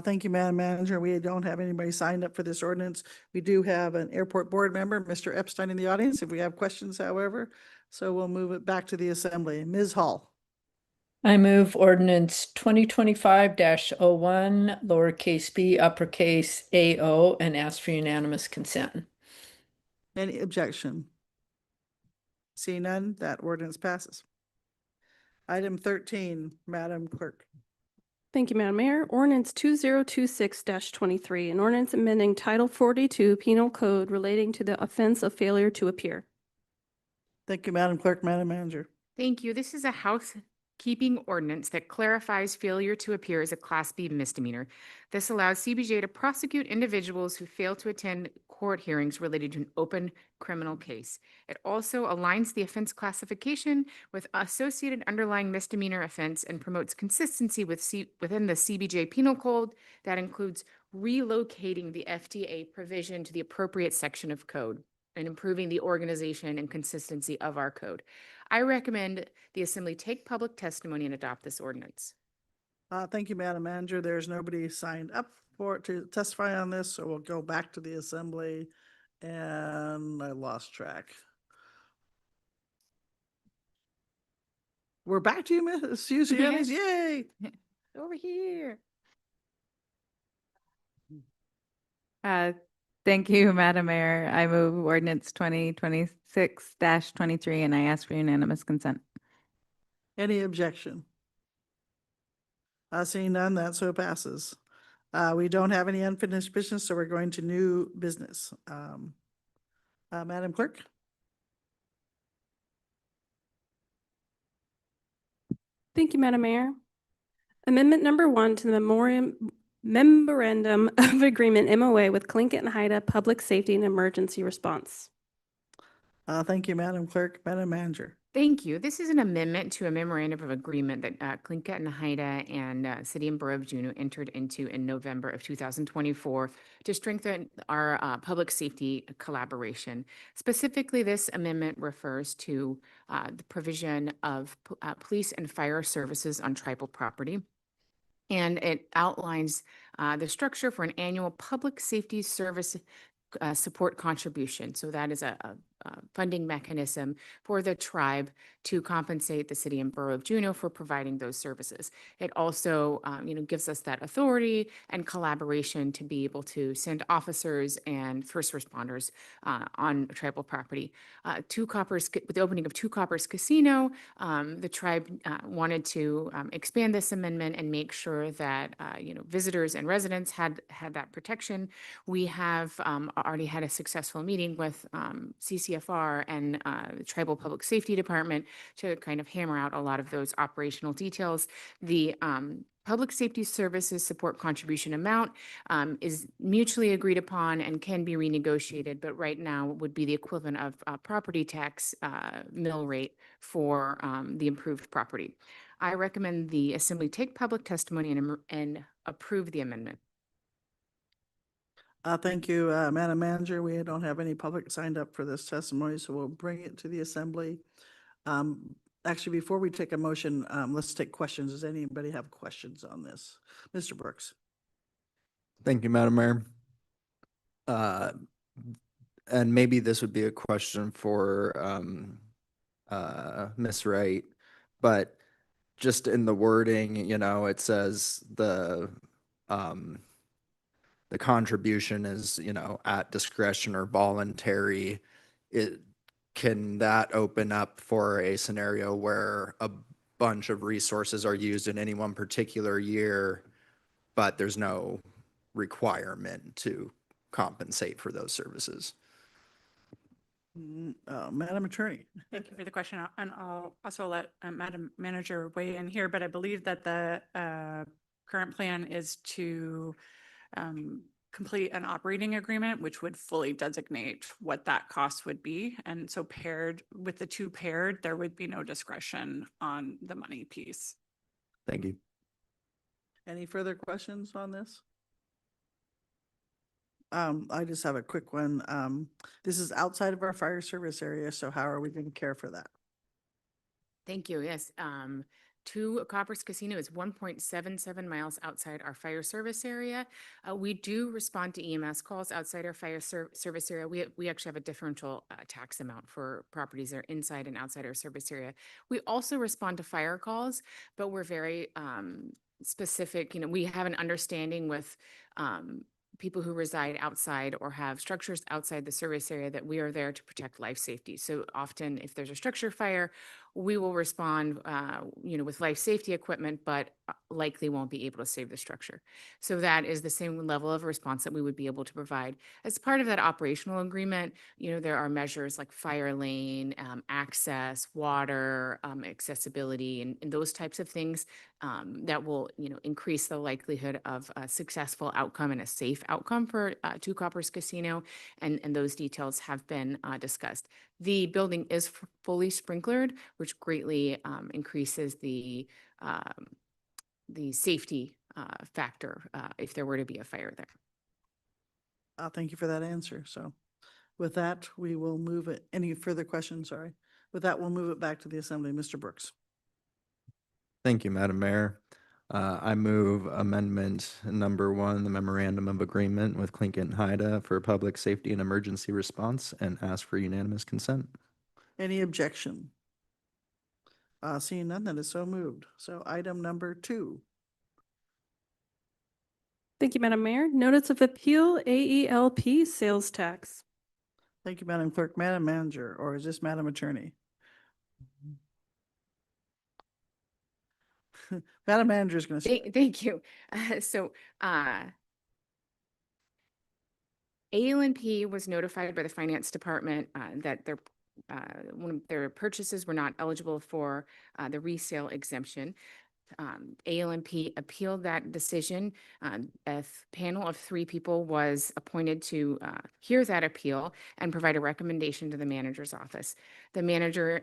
Thank you, Madam Manager. We don't have anybody signed up for this ordinance. We do have an airport board member, Mr. Epstein, in the audience, if we have questions, however. So we'll move it back to the Assembly. Ms. Hall. I move ordinance 2025-01, lowercase b, uppercase AO, and ask for unanimous consent. Any objection? Seeing none, that ordinance passes. Item 13, Madam Clerk. Thank you, Madam Mayor. Ordinance 2026-23, an ordinance amending Title 42 Penal Code relating to the offense of failure to appear. Thank you, Madam Clerk. Madam Manager. Thank you. This is a housekeeping ordinance that clarifies failure to appear as a Class B misdemeanor. This allows CBJ to prosecute individuals who fail to attend court hearings related to an open criminal case. It also aligns the offense classification with associated underlying misdemeanor offense and promotes consistency within the CBJ Penal Code. That includes relocating the FTA provision to the appropriate section of code and improving the organization and consistency of our code. I recommend the Assembly take public testimony and adopt this ordinance. Thank you, Madam Manager. There's nobody signed up to testify on this, so we'll go back to the Assembly. And I lost track. We're back to you, Ms. Susie Ennis. Yay! Over here. Thank you, Madam Mayor. I move ordinance 2026-23, and I ask for unanimous consent. Any objection? Seeing none, that so passes. We don't have any unfinished business, so we're going to new business. Madam Clerk? Thank you, Madam Mayor. Amendment number 1 to the Memorandum of Agreement MOA with Tlingit and Haida Public Safety and Emergency Response. Thank you, Madam Clerk. Madam Manager. Thank you. This is an amendment to a memorandum of agreement that Tlingit and Haida and City and Borough of Juneau entered into in November of 2024 to strengthen our public safety collaboration. Specifically, this amendment refers to the provision of police and fire services on tribal property. And it outlines the structure for an annual public safety service support contribution. So that is a funding mechanism for the tribe to compensate the city and borough of Juneau for providing those services. It also, gives us that authority and collaboration to be able to send officers and first responders on tribal property. With the opening of Two Coppers Casino, the tribe wanted to expand this amendment and make sure that visitors and residents had that protection. We have already had a successful meeting with CCFR and the Tribal Public Safety Department to kind of hammer out a lot of those operational details. The Public Safety Services Support Contribution amount is mutually agreed upon and can be renegotiated, but right now would be the equivalent of property tax mill rate for the improved property. I recommend the Assembly take public testimony and approve the amendment. Thank you, Madam Manager. We don't have any public signed up for this testimony, so we'll bring it to the Assembly. Actually, before we take a motion, let's take questions. Does anybody have questions on this? Mr. Brooks. Thank you, Madam Mayor. And maybe this would be a question for Ms. Wright, but just in the wording, it says the contribution is, at discretion or voluntary. Can that open up for a scenario where a bunch of resources are used in any one particular year, but there's no requirement to compensate for those services? Madam Attorney. Thank you for the question. And I'll also let Madam Manager weigh in here, but I believe that the current plan is to complete an operating agreement, which would fully designate what that cost would be. And so paired with the two paired, there would be no discretion on the money piece. Thank you. Any further questions on this? I just have a quick one. This is outside of our fire service area, so how are we going to care for that? Thank you. Yes. Two Coppers Casino is 1.77 miles outside our fire service area. We do respond to EMS calls outside our fire service area. We actually have a differential tax amount for properties that are inside and outside our service area. We also respond to fire calls, but we're very specific. We have an understanding with people who reside outside or have structures outside the service area that we are there to protect life safety. So often if there's a structure fire, we will respond, with life safety equipment, but likely won't be able to save the structure. So that is the same level of response that we would be able to provide. As part of that operational agreement, there are measures like fire lane, access, water, accessibility, and those types of things that will, increase the likelihood of a successful outcome and a safe outcome for Two Coppers Casino. And those details have been discussed. The building is fully sprinklered, which greatly increases the safety factor if there were to be a fire there. Thank you for that answer. So with that, we will move it. Any further questions? Sorry. With that, we'll move it back to the Assembly. Mr. Brooks. Thank you, Madam Mayor. I move amendment number 1, the memorandum of agreement with Tlingit Haida for public safety and emergency response, and ask for unanimous consent. Any objection? Seeing none, that is so moved. So item number 2. Thank you, Madam Mayor. Notice of appeal, AELP sales tax. Thank you, Madam Clerk. Madam Manager, or is this Madam Attorney? Madam Manager is going to say. Thank you. ALNP was notified by the Finance Department that one of their purchases were not eligible for the resale exemption. ALNP appealed that decision. A panel of 3 people was appointed to hear that appeal and provide a recommendation to the manager's office. The manager,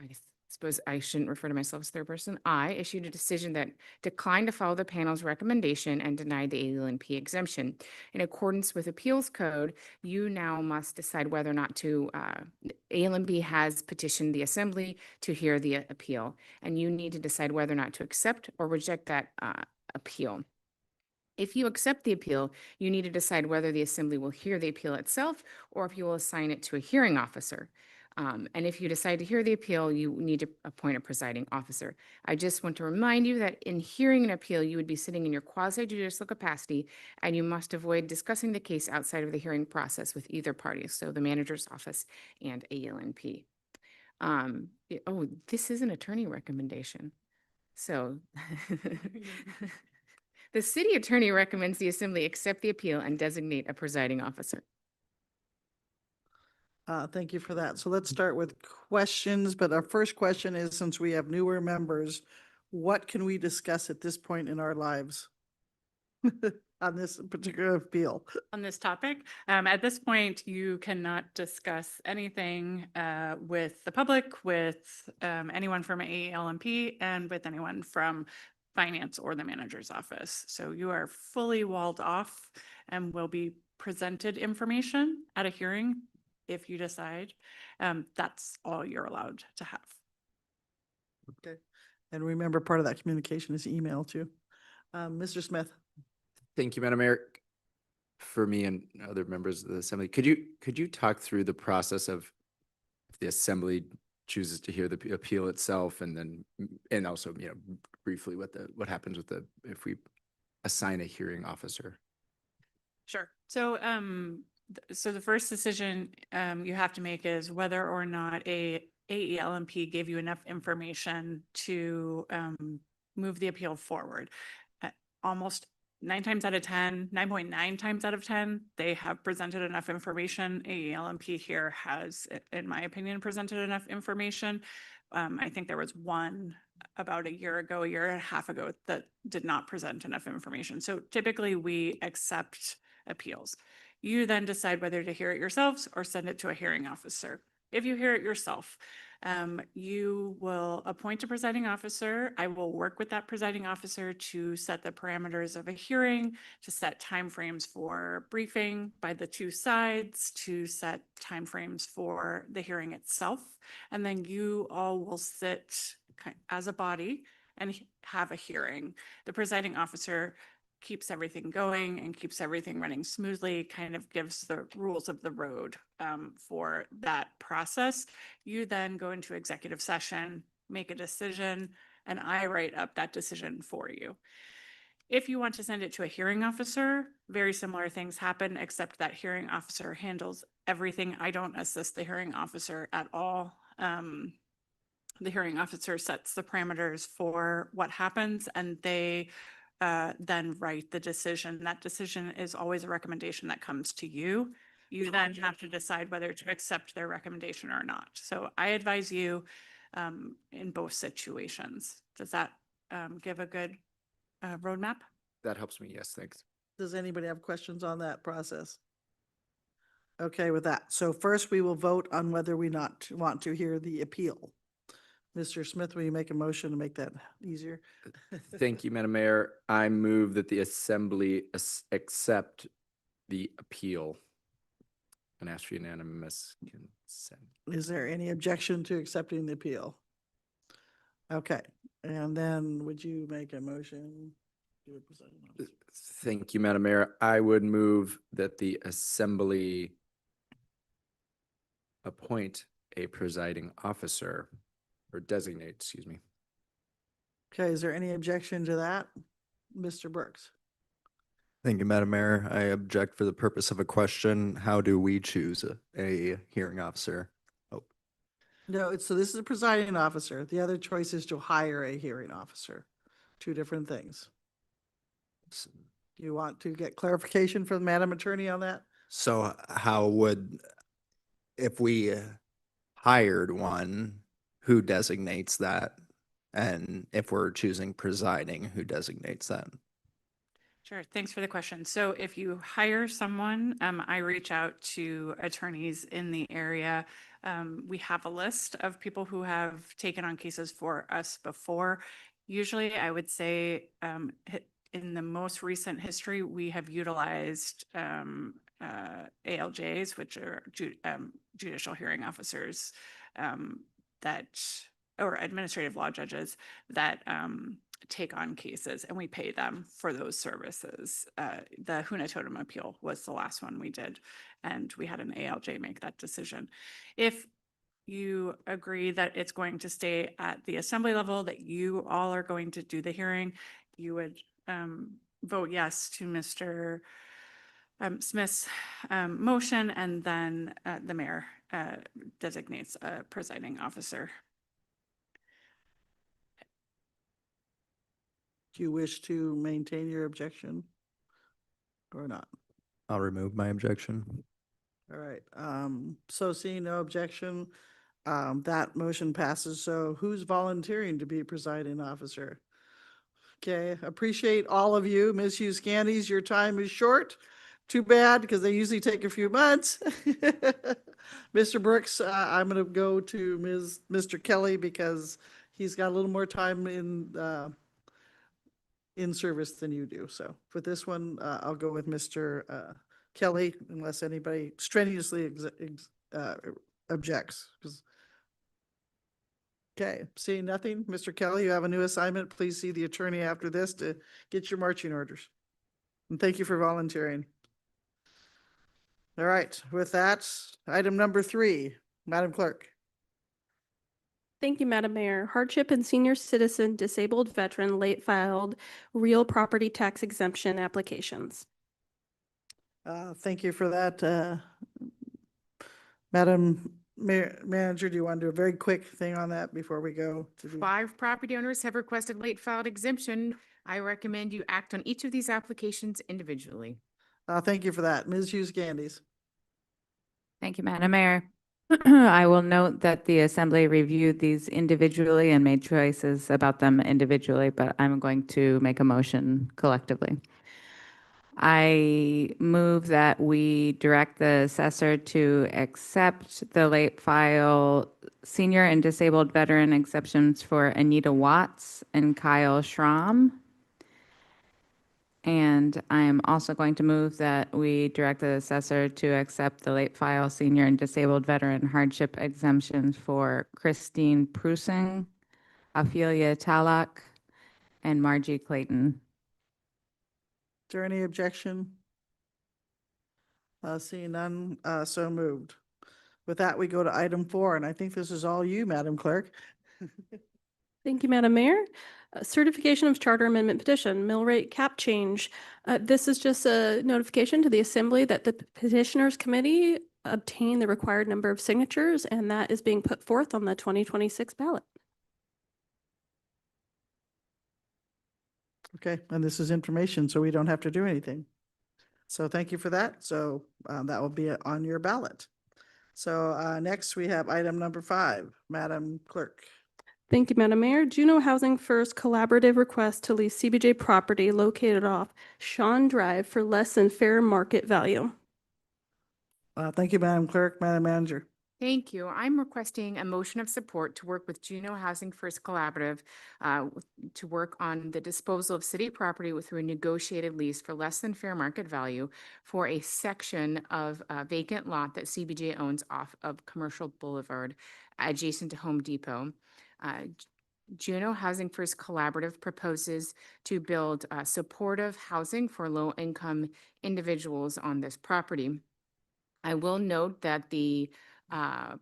I suppose I shouldn't refer to myself as third person. I issued a decision that declined to follow the panel's recommendation and denied the ALNP exemption. In accordance with appeals code, you now must decide whether or not to, ALNP has petitioned the Assembly to hear the appeal, and you need to decide whether or not to accept or reject that appeal. If you accept the appeal, you need to decide whether the assembly will hear the appeal itself or if you will assign it to a hearing officer. And if you decide to hear the appeal, you need to appoint a presiding officer. I just want to remind you that in hearing an appeal, you would be sitting in your quasi judicial capacity, and you must avoid discussing the case outside of the hearing process with either party, so the manager's office and ALNP. Oh, this is an attorney recommendation. So the city attorney recommends the assembly accept the appeal and designate a presiding officer. Thank you for that. So let's start with questions, but our first question is, since we have newer members, what can we discuss at this point in our lives on this particular appeal? On this topic, at this point, you cannot discuss anything with the public, with anyone from AELMP, and with anyone from finance or the manager's office. So you are fully walled off and will be presented information at a hearing if you decide. That's all you're allowed to have. Okay. And remember, part of that communication is email too. Mr. Smith. Thank you, Madam Mayor. For me and other members of the assembly, could you talk through the process of if the assembly chooses to hear the appeal itself, and then also, you know, briefly what happens with if we assign a hearing officer? Sure. So, so the first decision you have to make is whether or not AELMP gave you enough information to move the appeal forward. Almost 9.9 times out of 10, they have presented enough information. AELMP here has, in my opinion, presented enough information. I think there was one about a year and a half ago that did not present enough information. So typically we accept appeals. You then decide whether to hear it yourselves or send it to a hearing officer. If you hear it yourself, you will appoint a presiding officer. I will work with that presiding officer to set the parameters of a hearing, to set timeframes for briefing by the two sides, to set timeframes for the hearing itself. And then you all will sit as a body and have a hearing. The presiding officer keeps everything going and keeps everything running smoothly, kind of gives the rules of the road for that process. You then go into executive session, make a decision, and I write up that decision for you. If you want to send it to a hearing officer, very similar things happen, except that hearing officer handles everything. I don't assist the hearing officer at all. The hearing officer sets the parameters for what happens, and they then write the decision. That decision is always a recommendation that comes to you. You then have to decide whether to accept their recommendation or not. So I advise you in both situations. Does that give a good roadmap? That helps me. Yes, thanks. Does anybody have questions on that process? Okay with that. So first we will vote on whether we not want to hear the appeal. Mr. Smith, will you make a motion to make that easier? Thank you, Madam Mayor. I move that the assembly accept the appeal and ask for unanimous consent. Is there any objection to accepting the appeal? Okay, and then would you make a motion? Thank you, Madam Mayor. I would move that the assembly appoint a presiding officer, or designate, excuse me. Okay, is there any objection to that? Mr. Brooks? Thank you, Madam Mayor. I object for the purpose of a question. How do we choose a hearing officer? Oh, No, so this is a presiding officer. The other choice is to hire a hearing officer. Two different things. Do you want to get clarification from Madam Attorney on that? so how would, if we hired one, who designates that? And if we're choosing presiding, who designates that? Sure. Thanks for the question. So if you hire someone, I reach out to attorneys in the area. We have a list of people who have taken on cases for us before. Usually, I would say in the most recent history, we have utilized ALJs, which are judicial hearing officers, or administrative law judges that take on cases and we pay them for those services. The Huna Totem appeal was the last one we did, and we had an ALJ make that decision. If you agree that it's going to stay at the assembly level, that you all are going to do the hearing, you would vote yes to Mr. Smith's motion, and then the mayor designates a presiding officer. Do you wish to maintain your objection or not? I'll remove my objection. All right, so seeing no objection, that motion passes. So who's volunteering to be presiding officer? Okay, appreciate all of you. Ms. Hughes Candies, your time is short. Too bad, because they usually take a few months. Mr. Brooks, I'm gonna go to Mr. Kelly because he's got a little more time in service than you do. So for this one, I'll go with Mr. Kelly unless anybody strenuously objects. Okay, seeing nothing, Mr. Kelly, you have a new assignment. Please see the attorney after this to get your marching orders. And thank you for volunteering. All right, with that, item number 3, Madam Clerk. Thank you, Madam Mayor. Hardship and senior citizen disabled veteran late filed real property tax exemption applications. Thank you for that. Madam Manager, do you want to do a very quick thing on that before we go to the? 5 property owners have requested late filed exemption. I recommend you act on each of these applications individually. Thank you for that. Ms. Hughes Candies. Thank you, Madam Mayor. I will note that the Assembly reviewed these individually and made choices about them individually, but I'm going to make a motion collectively. I move that we direct the assessor to accept the late file senior and disabled veteran exceptions for Anita Watts and Kyle Schramm. And I'm also going to move that we direct the assessor to accept the late file senior and disabled veteran hardship exemptions for Christine Prusing, Ophelia Talak, and Margie Clayton. Is there any objection? Seeing none, so moved. With that, we go to item 4, and I think this is all you, Madam Clerk. Thank you, Madam Mayor. Certification of charter amendment petition, mill rate cap change. This is just a notification to the Assembly that the petitioners committee obtained the required number of signatures, and that is being put forth on the 2026 ballot. Okay, and this is information, so we don't have to do anything. So thank you for that. So that will be on your ballot. So next we have item number 5, Madam Clerk. Thank you, Madam Mayor. Juneau Housing First collaborative request to lease CBJ property located off Shawn Drive for less than fair market value. Thank you, Madam Clerk. Madam Manager. Thank you. I'm requesting a motion of support to work with Juneau Housing First Collaborative to work on the disposal of city property through a negotiated lease for less than fair market value for a section of a vacant lot that CBJ owns off of Commercial Boulevard adjacent to Home Depot. Juneau Housing First Collaborative proposes to build supportive housing for low-income individuals on this property. I will note that the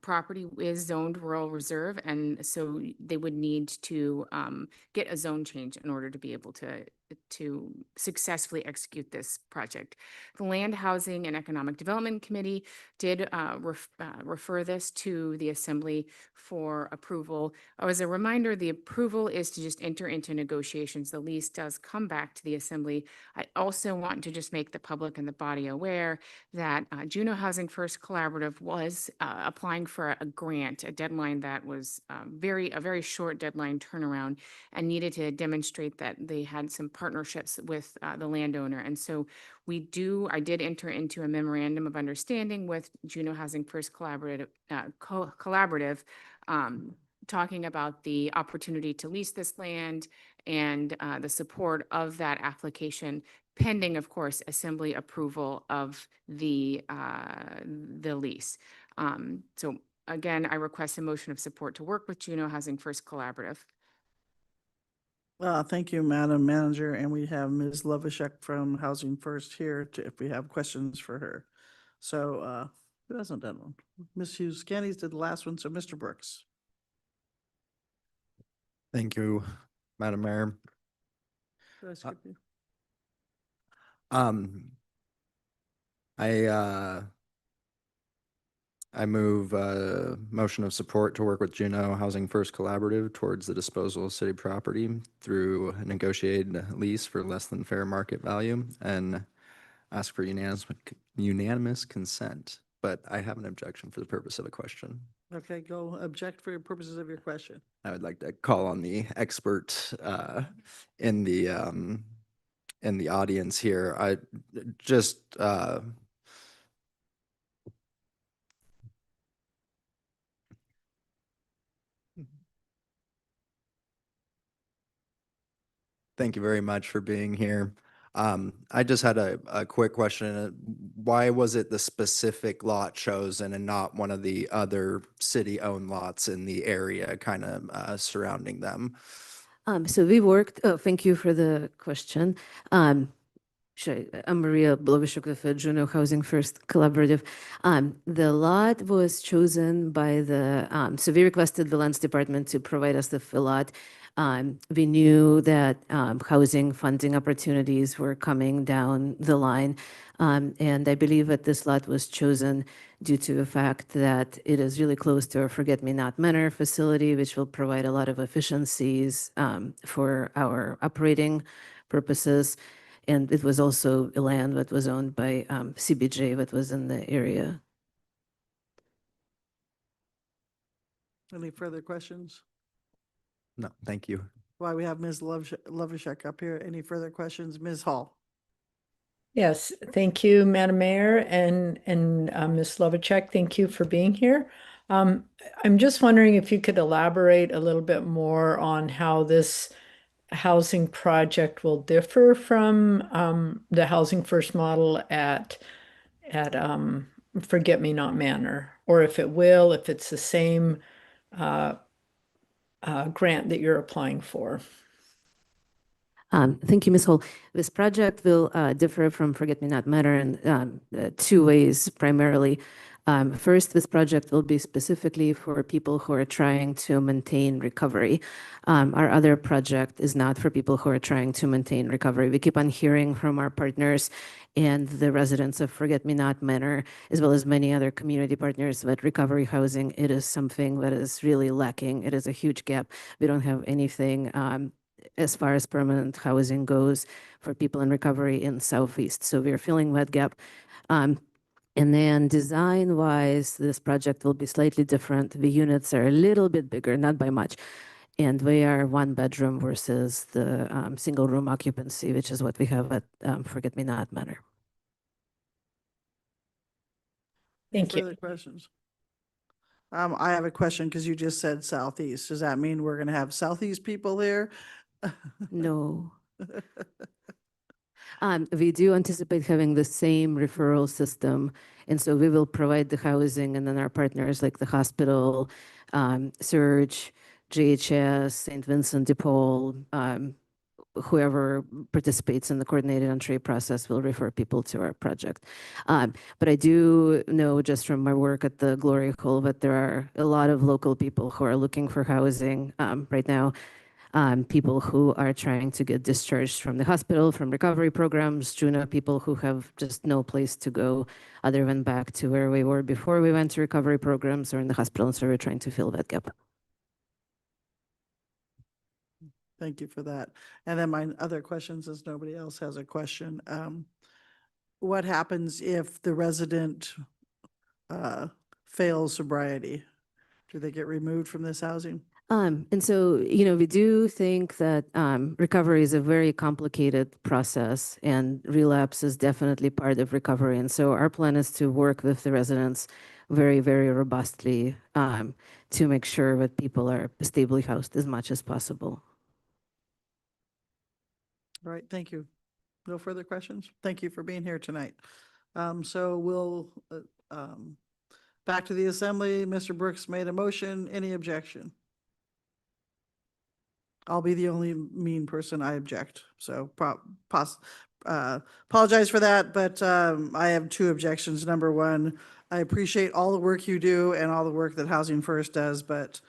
property is zoned rural reserve, and so they would need to get a zone change in order to be able to successfully execute this project. The Land, Housing, and Economic Development Committee did refer this to the Assembly for approval. As a reminder, the approval is to just enter into negotiations. The lease does come back to the Assembly. I also want to just make the public and the body aware that Juneau Housing First Collaborative was applying for a grant, a deadline that was a very short deadline turnaround, and needed to demonstrate that they had some partnerships with the landowner. And so I did enter into a memorandum of understanding with Juneau Housing First Collaborative, talking about the opportunity to lease this land and the support of that application, pending, of course, Assembly approval of the lease. So again, I request a motion of support to work with Juneau Housing First Collaborative. Thank you, Madam Manager, and we have Ms. Lovishek from Housing First here to, if we have questions for her. So, who hasn't done one? Ms. Hughes Scannies did the last one, so Mr. Brooks. Thank you, Madam Mayor. Did I skip you? I move motion of support to work with Juneau Housing First Collaborative towards the disposal of city property through a negotiated lease for less than fair market value and ask for unanimous consent. But I have an objection for the purpose of a question. Okay, go object for your purposes of your question. I would like to call on the expert in the audience here. I just thank you very much for being here. I just had a quick question. Why was it the specific lot chosen and not one of the other city-owned lots in the area kind of surrounding them? So we worked, thank you for the question. I'm Maria Blovishuk with Juneau Housing First Collaborative. The lot was chosen by so we requested the Lands Department to provide us the lot. We knew that housing funding opportunities were coming down the line. And I believe that this lot was chosen due to the fact that it is really close to our Forget-Me-Not Manor facility, which will provide a lot of efficiencies for our operating purposes. And it was also a land that was owned by CBJ that was in the area. Any further questions? No, thank you. While we have Ms. Lovishek up here, any further questions? Ms. Hall? Yes, thank you, Madam Mayor and Ms. Lovacek, thank you for being here. I'm just wondering if you could elaborate a little bit more on how this housing project will differ from the Housing First model at Forget-Me-Not Manor, or if it will, if it's the same grant that you're applying for. Thank you, Ms. Hall. This project will differ from Forget-Me-Not Manor in two ways primarily. First, this project will be specifically for people who are trying to maintain recovery. Our other project is not for people who are trying to maintain recovery. We keep on hearing from our partners and the residents of Forget-Me-Not Manor, as well as many other community partners, that recovery housing, it is something that is really lacking. It is a huge gap. We don't have anything as far as permanent housing goes for people in recovery in Southeast. So we're filling that gap. And then design-wise, this project will be slightly different. The units are a little bit bigger, not by much. And they are one bedroom versus the single room occupancy, which is what we have at Forget-Me-Not Manor. Thank you. Further questions? I have a question because you just said Southeast. Does that mean we're going to have Southeast people there? No. We do anticipate having the same referral system. And so we will provide the housing, and then our partners like the hospital, Surge, JHS, St. Vincent de Paul, whoever participates in the coordinated entry process will refer people to our project. But I do know just from my work at the Glory Hole that there are a lot of local people who are looking for housing right now. People who are trying to get discharged from the hospital, from recovery programs, Juneau people who have just no place to go other than back to where we were before we went to recovery programs or in the hospital. And so we're trying to fill that gap. Thank you for that. And then my other questions, as nobody else has a question. What happens if the resident fails sobriety? Do they get removed from this housing? And so, you know, we do think that recovery is a very complicated process, and relapse is definitely part of recovery. And so our plan is to work with the residents very, very robustly to make sure that people are stably housed as much as possible. All right, thank you. No further questions? Thank you for being here tonight. So we'll back to the assembly. Mr. Brooks made a motion. Any objection? I'll be the only mean person. I object. So apologize for that, but I have two objections. Number one, I appreciate all the work you do and all the work that Housing First does, but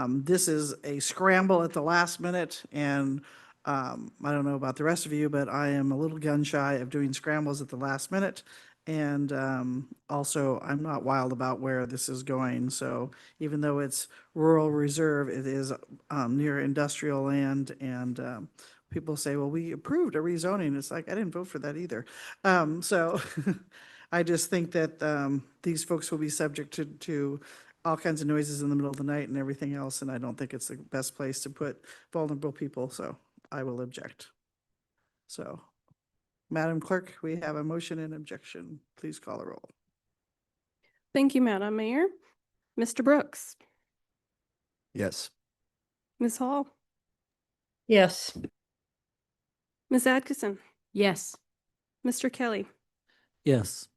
this is a scramble at the last minute, and I don't know about the rest of you, but I am a little gun shy of doing scrambles at the last minute. And also, I'm not wild about where this is going. So even though it's rural reserve, it is near industrial land. And people say, well, we approved a rezoning. It's like, I didn't vote for that either. So I just think that these folks will be subject to all kinds of noises in the middle of the night and everything else. And I don't think it's the best place to put vulnerable people. So I will object. So, Madam Clerk, we have a motion and objection. Please call a roll. Thank you, Madam Mayor. Mr. Brooks, Yes. Ms. Hall, Yes. Ms. Atkinson, Yes. Mr. Kelly, Yes.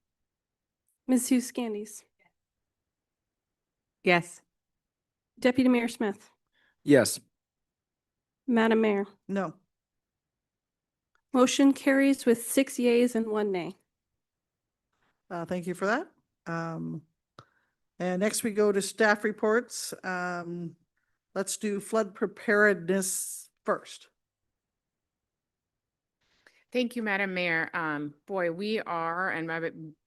Ms. Hughes Candies, Yes. Deputy Mayor Smith, Yes. Madam Mayor. No. Motion carries with 6 yeas and 1 nay. Thank you for that. And next we go to staff reports. Let's do flood preparedness first. Thank you, Madam Mayor. Boy, we are, and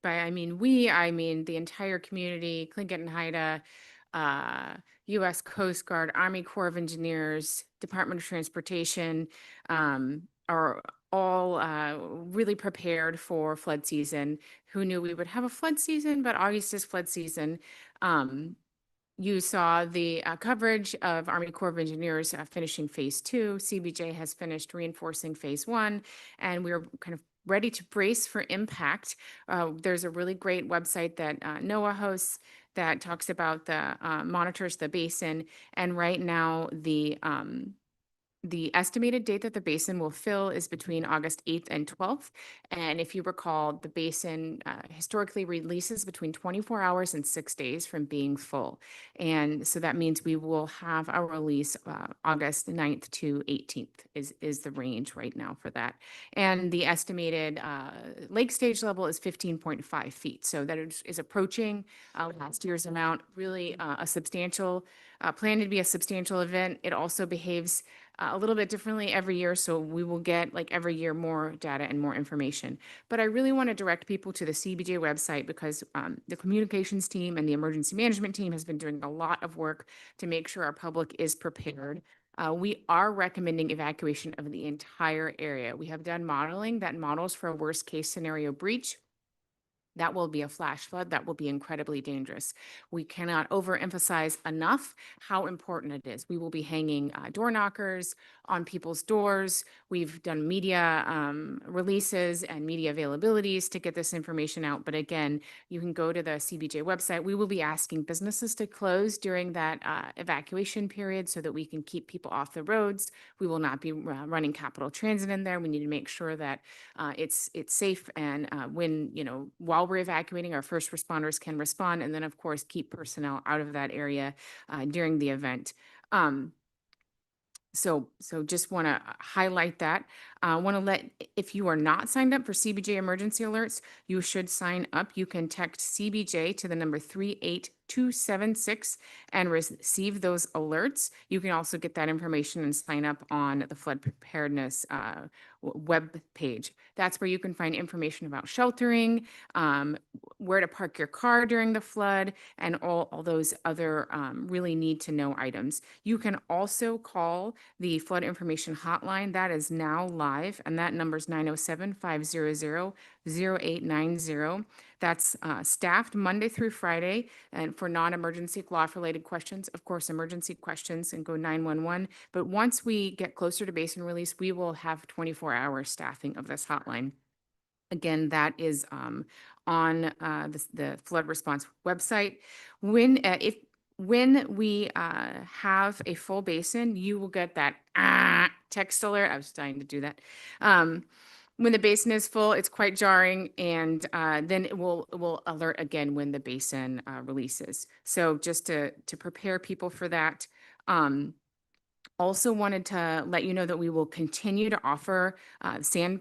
I mean the entire community, Tlingit and Haida, U.S. Coast Guard, Army Corps of Engineers, Department of Transportation, are all really prepared for flood season. Who knew we would have a flood season, but August is flood season. You saw the coverage of Army Corps of Engineers finishing phase 2. CBJ has finished reinforcing phase 1, and we're kind of ready to brace for impact. There's a really great website that NOAA hosts that talks about monitors the basin, and right now the estimated date that the basin will fill is between August 8th and 12th. And if you recall, the basin historically releases between 24 hours and 6 days from being full. And so that means we will have our release August 9th to 18th is the range right now for that. And the estimated lake stage level is 15.5 feet. So that is approaching last year's amount, really a substantial, planned to be a substantial event. It also behaves a little bit differently every year, so we will get like every year more data and more information. But I really want to direct people to the CBJ website because the communications team and the emergency management team has been doing a lot of work to make sure our public is prepared. We are recommending evacuation of the entire area. We have done modeling that models for a worst case scenario breach. That will be a flash flood. That will be incredibly dangerous. We cannot overemphasize enough how important it is. We will be hanging door knockers on people's doors. We've done media releases and media availabilities to get this information out. But again, you can go to the CBJ website. We will be asking businesses to close during that evacuation period so that we can keep people off the roads. We will not be running Capital Transit in there. We need to make sure that it's safe, and while we're evacuating, our first responders can respond, and then of course keep personnel out of that area during the event. So just want to highlight that. If you are not signed up for CBJ emergency alerts, you should sign up. You can text CBJ to the number 38276 and receive those alerts. You can also get that information and sign up on the flood preparedness web page. That's where you can find information about sheltering, where to park your car during the flood, and all those other really need to know items. You can also call the flood information hotline. That is now live, and that number is 907-500-0890. That's staffed Monday through Friday, and for non-emergency law-related questions, of course, emergency questions, and go 911. But once we get closer to basin release, we will have 24-hour staffing of this hotline. Again, that is on the flood response website. When we have a full basin, you will get that text alert. I was dying to do that. When the basin is full, it's quite jarring, and then it will alert again when the basin releases. So just to prepare people for that. Also wanted to let you know that we will continue to offer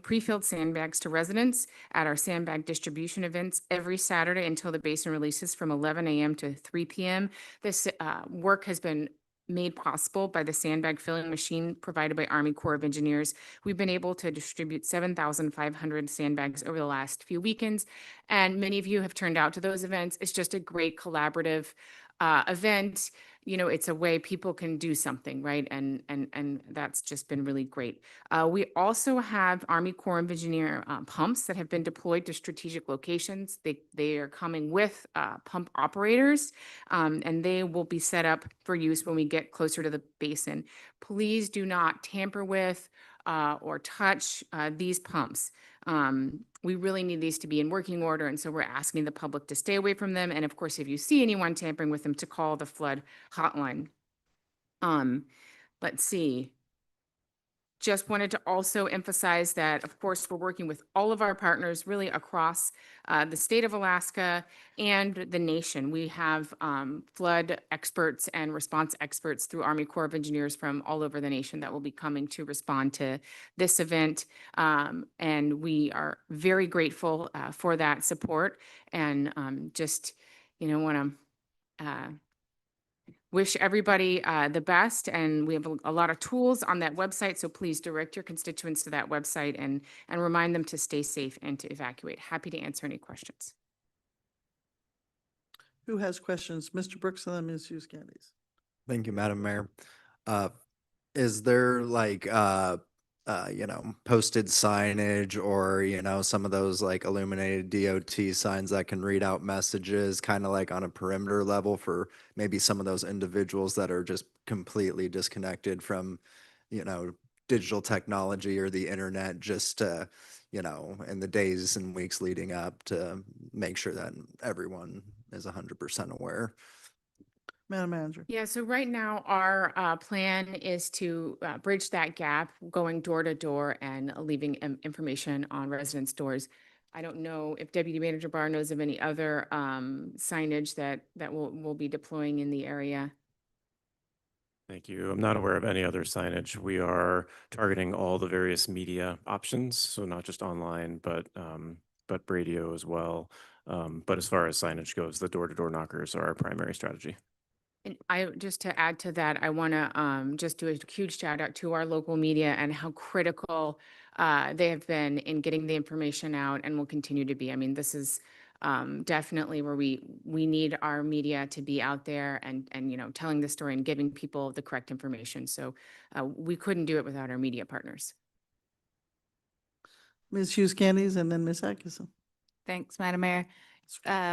pre-filled sandbags to residents at our sandbag distribution events every Saturday until the basin releases from 11 a.m. to 3 p.m. This work has been made possible by the sandbag filling machine provided by Army Corps of Engineers. We've been able to distribute 7,500 sandbags over the last few weekends, and many of you have turned out to those events. It's just a great collaborative event. You know, it's a way people can do something, right? And that's just been really great. We also have Army Corps of Engineer pumps that have been deployed to strategic locations. They are coming with pump operators, and they will be set up for use when we get closer to the basin. Please do not tamper with or touch these pumps. We really need these to be in working order, and so we're asking the public to stay away from them. And of course, if you see anyone tampering with them, to call the flood hotline. Let's see. Just wanted to also emphasize that, of course, we're working with all of our partners really across the state of Alaska and the nation. We have flood experts and response experts through Army Corps of Engineers from all over the nation that will be coming to respond to this event. And we are very grateful for that support, and just, you know, want to wish everybody the best, and we have a lot of tools on that website, so please direct your constituents to that website and remind them to stay safe and to evacuate. Happy to answer any questions. Who has questions? Mr. Brooks and then Ms. Hughes Candies. Thank you, Madam Mayor. Is there like, posted signage or, some of those like illuminated DOT signs that can read out messages kind of like on a perimeter level for maybe some of those individuals that are just completely disconnected from, digital technology or the internet, just to, in the days and weeks leading up, to make sure that everyone is 100% aware? Madam Manager. Yeah, so right now our plan is to bridge that gap, going door to door and leaving information on residents' doors. I don't know if Deputy Manager Barr knows of any other signage that we'll be deploying in the area. Thank you. I'm not aware of any other signage. We are targeting all the various media options, so not just online, but radio as well. But as far as signage goes, the door-to-door knockers are our primary strategy. And just to add to that, I want to just do a huge shout out to our local media and how critical they have been in getting the information out, and will continue to be. I mean, this is definitely where we need our media to be out there and telling the story and giving people the correct information. So we couldn't do it without our media partners. Ms. Hughes Candies and then Ms. Atkinson. Thanks, Madam Mayor.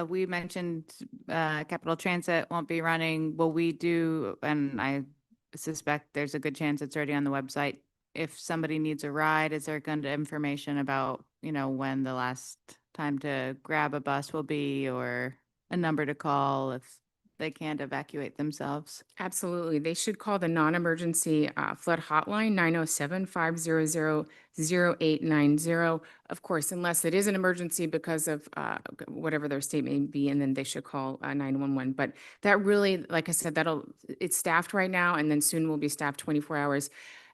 We mentioned Capital Transit won't be running. Will we do, and I suspect there's a good chance it's already on the website, if somebody needs a ride, is there good information about, when the last time to grab a bus will be, or a number to call if they can't evacuate themselves? Absolutely. They should call the non-emergency flood hotline, 907-500-0890. Of course, unless it is an emergency because of whatever their state may be, and then they should call 911. But that really, like I said, it's staffed right now, and then soon will be staffed 24 hours.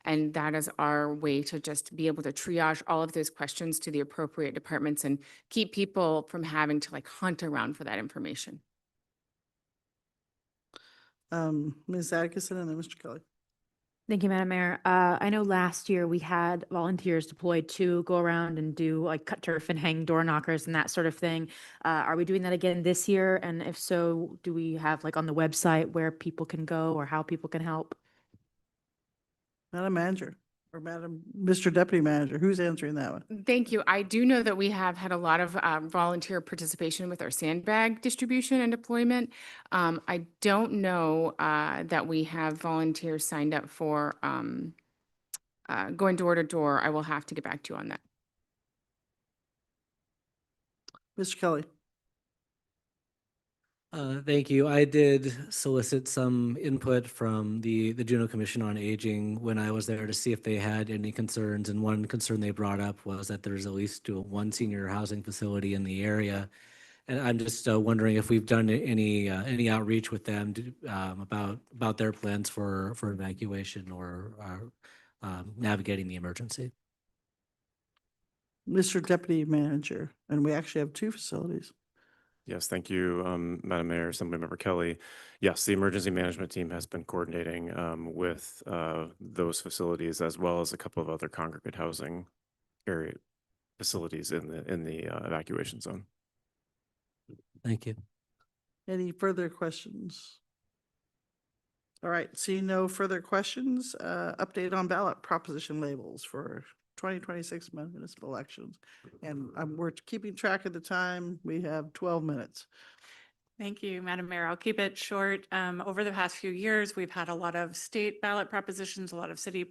And that is our way to just be able to triage all of those questions to the appropriate departments and keep people from having to hunt around for that information. Ms. Atkinson and then Mr. Kelly. Thank you, Madam Mayor. I know last year we had volunteers deployed to go around and do cut turf and hang door knockers and that sort of thing. Are we doing that again this year? And if so, do we have on the website where people can go or how people can help? Madam Manager or Mr. Deputy Manager, who's answering that one? Thank you. I do know that we have had a lot of volunteer participation with our sandbag distribution and deployment. I don't know that we have volunteers signed up for going door to door. I will have to get back to you on that. Mr. Kelly. Thank you. I did solicit some input from the Juneau Commission on Aging when I was there to see if they had any concerns. And one concern they brought up was that there's at least one senior housing facility in the area. And I'm just wondering if we've done any outreach with them about their plans for evacuation or navigating the emergency. Mr. Deputy Manager, and we actually have two facilities. Yes, thank you, Madam Mayor, Assemblymember Kelly. Yes, the emergency management team has been coordinating with those facilities as well as a couple of other congregate housing area facilities in the evacuation zone. Thank you. Any further questions? All right, seeing no further questions, update on ballot proposition labels for 2026 municipal elections. And we're keeping track of the time. We have 12 minutes. Thank you, Madam Mayor. I'll keep it short. Over the past few years, we've had a lot of state ballot propositions, a lot of city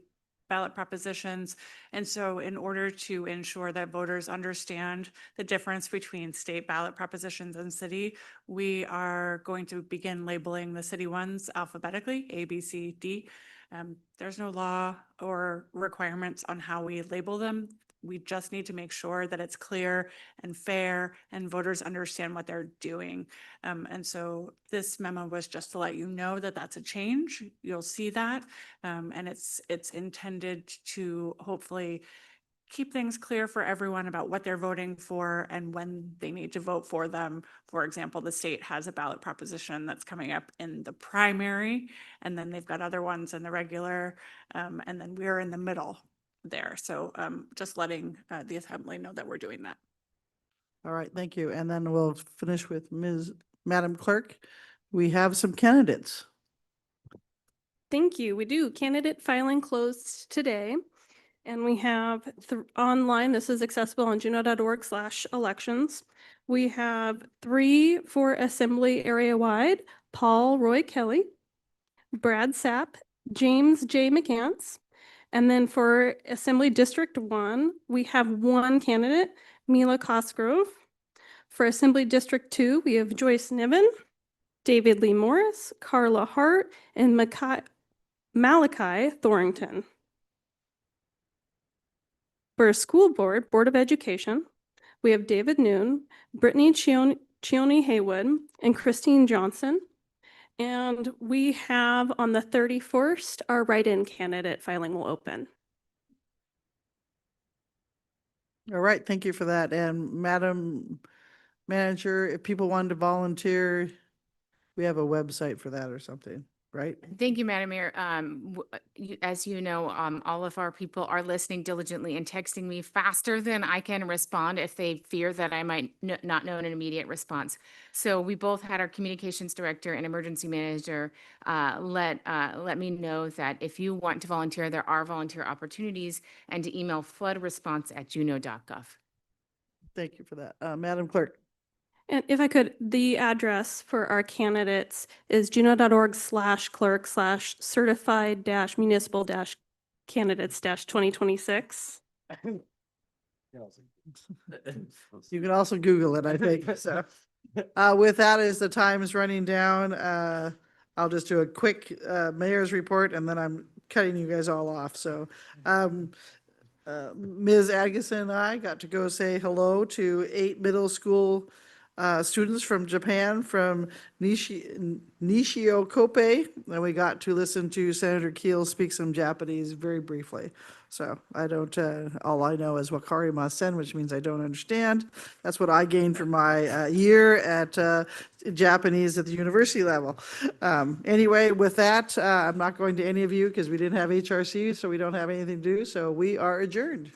ballot propositions. And so in order to ensure that voters understand the difference between state ballot propositions and city, we are going to begin labeling the city ones alphabetically, A, B, C, D. There's no law or requirements on how we label them. We just need to make sure that it's clear and fair and voters understand what they're doing. And so this memo was just to let you know that that's a change. You'll see that. And it's intended to hopefully keep things clear for everyone about what they're voting for and when they need to vote for them. For example, the state has a ballot proposition that's coming up in the primary, and then they've got other ones in the regular, and then we're in the middle there. So just letting the Assembly know that we're doing that. All right, thank you. And then we'll finish with Madam Clerk. We have some candidates. Thank you. We do. Candidate filing closed today. And we have online, this is accessible on juneau.org/elections. We have 3 for Assembly area-wide: Paul Roy Kelly, Brad Sapp, James J. McCants. And then for Assembly District 1, we have 1 candidate, Mila Cosgrove. For Assembly District 2, we have Joyce Niven, David Lee Morris, Carla Hart, and Malachi Thorrington. For School Board, Board of Education, we have David Noon, Brittany Chioni Haywood, and Christine Johnson. And we have on the 31st, our write-in candidate filing will open. All right, thank you for that. And Madam Manager, if people wanted to volunteer, we have a website for that or something, right? Thank you, Madam Mayor. As you know, all of our people are listening diligently and texting me faster than I can respond if they fear that I might not know an immediate response. So we both had our communications director and emergency manager let me know that if you want to volunteer, there are volunteer opportunities, and to email floodresponse@juneau.gov. Thank you for that. Madam Clerk. And if I could, the address for our candidates is juneau.org/clerk/certified-municipal-candidates-2026. You can also Google it, I think. So with that, as the time is running down, I'll just do a quick mayor's report and then I'm cutting you guys all off. So Ms. Agason and I got to go say hello to 8 middle school students from Japan, from Nishiokope, and we got to listen to Senator Keel speak some Japanese very briefly. So I don't, all I know is wakarimasen, which means I don't understand. That's what I gained from my year at Japanese at the university level. Anyway, with that, I'm not going to any of you because we didn't have HRC, so we don't have anything to do. So we are adjourned.